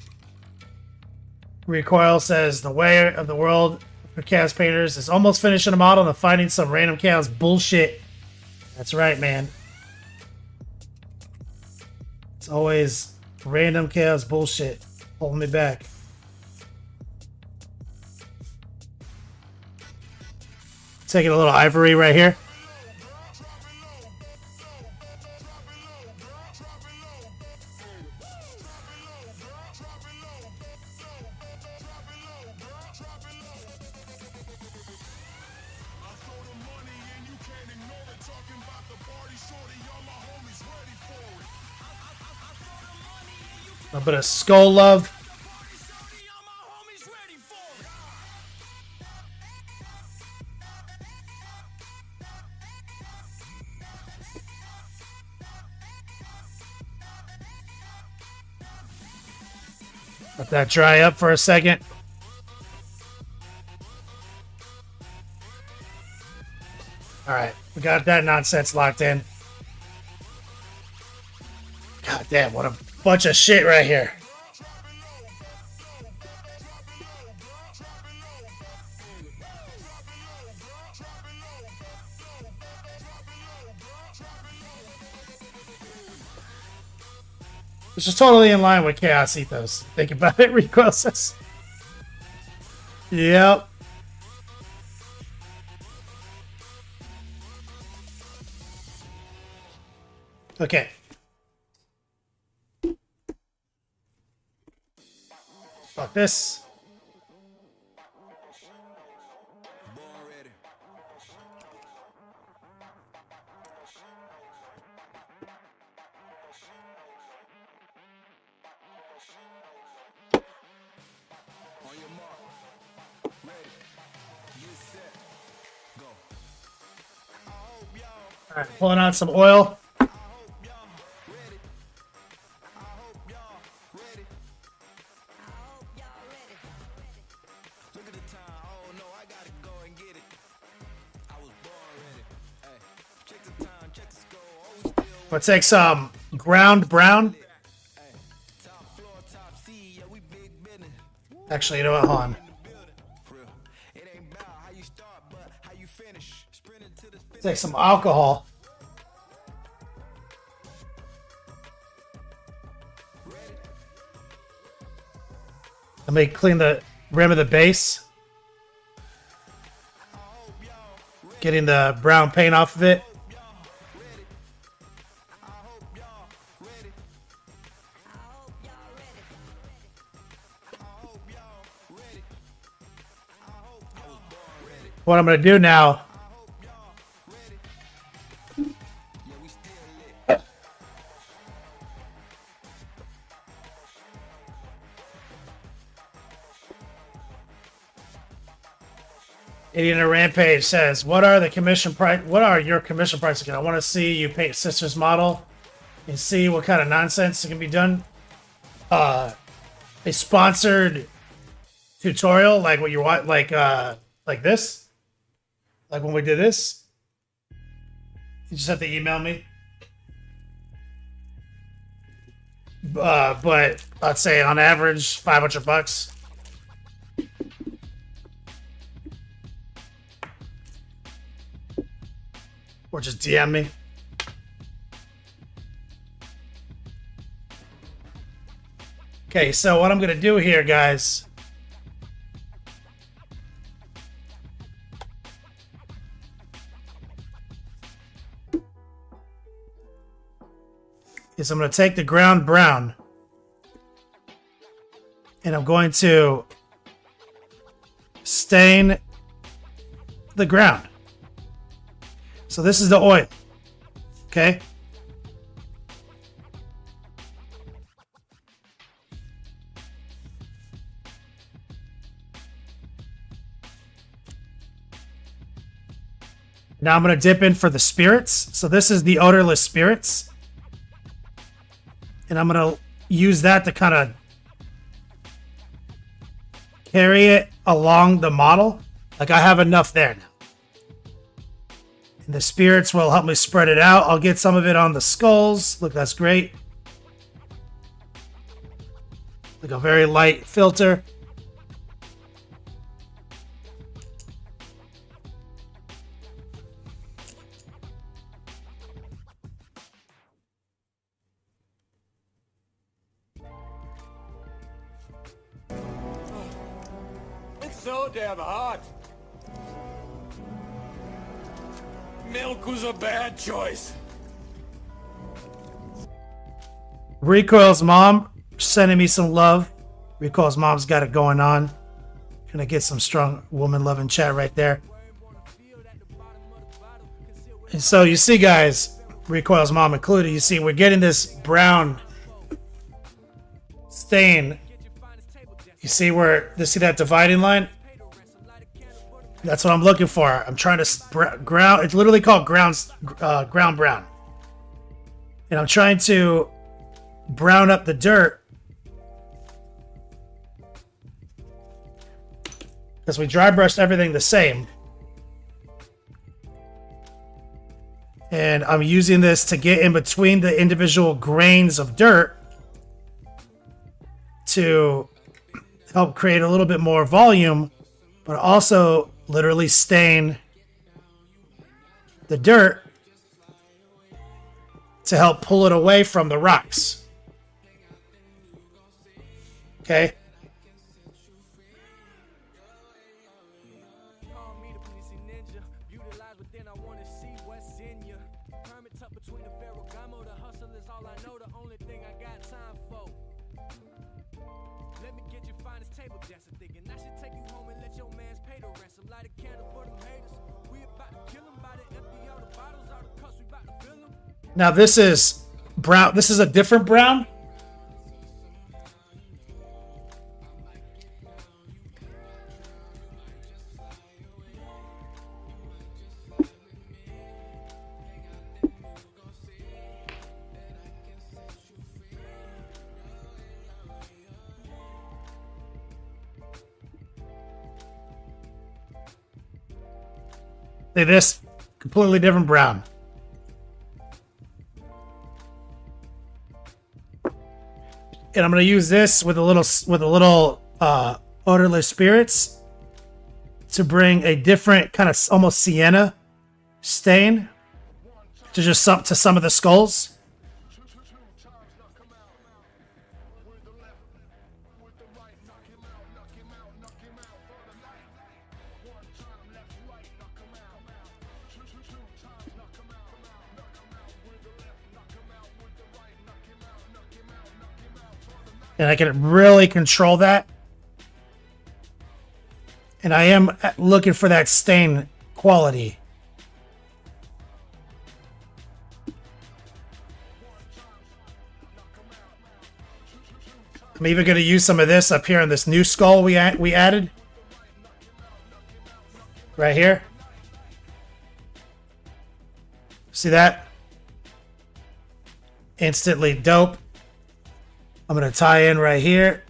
Recoil says the way of the world for chaos painters is almost finishing a model and finding some random chaos bullshit. That's right, man. It's always random chaos bullshit holding me back. Taking a little ivory right here. A bit of skull love. Let that dry up for a second. All right, we got that nonsense locked in. God damn, what a bunch of shit right here. Which is totally in line with Chaos Ethos. Think about it, Recoil says. Yep. Okay. Fuck this. All right, pulling out some oil. We'll take some ground brown. Actually, you know what? Hold on. Take some alcohol. Let me clean the rim of the base. Getting the brown paint off of it. What I'm going to do now Idiot in a Rampage says, what are the commission price? What are your commission prices again? I want to see you paint Sister's model and see what kind of nonsense can be done. A sponsored tutorial like what you want, like this, like when we did this. You just have to email me. But I'd say on average $500. Or just DM me. Okay, so what I'm going to do here, guys, is I'm going to take the ground brown and I'm going to stain the ground. So this is the oil, okay? Now I'm going to dip in for the spirits. So this is the odorless spirits. And I'm going to use that to kind of carry it along the model. Like I have enough there now. And the spirits will help me spread it out. I'll get some of it on the skulls. Look, that's great. Like a very light filter. so damn hot. Milk was a bad choice. Recoil's mom sending me some love. Recoil's mom's got it going on. Gonna get some strong woman loving chat right there. And so you see, guys, Recoil's mom included, you see we're getting this brown stain. You see that dividing line? That's what I'm looking for. I'm trying to ground. It's literally called ground brown. And I'm trying to brown up the dirt because we dry brushed everything the same. And I'm using this to get in between the individual grains of dirt to help create a little bit more volume, but also literally stain the dirt to help pull it away from the rocks. Okay? Now this is brown. This is a different brown. See this? Completely different brown. And I'm going to use this with a little odorless spirits to bring a different kind of almost sienna stain to some of the skulls. And I can really control that. And I am looking for that stain quality. I'm even going to use some of this up here on this new skull we added. Right here. See that? Instantly dope. I'm going to tie in right here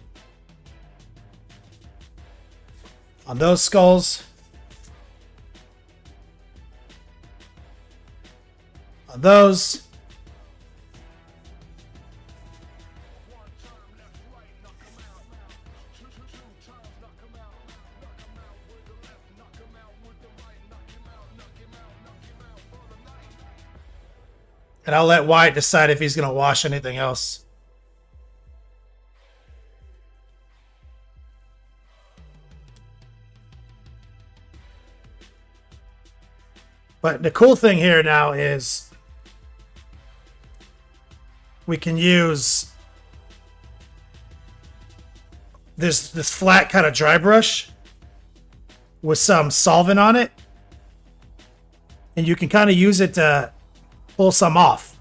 on those skulls, on those, and I'll let Wyatt decide if he's going to wash anything else. But the cool thing here now is we can use this flat kind of dry brush with some solvent on it. And you can kind of use it to pull some off.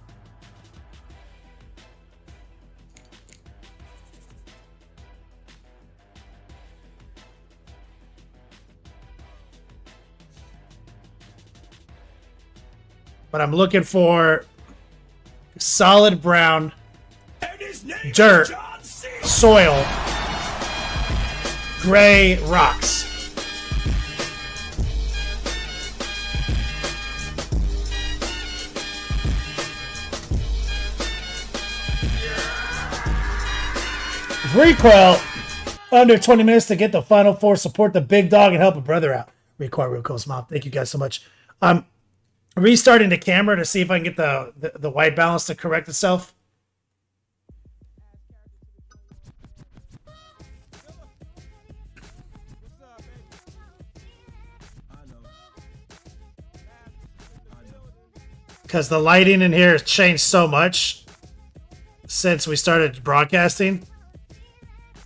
But I'm looking for solid brown dirt, soil, gray rocks. Recoil, under 20 minutes to get the final four. Support the big dog and help a brother out. Recoil's mom. Thank you guys so much. Restarting the camera to see if I can get the white balance to correct itself. because the lighting in here has changed so much since we started broadcasting.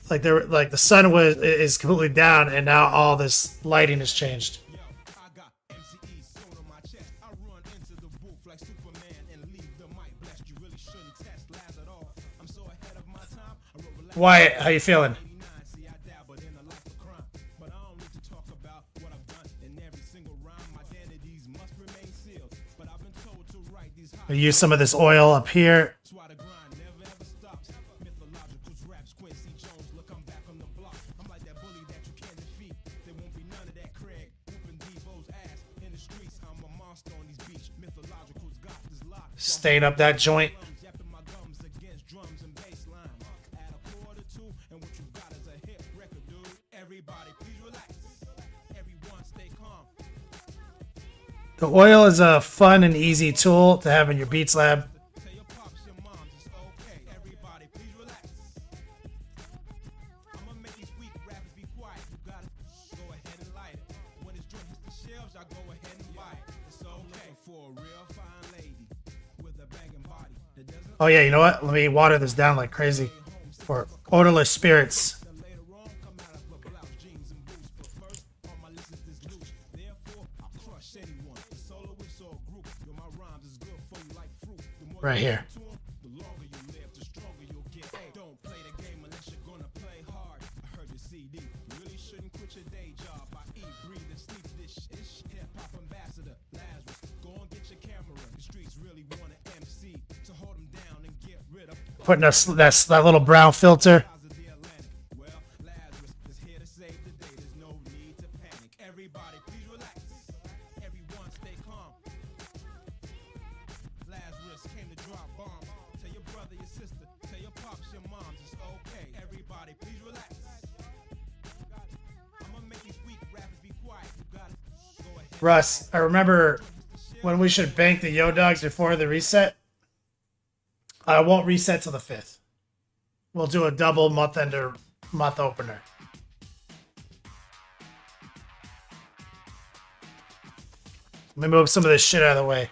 Like the sun is completely down, and now all this lighting has changed. Wyatt, how you feeling? I use some of this oil up here. Stain up that joint. The oil is a fun and easy tool to have in your Beats Lab. Oh yeah, you know what? Let me water this down like crazy for odorless spirits. Right here. Putting that little brown filter. Russ, I remember when we should bank the Yo Dogs before the reset. I won't reset till the 5th. We'll do a double month opener. Let me move some of this shit out of the way.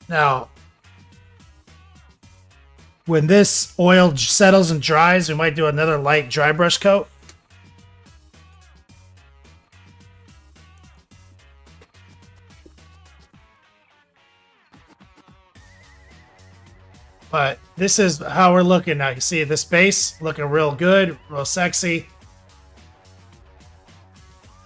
Now, when this oil settles and dries, we might do another light dry brush coat. But this is how we're looking now. You see this base looking real good, real sexy.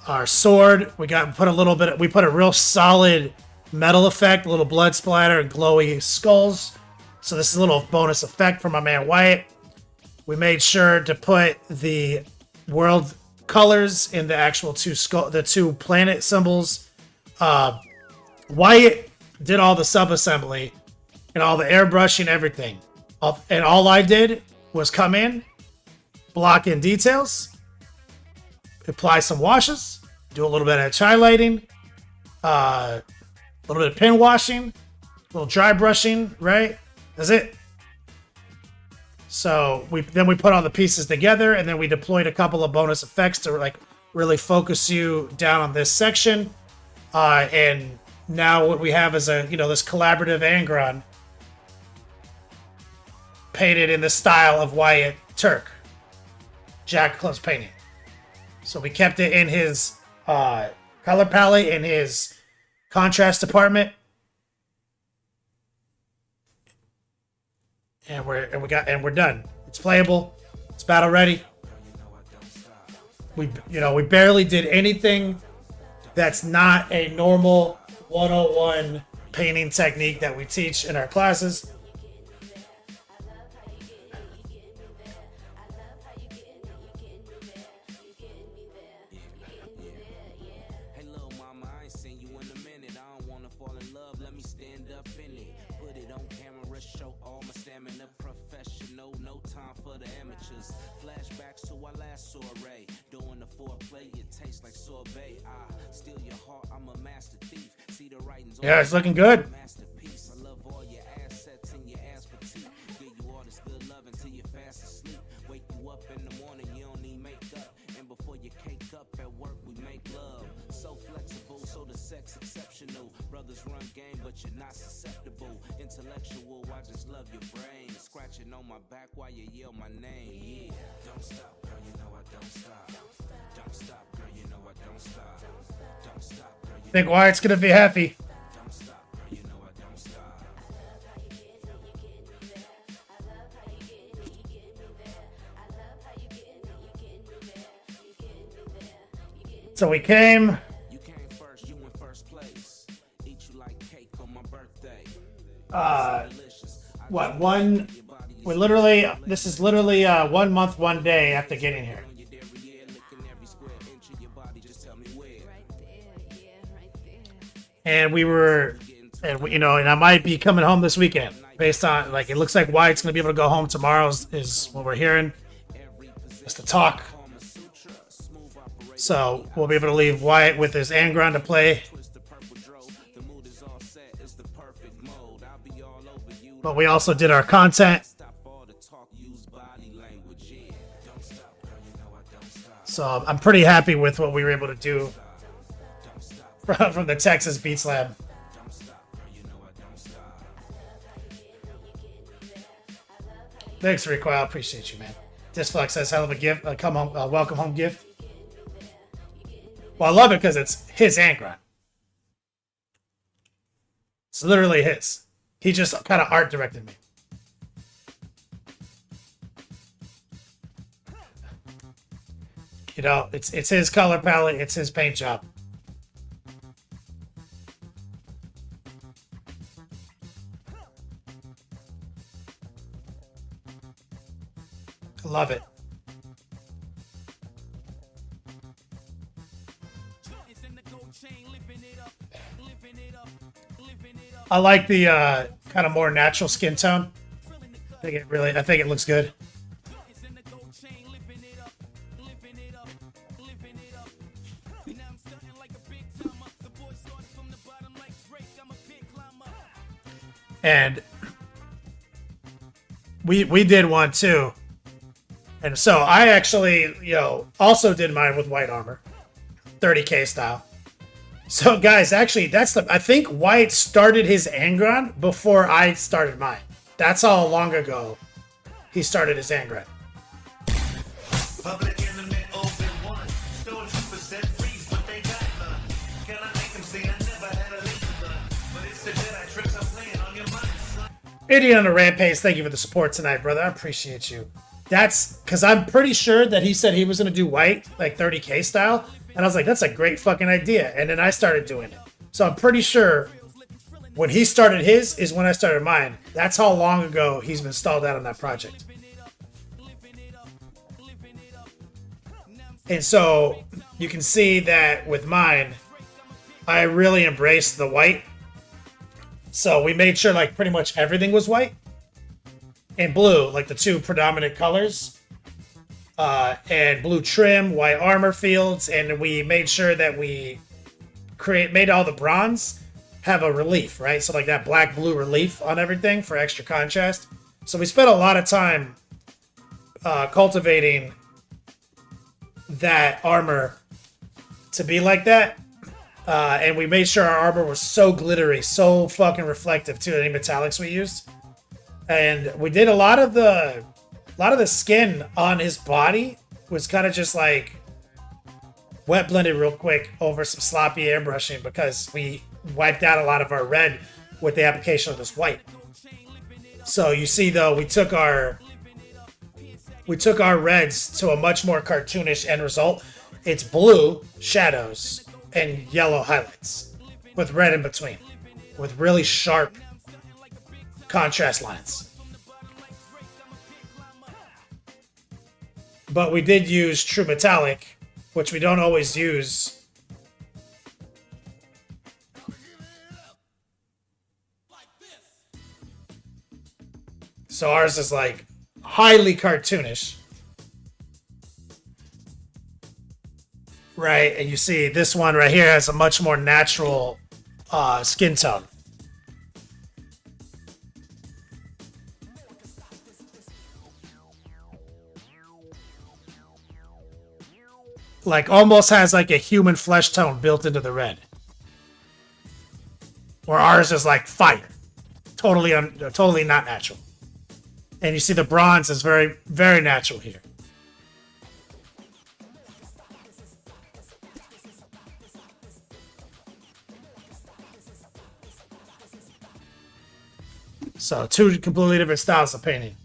Our sword, we put a real solid metal effect, a little blood splatter and glowy skulls. So this is a little bonus effect for my man Wyatt. We made sure to put the world colors in the actual the two planet symbols. Wyatt did all the sub-assembly and all the airbrushing, everything. And all I did was come in, block in details, apply some washes, do a little bit of highlighting, a little bit of pin washing, a little dry brushing, right? That's it. So we put all the pieces together, and then we deployed a couple of bonus effects to like really focus you down on this section. And now what we have is this collaborative Angron painted in the style of Wyatt Turk, Jack Close painting. So we kept it in his color palette, in his contrast department, and we're done. It's playable. It's battle ready. We barely did anything that's not a normal 101 painting technique that we teach in our classes. Yeah, it's looking good. Brothers run game, but you're not susceptible. Intellectual, I just love your brain. Scratching on my back while you yell my name. Yeah, don't stop, girl, you know I don't stop. Don't stop, girl, you know I don't stop. Don't stop, girl, you Think Wyatt's gonna be happy. don't stop, girl, you know I don't stop. So we came. You came first, you in first place. Eat you like cake on my birthday. What, one? We literally. This is literally 1 month, 1 day after getting here. On your derriere, licking every square inch of your body. Just tell me where. And we were, and we, and I might be coming home this weekend. Based on, like, it looks like Wyatt's gonna be able to go home tomorrow. Is what we're hearing. Just to talk. So we'll be able to leave Wyatt with his Angron to play. But we also did our content. So I'm pretty happy with what we were able to do from the Texas Beats Lab. Thanks, Rico. I appreciate you, man. Disflex says, hell of a gift. Come home, welcome home gift. Well, I love it because it's his Angron. It's literally his. He just kind of art directed me. It's his color palette. It's his paint job. I love it. I like the kind of more natural skin tone. I think it looks good. And we did one too. And so I actually, also did mine with white armor, 30K style. So guys, actually, I think Wyatt started his Angron before I started mine. That's how long ago he started his Angron. Public enemy open one. Stone troopers set freeze, but they got none. Can I make them say I never had a laser gun? But it's the Jedi tricks I'm playing on your mind, son. Idiot on the Rampage, thank you for the support tonight, brother. I appreciate you. That's because I'm pretty sure that he said he was going to do white, like 30K style. And I was like, that's a great fucking idea. And then I started doing it. So I'm pretty sure when he started his is when I started mine. That's how long ago he's been stalled out on that project. And so you can see that with mine, I really embraced the white. So we made sure like pretty much everything was white and blue, like the two predominant colors. And blue trim, white armor fields, and we made sure that we made all the bronze have a relief, right? So like that black blue relief on everything for extra contrast. So we spent a lot of time cultivating that armor to be like that. And we made sure our armor was so glittery, so fucking reflective too, any metallics we used. And we did a lot of the skin on his body was kind of just like wet blended real quick over some sloppy airbrushing because we wiped out a lot of our red with the application of this white. So you see though, we took our reds to a much more cartoonish end result. It's blue shadows and yellow highlights with red in between with really sharp contrast lines. But we did use True Metallic, which we don't always use. So ours is like highly cartoonish. right? And you see this one right here has a much more natural skin tone. Like almost has like a human flesh tone built into the red. Where ours is like fire. Totally not natural. And you see the bronze is very, very natural here. So two completely different styles of painting.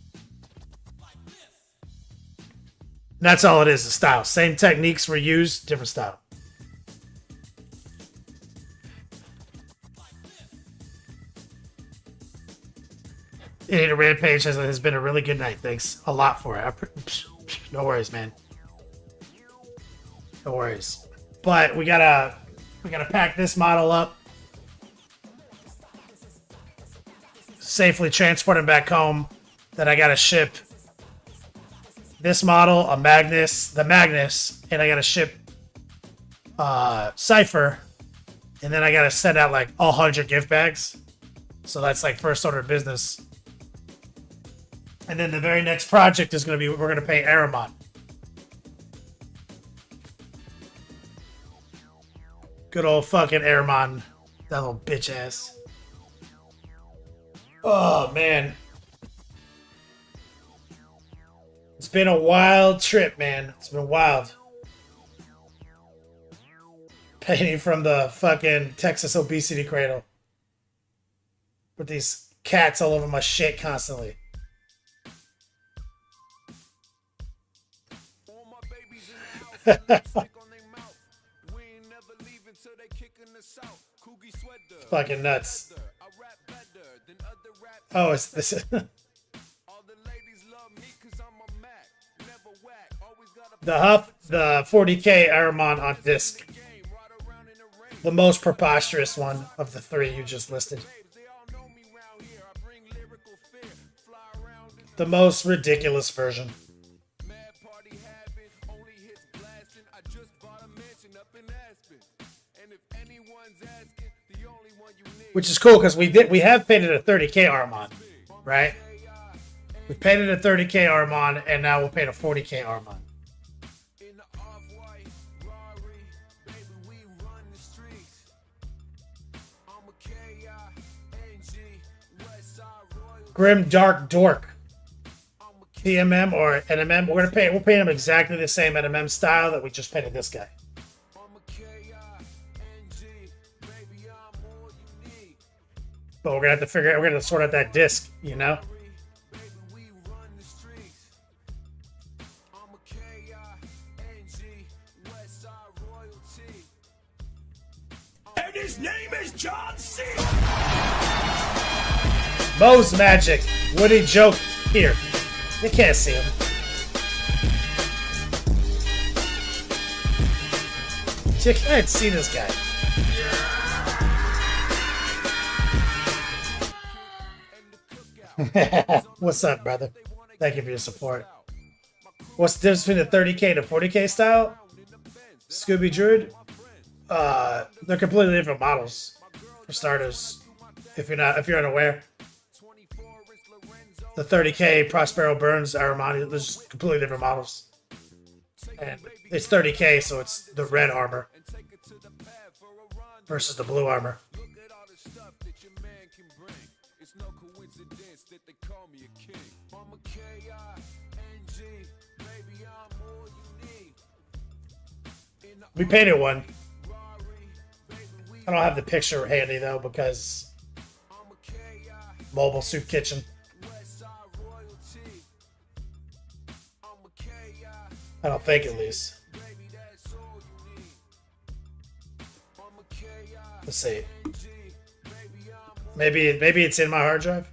That's all it is, the style. Same techniques were used, different style. It Rampage has been a really good night. Thanks a lot for it. No worries, man. No worries. But we gotta pack this model up. Safely transport him back home. Then I gotta ship this model, the Magnus, and I gotta ship Cypher. And then I gotta send out like 100 gift bags. So that's like first order of business. And then the very next project is gonna be we're gonna pay Aramon. Good old fucking Aramon. That little bitch ass. Oh man. It's been a wild trip, man. It's been wild. Painting from the fucking Texas obesity cradle. With these cats all over my shit constantly. Fucking nuts. Oh, it's this. The Huff, the 40k Aramon on disc. The most preposterous one of the three you just listed. The most ridiculous version. Which is cool because we have painted a 30k Aramon, right? We painted a 30k Aramon and now we'll paint a 40k Aramon. Grim Dark Dork. PMM or NMM. We'll paint him exactly the same NMM style that we just painted this guy. But we're gonna have to figure out, we're gonna sort out that disc, you know? And his name is John C. Mo's Magic. Woody Joke here. You can't see him. You can't see this guy. What's up, brother? Thank you for your support. What's the difference between the 30k to 40k style? Scooby Druid? They're completely different models. For starters, if you're unaware. The 30k Prospero Burns Aramani, they're just completely different models. And it's 30k, so it's the red armor versus the blue armor. We painted one. I don't have the picture handy though because Mobile Soup Kitchen. I don't think, at least. Let's see. Maybe it's in my hard drive.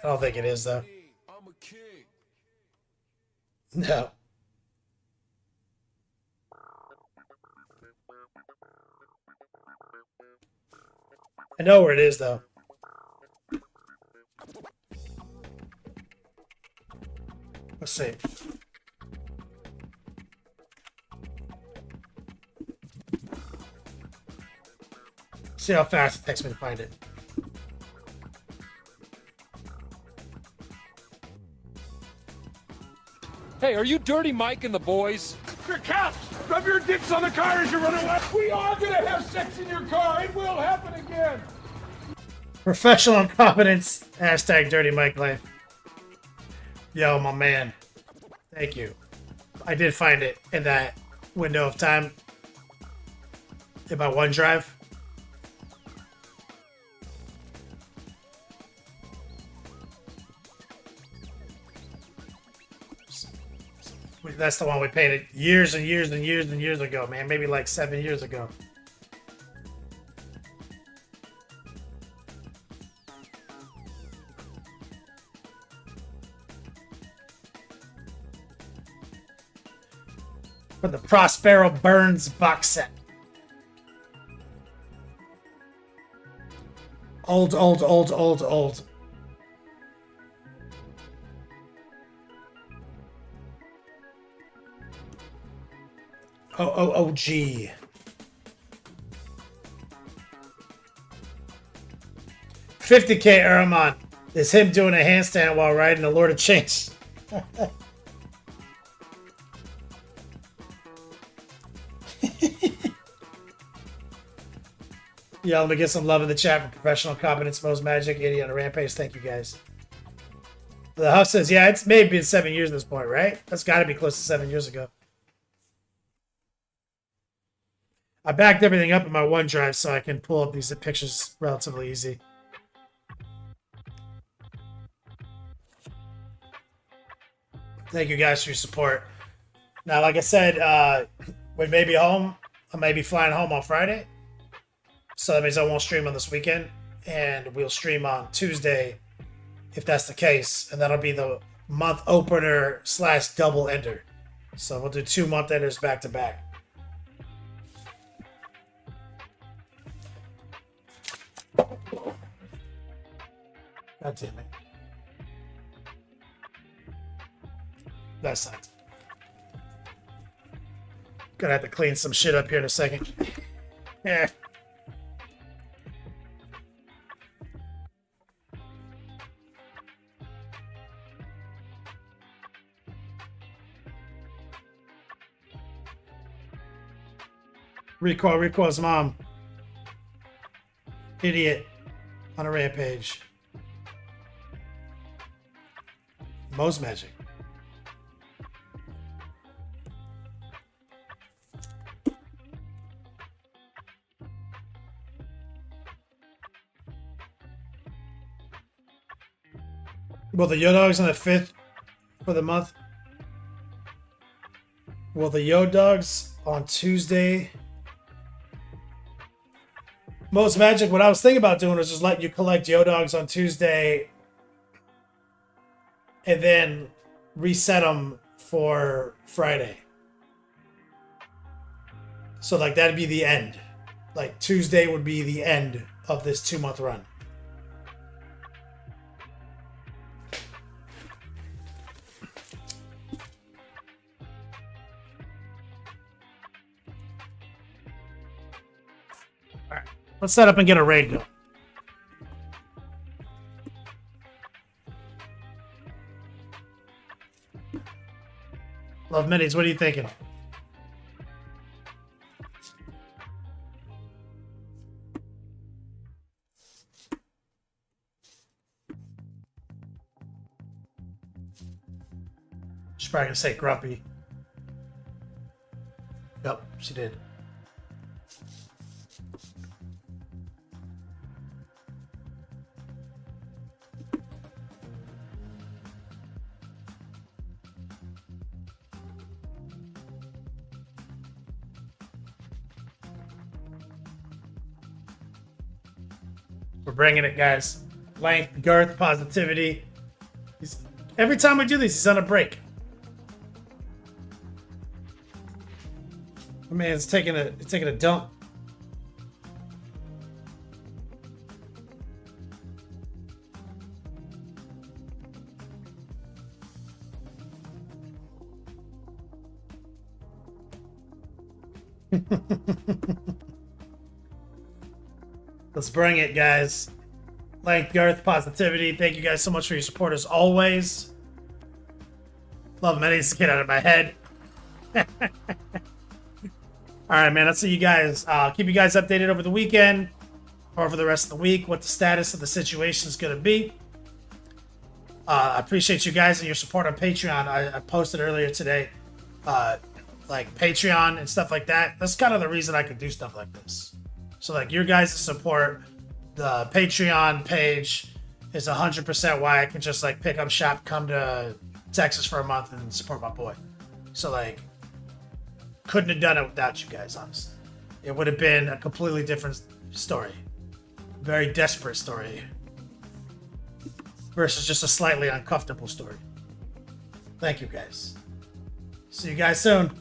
I don't think it is though. No. I know where it is though. Let's see. See how fast it takes me to find it. Hey, are you Dirty Mike and the boys? Your caps! Rub your dicks on the car as you run away! We are gonna have sex in your car! It will happen again! Professional incompetence. Hashtag Dirty Mike Life. Yo, my man. Thank you. I did find it in that window of time in my OneDrive. That's the one we painted years and years and years and years ago, man. Maybe like 7 years ago. For the Prospero Burns box set. Old. OOG. $50K Aramon is him doing a handstand while riding the Lord of Change. Yeah, let me get some love in the chat for Professional Competence, Most Magic, Idiot on a Rampage. Thank you guys. The Huff says, yeah, it's maybe been 7 years at this point, right? That's got to be close to 7 years ago. I backed everything up in my OneDrive so I can pull up these pictures relatively easy. Thank you guys for your support. Now, like I said, we may be home. I may be flying home on Friday. So that means I won't stream on this weekend. And we'll stream on Tuesday if that's the case. And that'll be the month opener / double ender. So we'll do 2 month enders back to back. God damn it. That sucks. Gonna have to clean some shit up here in a second. Yeah. Recoil's mom. Idiot on a rampage. Most Magic. Well, the Yo Dogs on the 5th for the month. Well, the Yo Dogs on Tuesday. Most Magic, what I was thinking about doing was just letting you collect Yo Dogs on Tuesday and then reset them for Friday. So, like, that'd be the end. Like, Tuesday would be the end of this 2 month run. Let's set up and get a raid going. Love Minis, what are you thinking? She's probably gonna say grumpy. Yep, she did. We're bringing it, guys. Length, girth, positivity. Every time we do these, he's on a break. My man's taking a dump. Let's bring it, guys. Length, girth, positivity. Thank you guys so much for your support as always. Love many to get out of my head. All right, man. I'll see you guys. Keep you guys updated over the weekend or over the rest of the week what the status of the situation is going to be. I appreciate you guys and your support on Patreon. I posted earlier today, like Patreon and stuff like that. That's kind of the reason I can do stuff like this. So like your guys' support, the Patreon page is 100% why I can just like pick up shop, come to Texas for a month and support my boy. So like, couldn't have done it without you guys, honestly. It would have been a completely different story. Very desperate story. Versus just a slightly uncomfortable story. Thank you guys. See you guys soon.